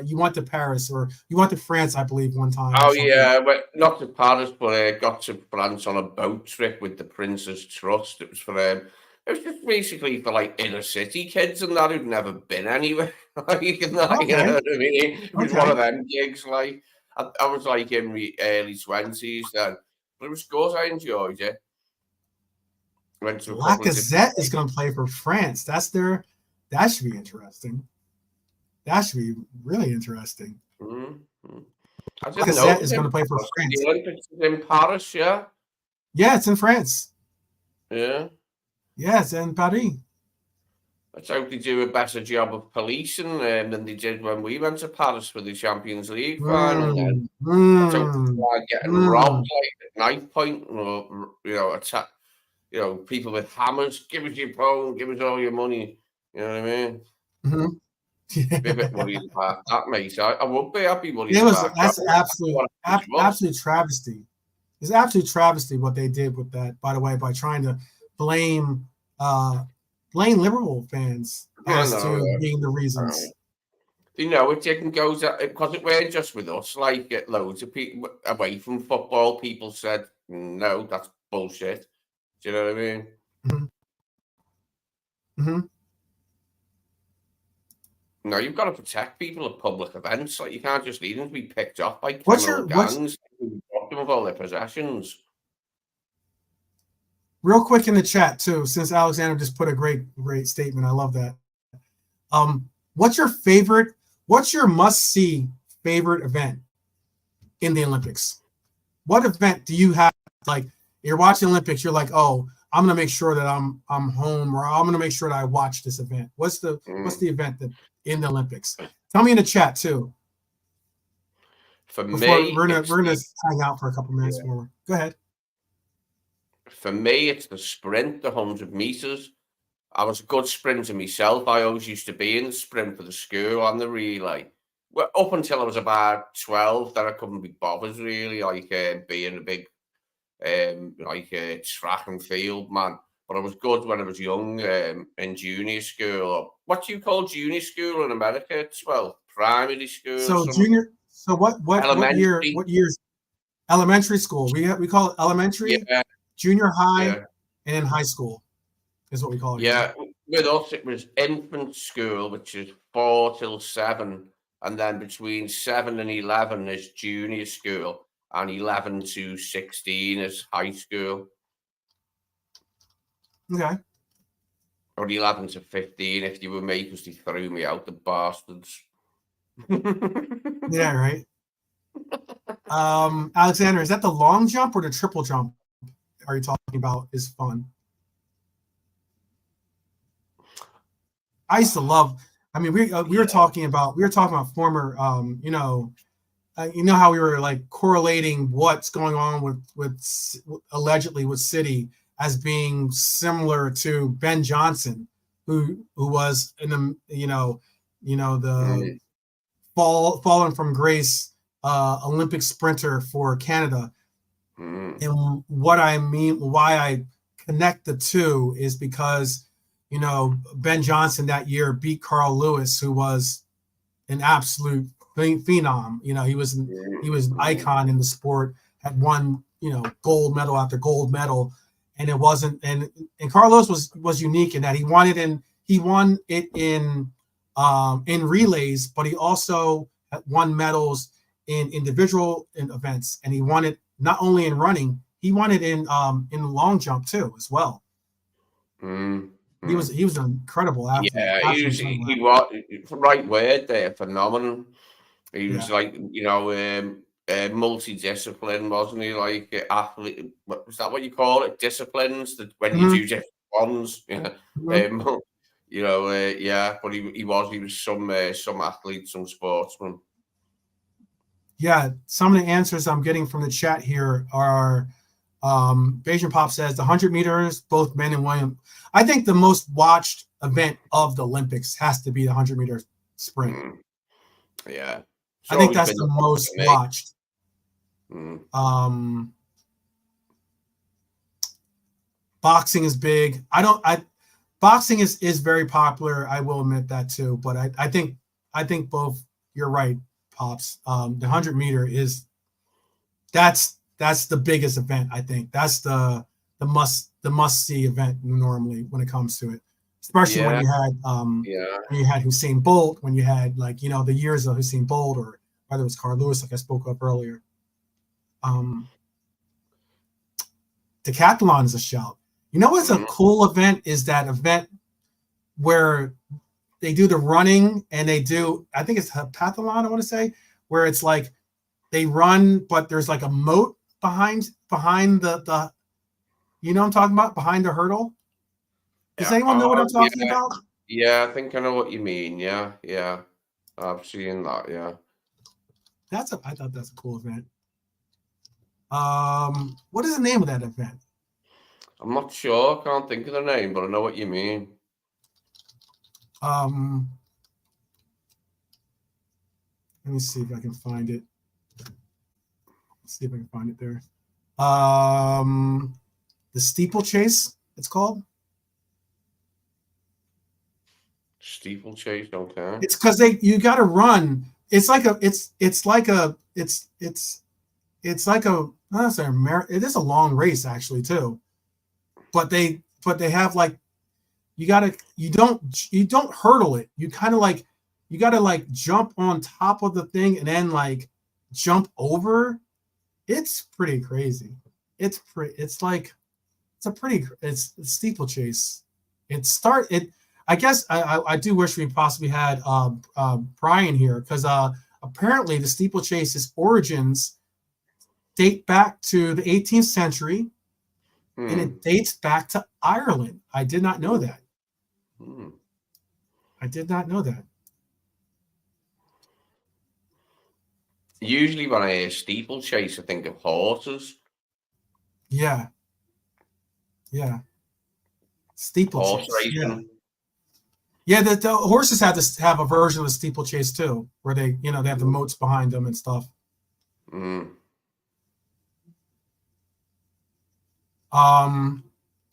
you went to Paris, or you went to France, I believe, one time. Oh yeah, but not to Paris, but I got to France on a boat trip with the Prince's Trust. It was for it was just basically for like inner city kids and that who'd never been anywhere. You know what I mean? It was one of them gigs. Like I was like in my early 20s then, but it was good. I enjoyed it. Lacazette is going to play for France. That should be interesting. That should be really interesting. Lacazette is going to play for France. The Olympics is in Paris, yeah? Yeah, it's in France. Yeah? Yeah, it's in Paris. Let's hope they do a better job of policing than they did when we went to Paris for the Champions League final. Let's hope they're getting robbed like at knife point, or, attack. People with hammers, give us your phone, give us all your money. You know what I mean? Yeah. Be a bit worried about that, mate. I would be. I'd be worried about that. That's absolute travesty. It's absolute travesty what they did with that, by the way, by trying to blame Liverpool fans as to being the reasons. It didn't go because it weren't just with us. Like loads of people away from football, people said, no, that's bullshit. Do you know what I mean? No, you've got to protect people at public events. Like, you can't just leave them to be picked off by criminal gangs who rob them of all their possessions. Real quick in the chat too, since Alexander just put a great statement. I love that. What's your must-see favorite event in the Olympics? What event do you have? Like, you're watching Olympics, you're like, oh, I'm gonna make sure that I'm home, or I'm gonna make sure that I watch this event. What's the event that in the Olympics? Tell me in the chat too. For me, we're gonna hang out for a couple minutes more. Go ahead. For me, it's the sprint, the 100 meters. I was a good sprinter myself. I always used to be in the sprint for the school and the relay. Well, up until I was about 12, then I couldn't be bothered really, like being a big track and field man. But I was good when I was young, in junior school. What do you call junior school in America? It's primary school. So junior. So what year? What years? Elementary school. We call it elementary, junior high, and then high school is what we call it. Yeah, with us it was infant school, which is 4 till 7, and then between 7 and 11 is junior school, and 11 to 16 is high school. Okay. Or 11 to 15 if you were me, because they threw me out, the bastards. Yeah, right. Alexander, is that the long jump or the triple jump are you talking about is fun? I used to love I mean, we were talking about former, you know how we were like correlating what's going on with allegedly with City as being similar to Ben Johnson, who was in the the Mm, fallen from grace Olympic sprinter for Canada. mm, And what I mean, why I connect the two is because, Ben Johnson that year beat Carl Lewis, who was an absolute phenom. He was an mm, icon in the sport, had won, gold medal after gold medal. And it wasn't, and Carl Lewis was unique in that he won it in relays, but he also won medals in individual events, and he won it not only in running, he won it in long jump too as well. mm, He mm. was he was an incredible athlete, Yeah, absolutely incredible he athlete. was right word there, phenomenal. He was Yeah. like, multidiscipline, wasn't he? Like athlete, was that what you call it? Disciplines that when you Mhm, do different ones, yeah. mhm. Yeah. But he was some athlete, some sportsman. Yeah, some of the answers I'm getting from the chat here are Beijing Pop says the 100 meters, both men and women. I think the most watched event of the Olympics has to be the 100-meter sprint. Mm, yeah, it's I think always that's been the the one most for me. watched. Mm, Um, Boxing is big. Boxing is very popular. I will admit that too. But I think both. You're right, Pops. The 100-meter is that's the biggest event. I think that's the must see event normally when it comes to it, especially yeah, yeah. when you had Hussein Bolt, when you had the years of Hussein Bolt, or whether it was Carl Lewis, like I spoke of earlier. Um, Decathlon is a shout. You know what's a Mm, cool event is that event where they do the running and they do, I think it's heptathlon, I want to say, where it's like they run, but there's like a moat behind the what I'm talking about, behind the hurdle. Does yeah. anyone know what Oh, I'm talking yeah. about? Yeah, I think I know what you mean. Yeah, yeah. I've seen that. Yeah. I thought that's a cool event. What is the name of that event? I'm not sure. I can't think of the name, but I know what you mean. Um, Let me see if I can find it. Let's see if I can find it there. The steeplechase, it's called. Steeplechase. Okay. It's because you got to run. It's like a not necessarily it is a long race actually too, but they have like you don't hurdle it. You kind of like you got to like jump on top of the thing and then like jump over. It's pretty crazy. It's steeplechase. It I guess I do wish we possibly had Brian here, because apparently the steeplechase's origins date back to the 18th century, and Hmm. it dates back to Ireland. I did not know Hmm. that. Hmm. I did not know that. Usually, when I hear steeplechase, I think of horses. Yeah, yeah. Horse Steeplechase. Yeah. racing. Yeah, the horses have a version of the steeplechase too, where they have the Hmm. moats behind them and stuff. Hmm. I'm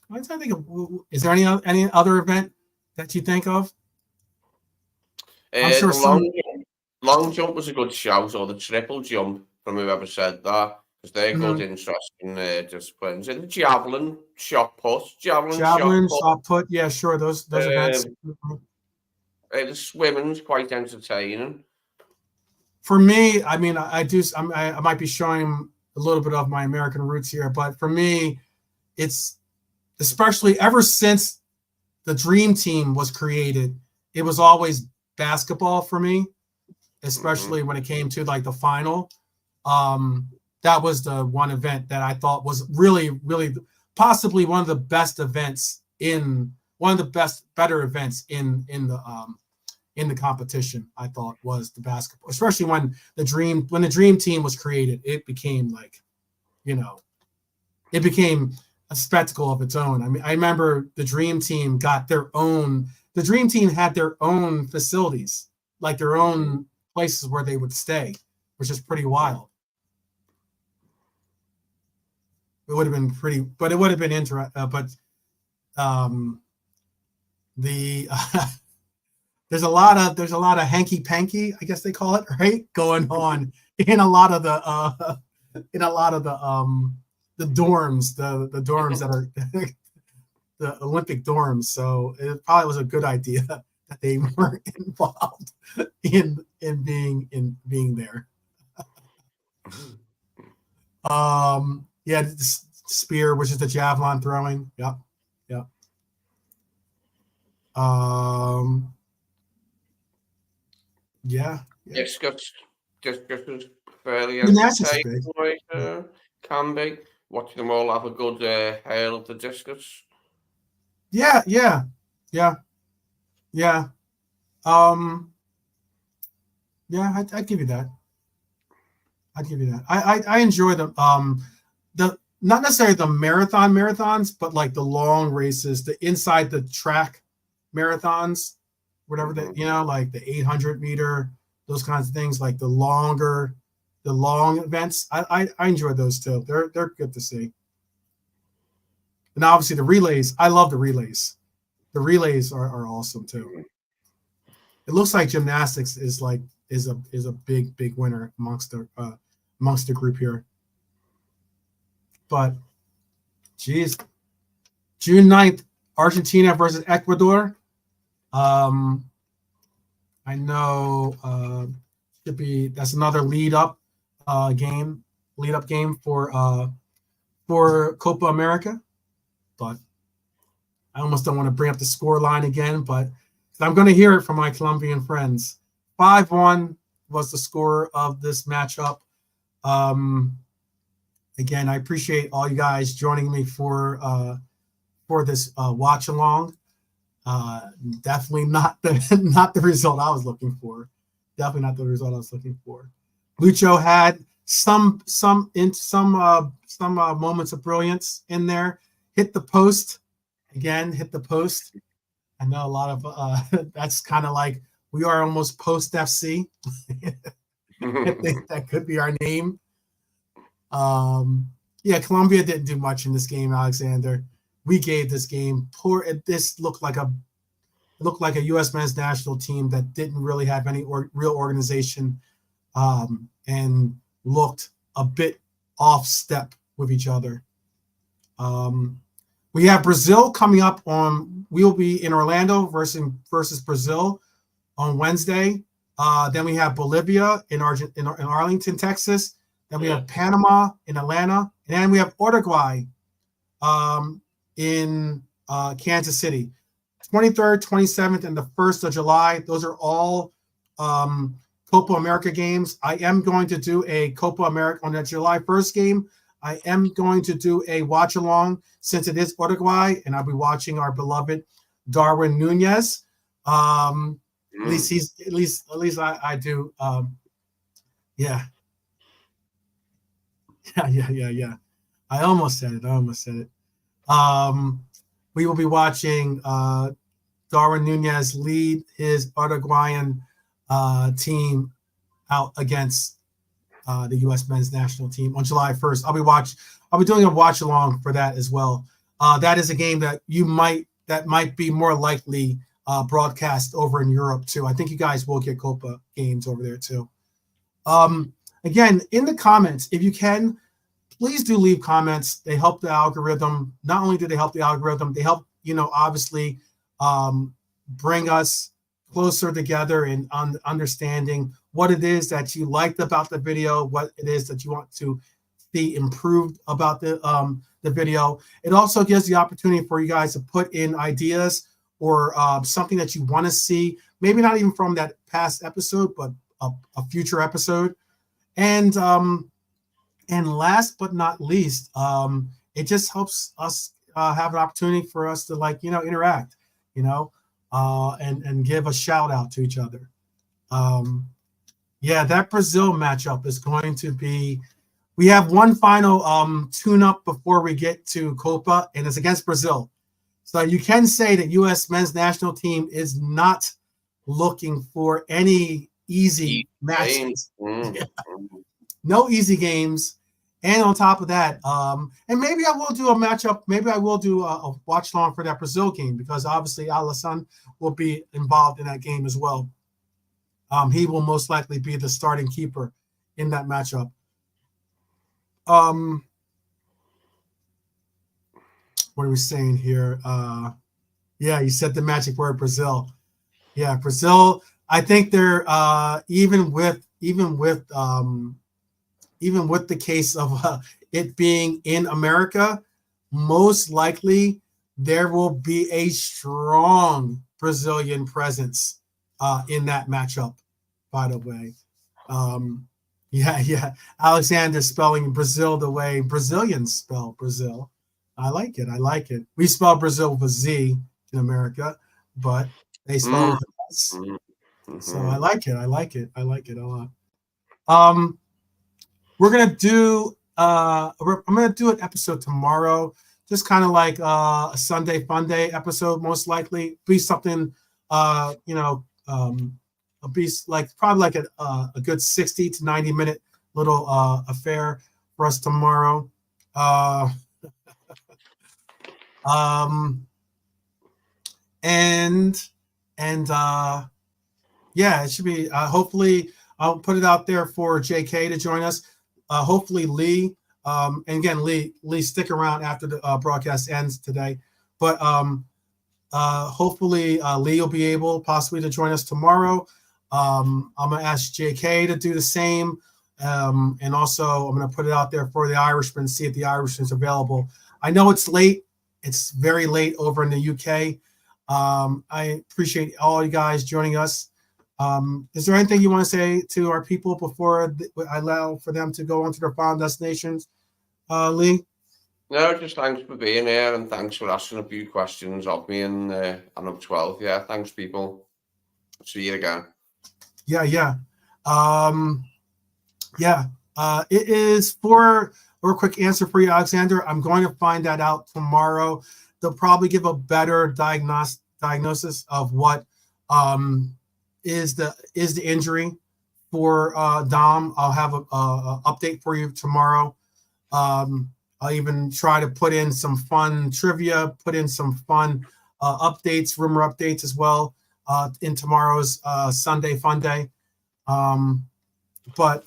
trying to think of, is there any other event that you think of? I'm sure The long some. jump. Long jump was a good shout, or the triple jump from whoever said that, because they're good, Mhm. interesting disciplines. And the javelin shot Javelin, put. shot put, yeah, sure. Those events. Um, Mhm. the swimming's quite entertaining. For me, I mean, I do. I might be showing a little bit of my American roots here, but for me, it's especially ever since the Dream Team was created, it was always basketball for me, Hmm. especially when it came to like the final. Um, that was the one event that I thought was really, really possibly one of the best events in one of the better events in in the competition. I thought was the basketball, especially when the dream team was created. It became like, it became a spectacle of its own. I mean, I remember the dream team got their own. The dream team had their own facilities, like their own places where they would stay, which is pretty wild. It would have been pretty, but it would have been interesting. The there's a lot of hanky panky, I guess they call it, right, going on in a lot of the dorms, the dorms that are the Olympic dorms. So it probably was a good idea that they weren't involved in being there. Yeah, the spear, which is the javelin throwing. Yep. Yeah. Discus is fairly Gymnastics is entertaining, can be. Watching them all have a good hail of the discus. Yeah. I'd give you that. I enjoy the not necessarily the marathons, but like the long races, the inside the track marathons, whatever that, like the 800 meter, those kinds of things, like the long events. I enjoy those too. They're good to see. And obviously the relays, I love the relays. The relays are awesome too. It looks like gymnastics is a big winner amongst the group here. But geez, June 9th, Argentina versus Ecuador. I know that's another lead up game for Copa America. But I almost don't want to bring up the score line again, but I'm going to hear it from my Colombian friends. 5-1 was the score of this matchup. Again, I appreciate all you guys joining me for this watch along. Definitely not the result I was looking for. Definitely not the result I was looking for. Lucho had some moments of brilliance in there. Hit the post. Again, hit the post. I know a lot of that's kind of like we are almost post FC. I think that could be our name. Yeah, Colombia didn't do much in this game, Alexander. We gave this game poor. This looked like a U.S. men's national team that didn't really have any real organization, and looked a bit off step with each other. We have Brazil coming up on. We'll be in Orlando versus Brazil on Wednesday. Then we have Bolivia in Arlington, Texas. Then we have Panama in Atlanta, and then we have Uruguay in Kansas City. 23rd, 27th, and the 1st of July. Those are all Copa America games. I am going to do a Copa America on that July 1st game. I am going to do a watch along since it is Uruguay, and I'll be watching our beloved Darwin Nunez. At least I do. Yeah. I almost said it. We will be watching Darwin Nunez lead his Uruguayan team out against the U.S. men's national team on July 1st. I'll be doing a watch along for that as well. That is a game that might be more likely broadcast over in Europe too. I think you guys will get Copa games over there too. Again, in the comments, if you can, please do leave comments. They help the algorithm. Not only do they help the algorithm, they help, obviously bring us closer together in understanding what it is that you liked about the video, what it is that you want to see improved about the video. It also gives the opportunity for you guys to put in ideas or something that you want to see, maybe not even from that past episode, but a future episode. And last but not least, it just helps us have an opportunity for us to interact. and give a shout out to each other. Yeah, that Brazil matchup is going to be. We have one final tune-up before we get to Copa, and it's against Brazil. So you can say that U.S. men's national team is not looking for any easy matches. Yeah. No easy games. And on top of that, and maybe I will do a matchup. Maybe I will do a watch long for that Brazil game because obviously Alisson will be involved in that game as well. He will most likely be the starting keeper in that matchup. What are we saying here? Yeah, you said the magic word, Brazil. Yeah, Brazil. I think they're even with the case of it being in America, most likely there will be a strong Brazilian presence in that matchup. By the way, yeah, Alexander spelling Brazil the way Brazilians spell Brazil. I like it. We spell Brazil with a Z in America, but they spell with an S. So I like it a lot. We're gonna do I'm gonna do an episode tomorrow, just kind of like a Sunday Fun Day episode, most likely be something be like probably like a good 60 to 90 minute little affair for us tomorrow. Yeah, it should be hopefully I'll put it out there for JK to join us. Hopefully Lee, and again, Lee, stick around after the broadcast ends today. But hopefully Lee will be able possibly to join us tomorrow. I'm going to ask JK to do the same. And also I'm going to put it out there for the Irishman, see if the Irishman's available. I know it's late. It's very late over in the UK. I appreciate all you guys joining us. Is there anything you want to say to our people before I allow for them to go on to their final destinations? Lee? No, just thanks for being here and thanks for asking a few questions of me and of 12. Yeah, thanks, people. See you again. Yeah. It is for a quick answer for you, Alexander. I'm going to find that out tomorrow. They'll probably give a better diagnosis of what is the injury for Dom. I'll have a update for you tomorrow. I'll even try to put in some fun trivia, put in some fun updates, rumor updates as well in tomorrow's Sunday Fun Day. But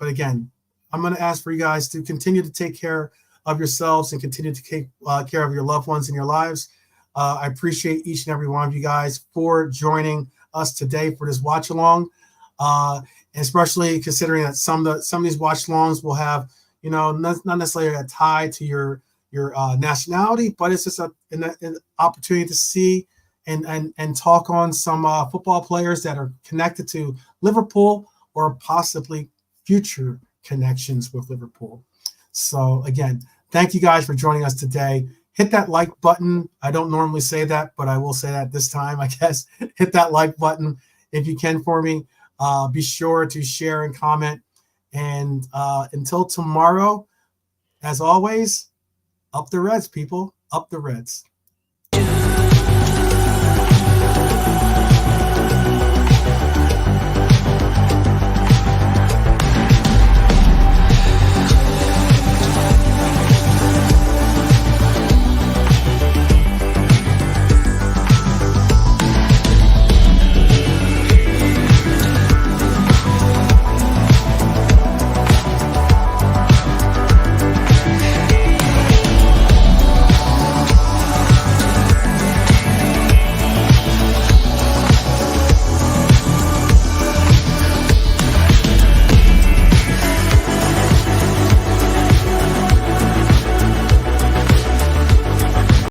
again, I'm going to ask for you guys to continue to take care of yourselves and continue to take care of your loved ones in your lives. I appreciate each and every one of you guys for joining us today for this watch along, especially considering that some of these watch alongs will have, not necessarily a tie to your nationality, but it's just an opportunity to see and talk on some football players that are connected to Liverpool or possibly future connections with Liverpool. So again, thank you guys for joining us today. Hit that like button. I don't normally say that, but I will say that this time, I guess. Hit that like button if you can for me. Be sure to share and comment. And until tomorrow, as always, up the Reds, people. Up the Reds.